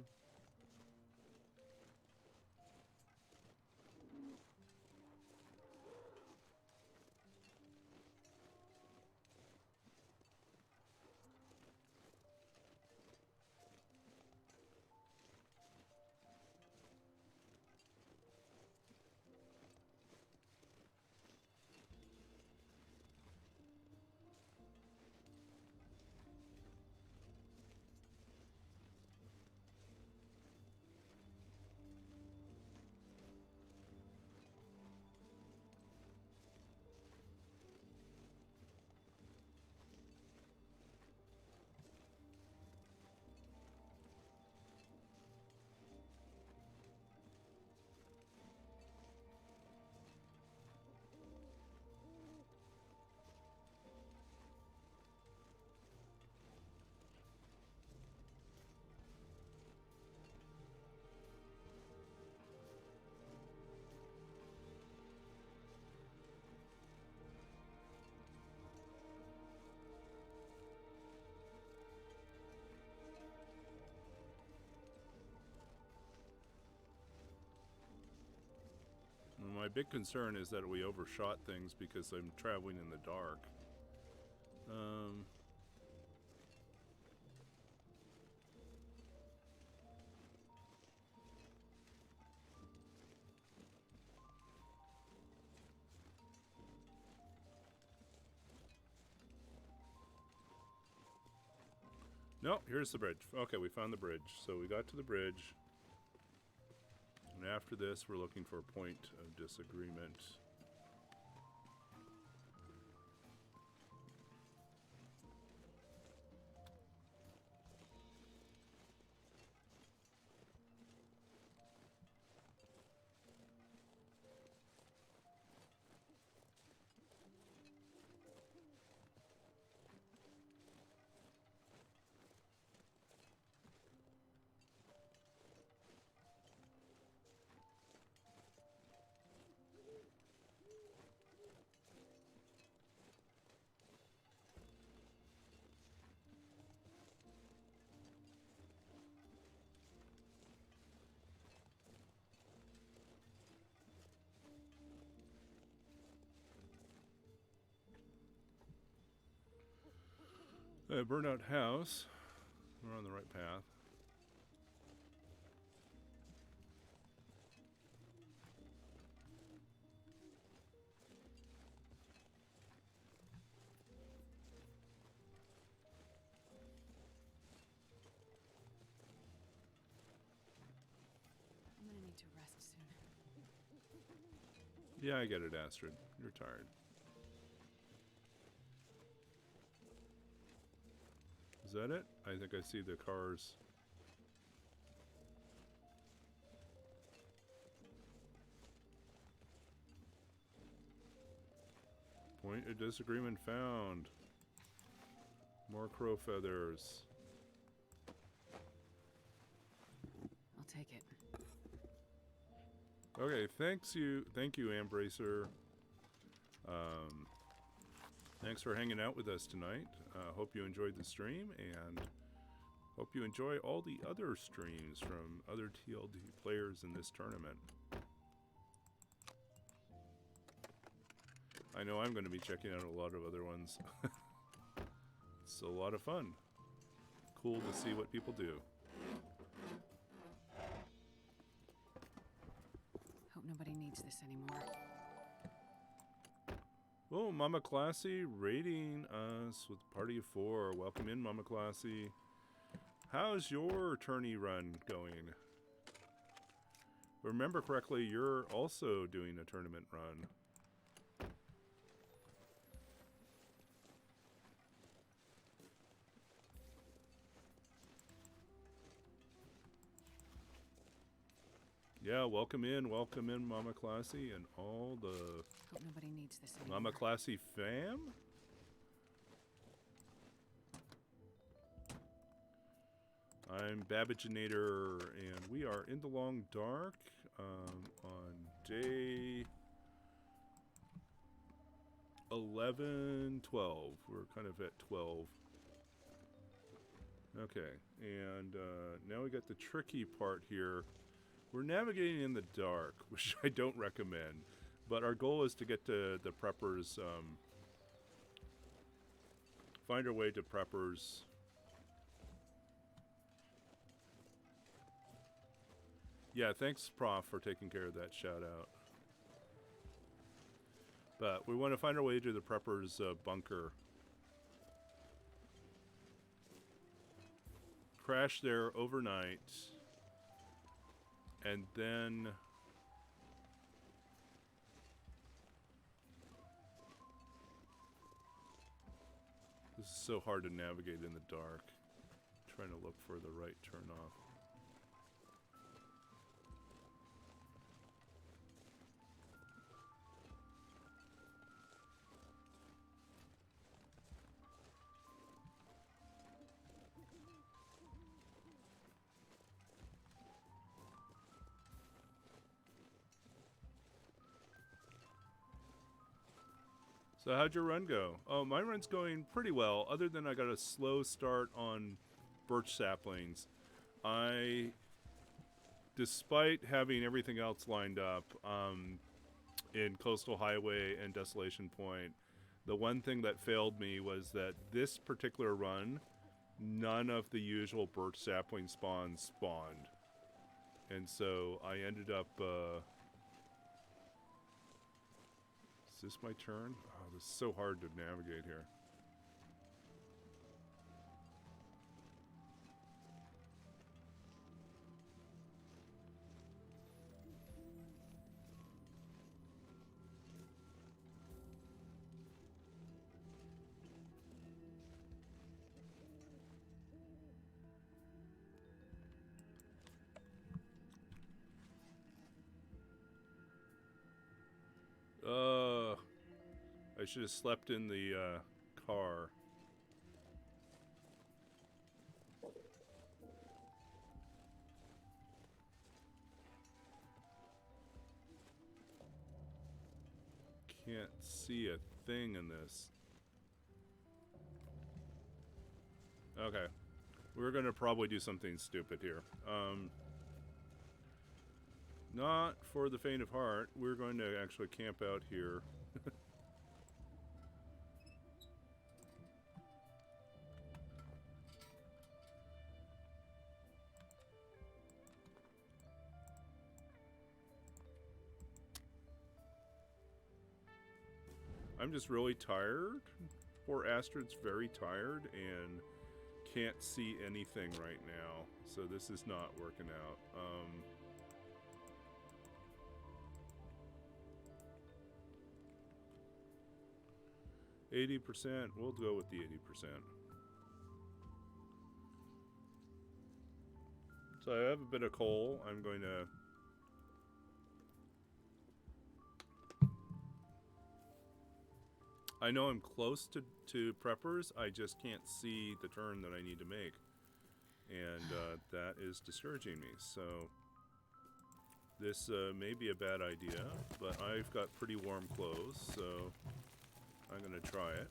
My big concern is that we overshot things because I'm traveling in the dark. No, here's the bridge. Okay, we found the bridge. So we got to the bridge. And after this, we're looking for a point of disagreement. Burnout house. We're on the right path. I'm gonna need to rest soon. Yeah, I get it, Astrid. You're tired. Is that it? I think I see the cars. Point of disagreement found. More crow feathers. I'll take it. Okay, thank you, Ambracer. Thanks for hanging out with us tonight. Hope you enjoyed the stream, and hope you enjoy all the other streams from other TLD players in this tournament. I know I'm going to be checking out a lot of other ones. It's a lot of fun. Cool to see what people do. Hope nobody needs this anymore. Oh, Mama Classy raiding us with a party of 4. Welcome in, Mama Classy. How's your tourney run going? Remember correctly, you're also doing a tournament run. Yeah, welcome in, Mama Classy, and all the Hope nobody needs this anymore. Mama Classy fam. I'm Babbaginator, and we are in the Long Dark on day 11, 12. We're kind of at 12. Okay, and now we got the tricky part here. We're navigating in the dark, which I don't recommend, but our goal is to get to the preppers, find our way to preppers. Yeah, thanks, Prof, for taking care of that shout-out. But we want to find our way to the preppers' bunker. Crash there overnight. And then... This is so hard to navigate in the dark. I'm trying to look for the right turn off. So how'd your run go? Oh, my run's going pretty well, other than I got a slow start on birch saplings. Despite having everything else lined up in Coastal Highway and Desolation Point, the one thing that failed me was that this particular run, none of the usual birch sapling spawns spawned. And so I ended up... Is this my turn? Oh, this is so hard to navigate here. I should have slept in the car. Can't see a thing in this. Okay. We're gonna probably do something stupid here. Not for the faint of heart. We're going to actually camp out here. I'm just really tired. Poor Astrid's very tired and can't see anything right now. So this is not working out. 80%. We'll go with the 80%. So I have a bit of coal. I'm going to... I know I'm close to preppers. I just can't see the turn that I need to make. And that is discouraging me. So this may be a bad idea, but I've got pretty warm clothes, so I'm going to try it.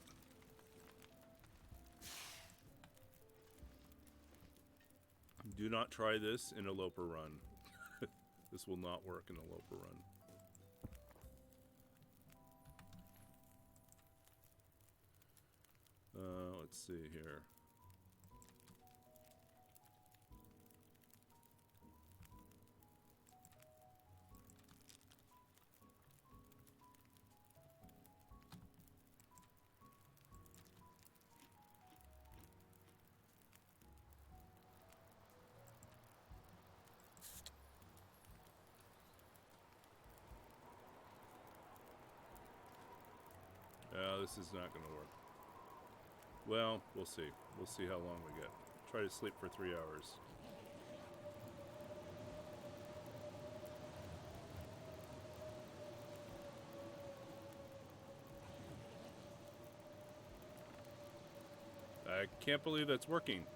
Do not try this in a Loper run. This will not work in a Loper run. Let's see here. This is not going to work. Well, we'll see. We'll see how long we get. Try to sleep for 3 hours. I can't believe that's working.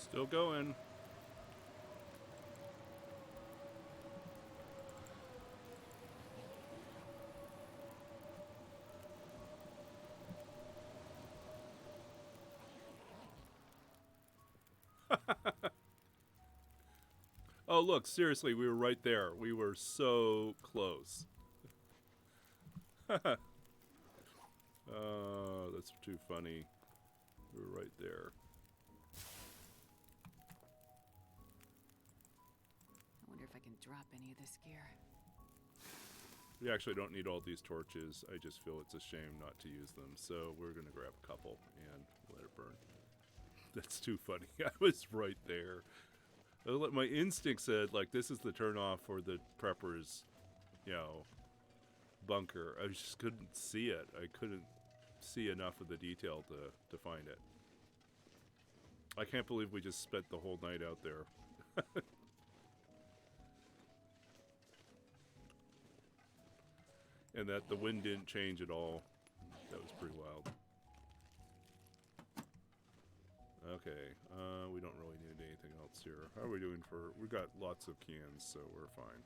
Still going. Oh, look, seriously, we were right there. We were so close. Oh, that's too funny. We were right there. I wonder if I can drop any of this gear. We actually don't need all these torches. I just feel it's a shame not to use them. So we're going to grab a couple and let it burn. That's too funny. I was right there. My instinct said, like, this is the turnoff for the prepper's, you know, bunker. I just couldn't see it. I couldn't see enough of the detail to find it. I can't believe we just spent the whole night out there. And that the wind didn't change at all. That was pretty wild. Okay, we don't really need anything else here. How are we doing for... We got lots of cans, so we're fine.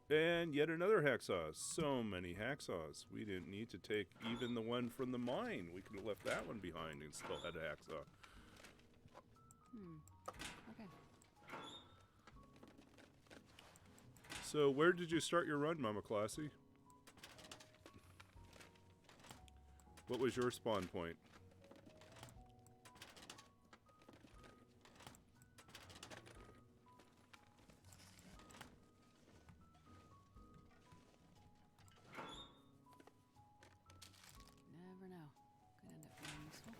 And yet another hacksaw. So many hacksaws. We didn't need to take even the one from the mine. We could have left that one behind and still had a hacksaw. Okay. So where did you start your run, Mama Classy? What was your spawn point? Never know. Could end up being useful.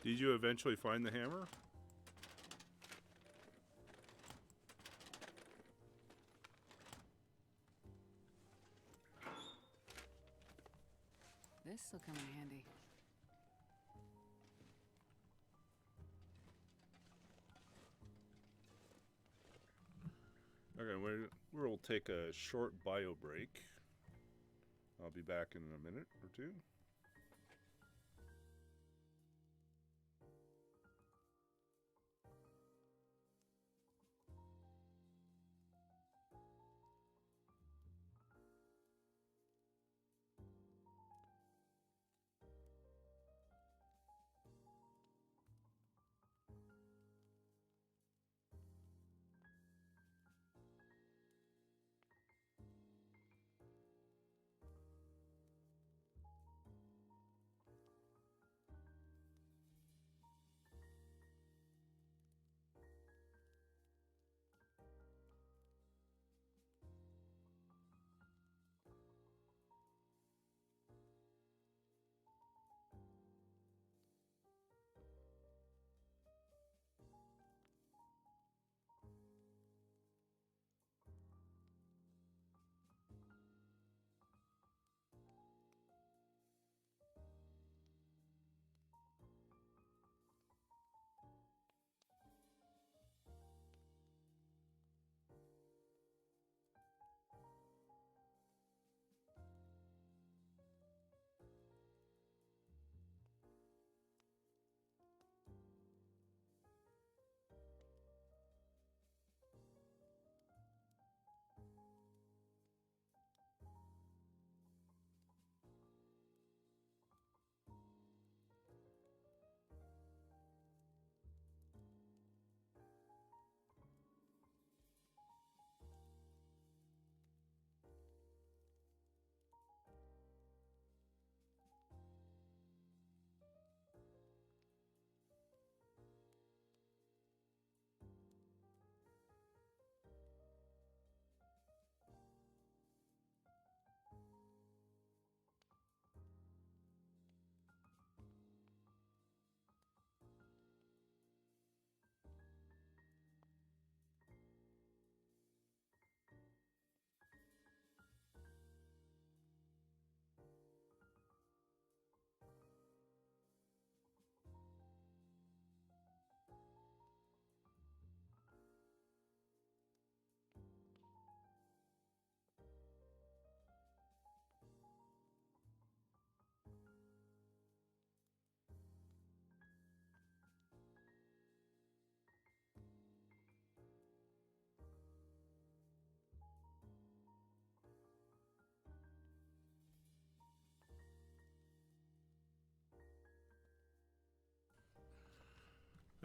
Did you eventually find the hammer? This'll come in handy. Okay, we'll take a short bio break. I'll be back in a minute or two.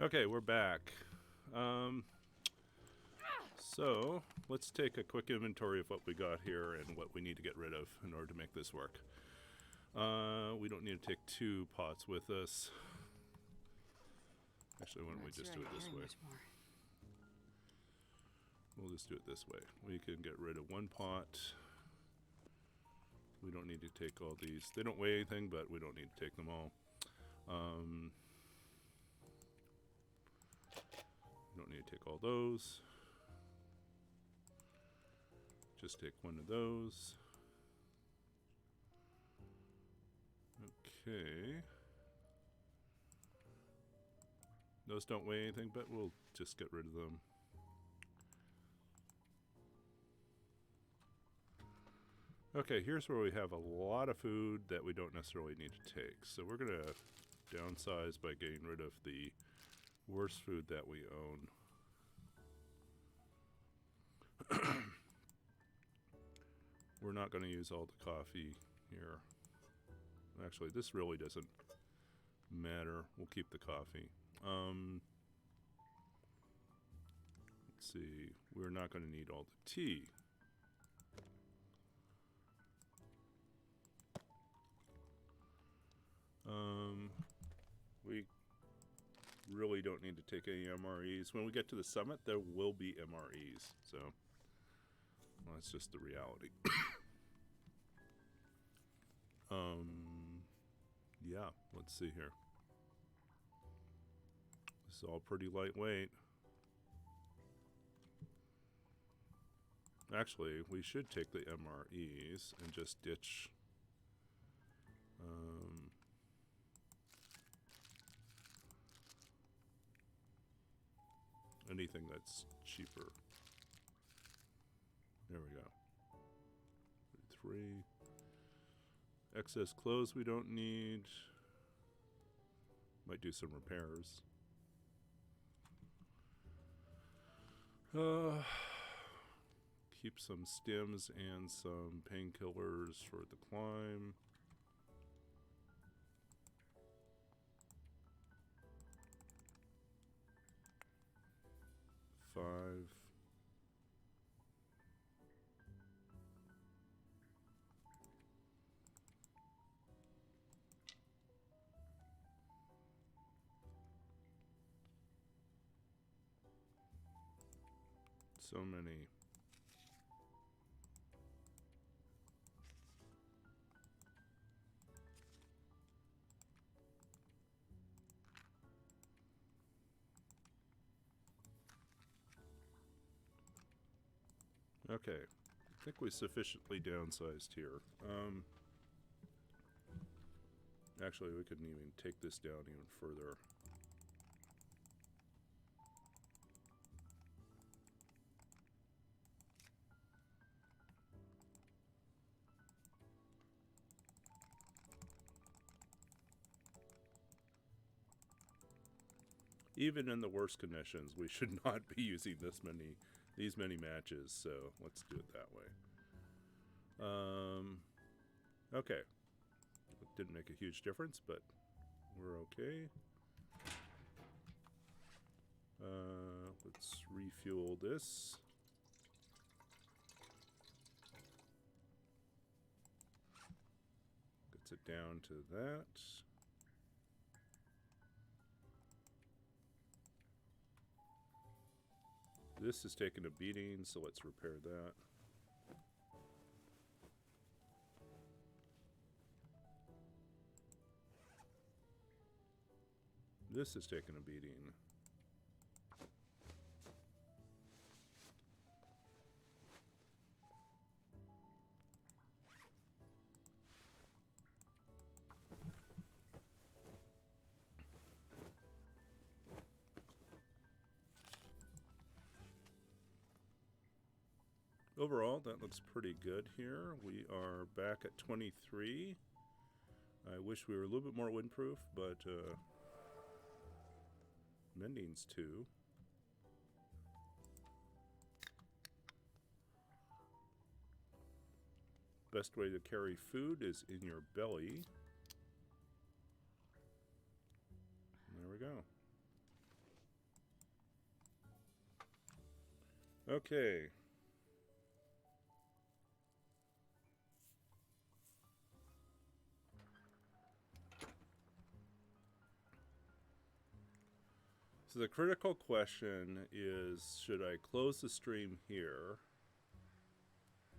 Okay, we're back. So let's take a quick inventory of what we got here and what we need to get rid of in order to make this work. We don't need to take 2 pots with us. Actually, why don't we just do it this way? We'll just do it this way. We can get rid of 1 pot. We don't need to take all these. They don't weigh anything, but we don't need to take them all. We don't need to take all those. Just take 1 of those. Okay. Those don't weigh anything, but we'll just get rid of them. Okay, here's where we have a lot of food that we don't necessarily need to take. So we're going to downsize by getting rid of the worst food that we own. We're not going to use all the coffee here. Actually, this really doesn't matter. We'll keep the coffee. Let's see. We're not going to need all the tea. We really don't need to take any MREs. When we get to the summit, there will be MREs. So, well, that's just the reality. Yeah, let's see here. This is all pretty lightweight. Actually, we should take the MREs and just ditch anything that's cheaper. There we go. 3. Excess clothes we don't need. Might do some repairs. Keep some stims and some painkillers for the climb. 5. So many. Okay, I think we sufficiently downsized here. Actually, we could even take this down even further. Even in the worst conditions, we should not be using these many matches, so let's do it that way. Okay. It didn't make a huge difference, but we're okay. Let's refuel this. Gets it down to that. This is taking a beating, so let's repair that. This is taking a beating. Overall, that looks pretty good here. We are back at 23. I wish we were a little bit more windproof, but mending's 2. Best way to carry food is in your belly. There we go. Okay. So the critical question is, should I close the stream here?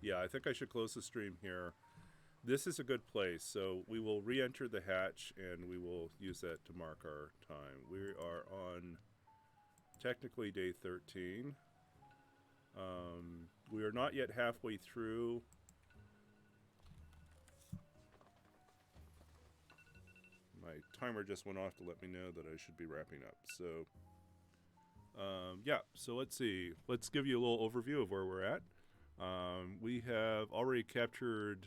Yeah, I think I should close the stream here. This is a good place, so we will re-enter the hatch and we will use that to mark our time. We are on technically day 13. We are not yet halfway through. My timer just went off to let me know that I should be wrapping up. So, yeah, so let's see. Let's give you a little overview of where we're at. We have already captured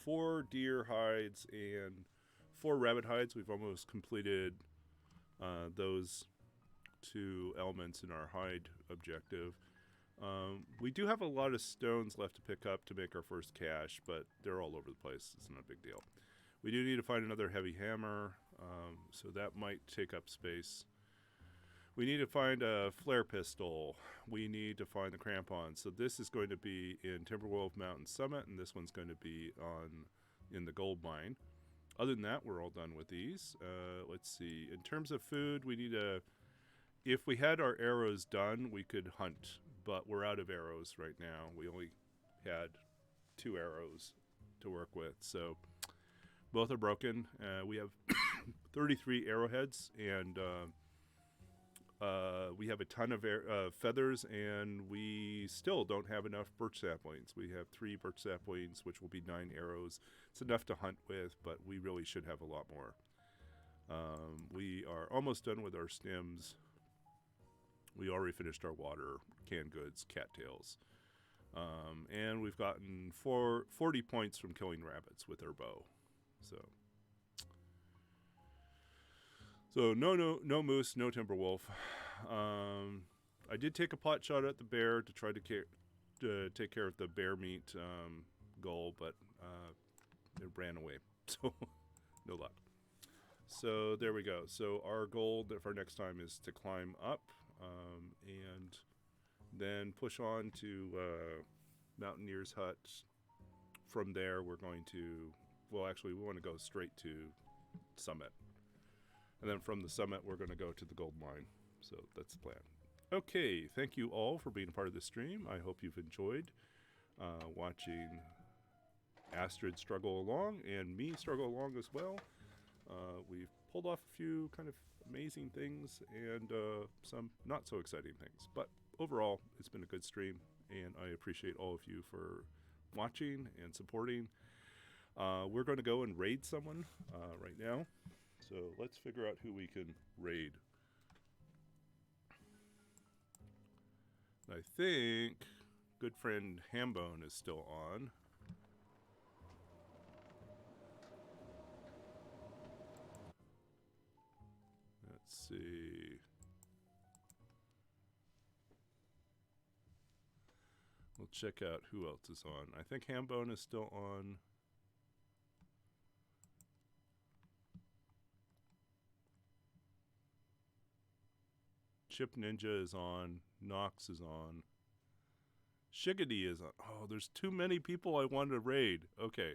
4 deer hides and 4 rabbit hides. We've almost completed those 2 elements in our hide objective. We do have a lot of stones left to pick up to make our first cache, but they're all over the place. It's not a big deal. We do need to find another heavy hammer, so that might take up space. We need to find a flare pistol. We need to find the crampons. So this is going to be in Timberwolf Mountain Summit, and this one's going to be in the gold mine. Other than that, we're all done with these. Let's see. In terms of food, we need a... If we had our arrows done, we could hunt, but we're out of arrows right now. We only had 2 arrows to work with, so both are broken. We have 33 arrowheads, and we have a ton of feathers, and we still don't have enough birch saplings. We have 3 birch saplings, which will be 9 arrows. It's enough to hunt with, but we really should have a lot more. We are almost done with our stems. We already finished our water, canned goods, cattails. And we've gotten 40 points from killing rabbits with our bow. So no moose, no timber wolf. I did take a pot shot at the bear to try to take care of the bear meat goal, but it ran away, so no luck. So there we go. So our goal for next time is to climb up and then push on to Mountaineer's Hut. From there, we're going to, well, actually, we want to go straight to Summit. And then from the Summit, we're going to go to the gold mine. So that's the plan. Okay, thank you all for being a part of the stream. I hope you've enjoyed watching Astrid struggle along and me struggle along as well. We've pulled off a few kind of amazing things and some not so exciting things. But overall, it's been a good stream, and I appreciate all of you for watching and supporting. We're going to go and raid someone right now. So let's figure out who we can raid. I think good friend Hambone is still on. Let's see. We'll check out who else is on. I think Hambone is still on. Chip Ninja is on. Nox is on. Shiggity is on. Oh, there's too many people I want to raid. Okay.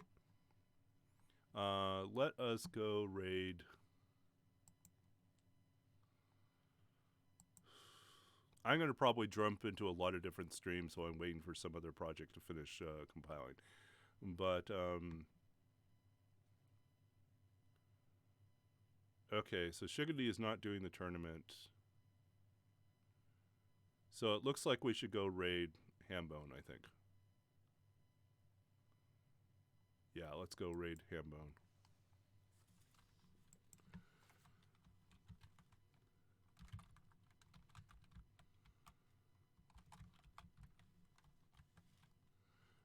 Let us go raid. I'm going to probably jump into a lot of different streams, so I'm waiting for some other project to finish compiling. But, okay, so Shiggity is not doing the tournament. So it looks like we should go raid Hambone, I think. Yeah, let's go raid Hambone.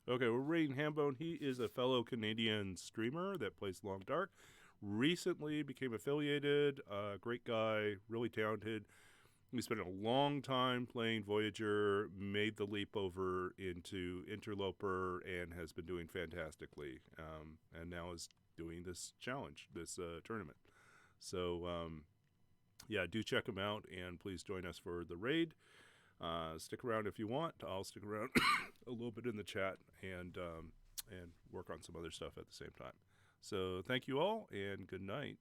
Okay, we're raiding Hambone. He is a fellow Canadian streamer that plays LongDark. Recently became affiliated. Great guy, really talented. He spent a long time playing Voyager, made the leap over into Interloper, and has been doing fantastically. And now is doing this challenge, this tournament. So, yeah, do check him out, and please join us for the raid. Stick around if you want. I'll stick around a little bit in the chat and work on some other stuff at the same time. So thank you all, and good night.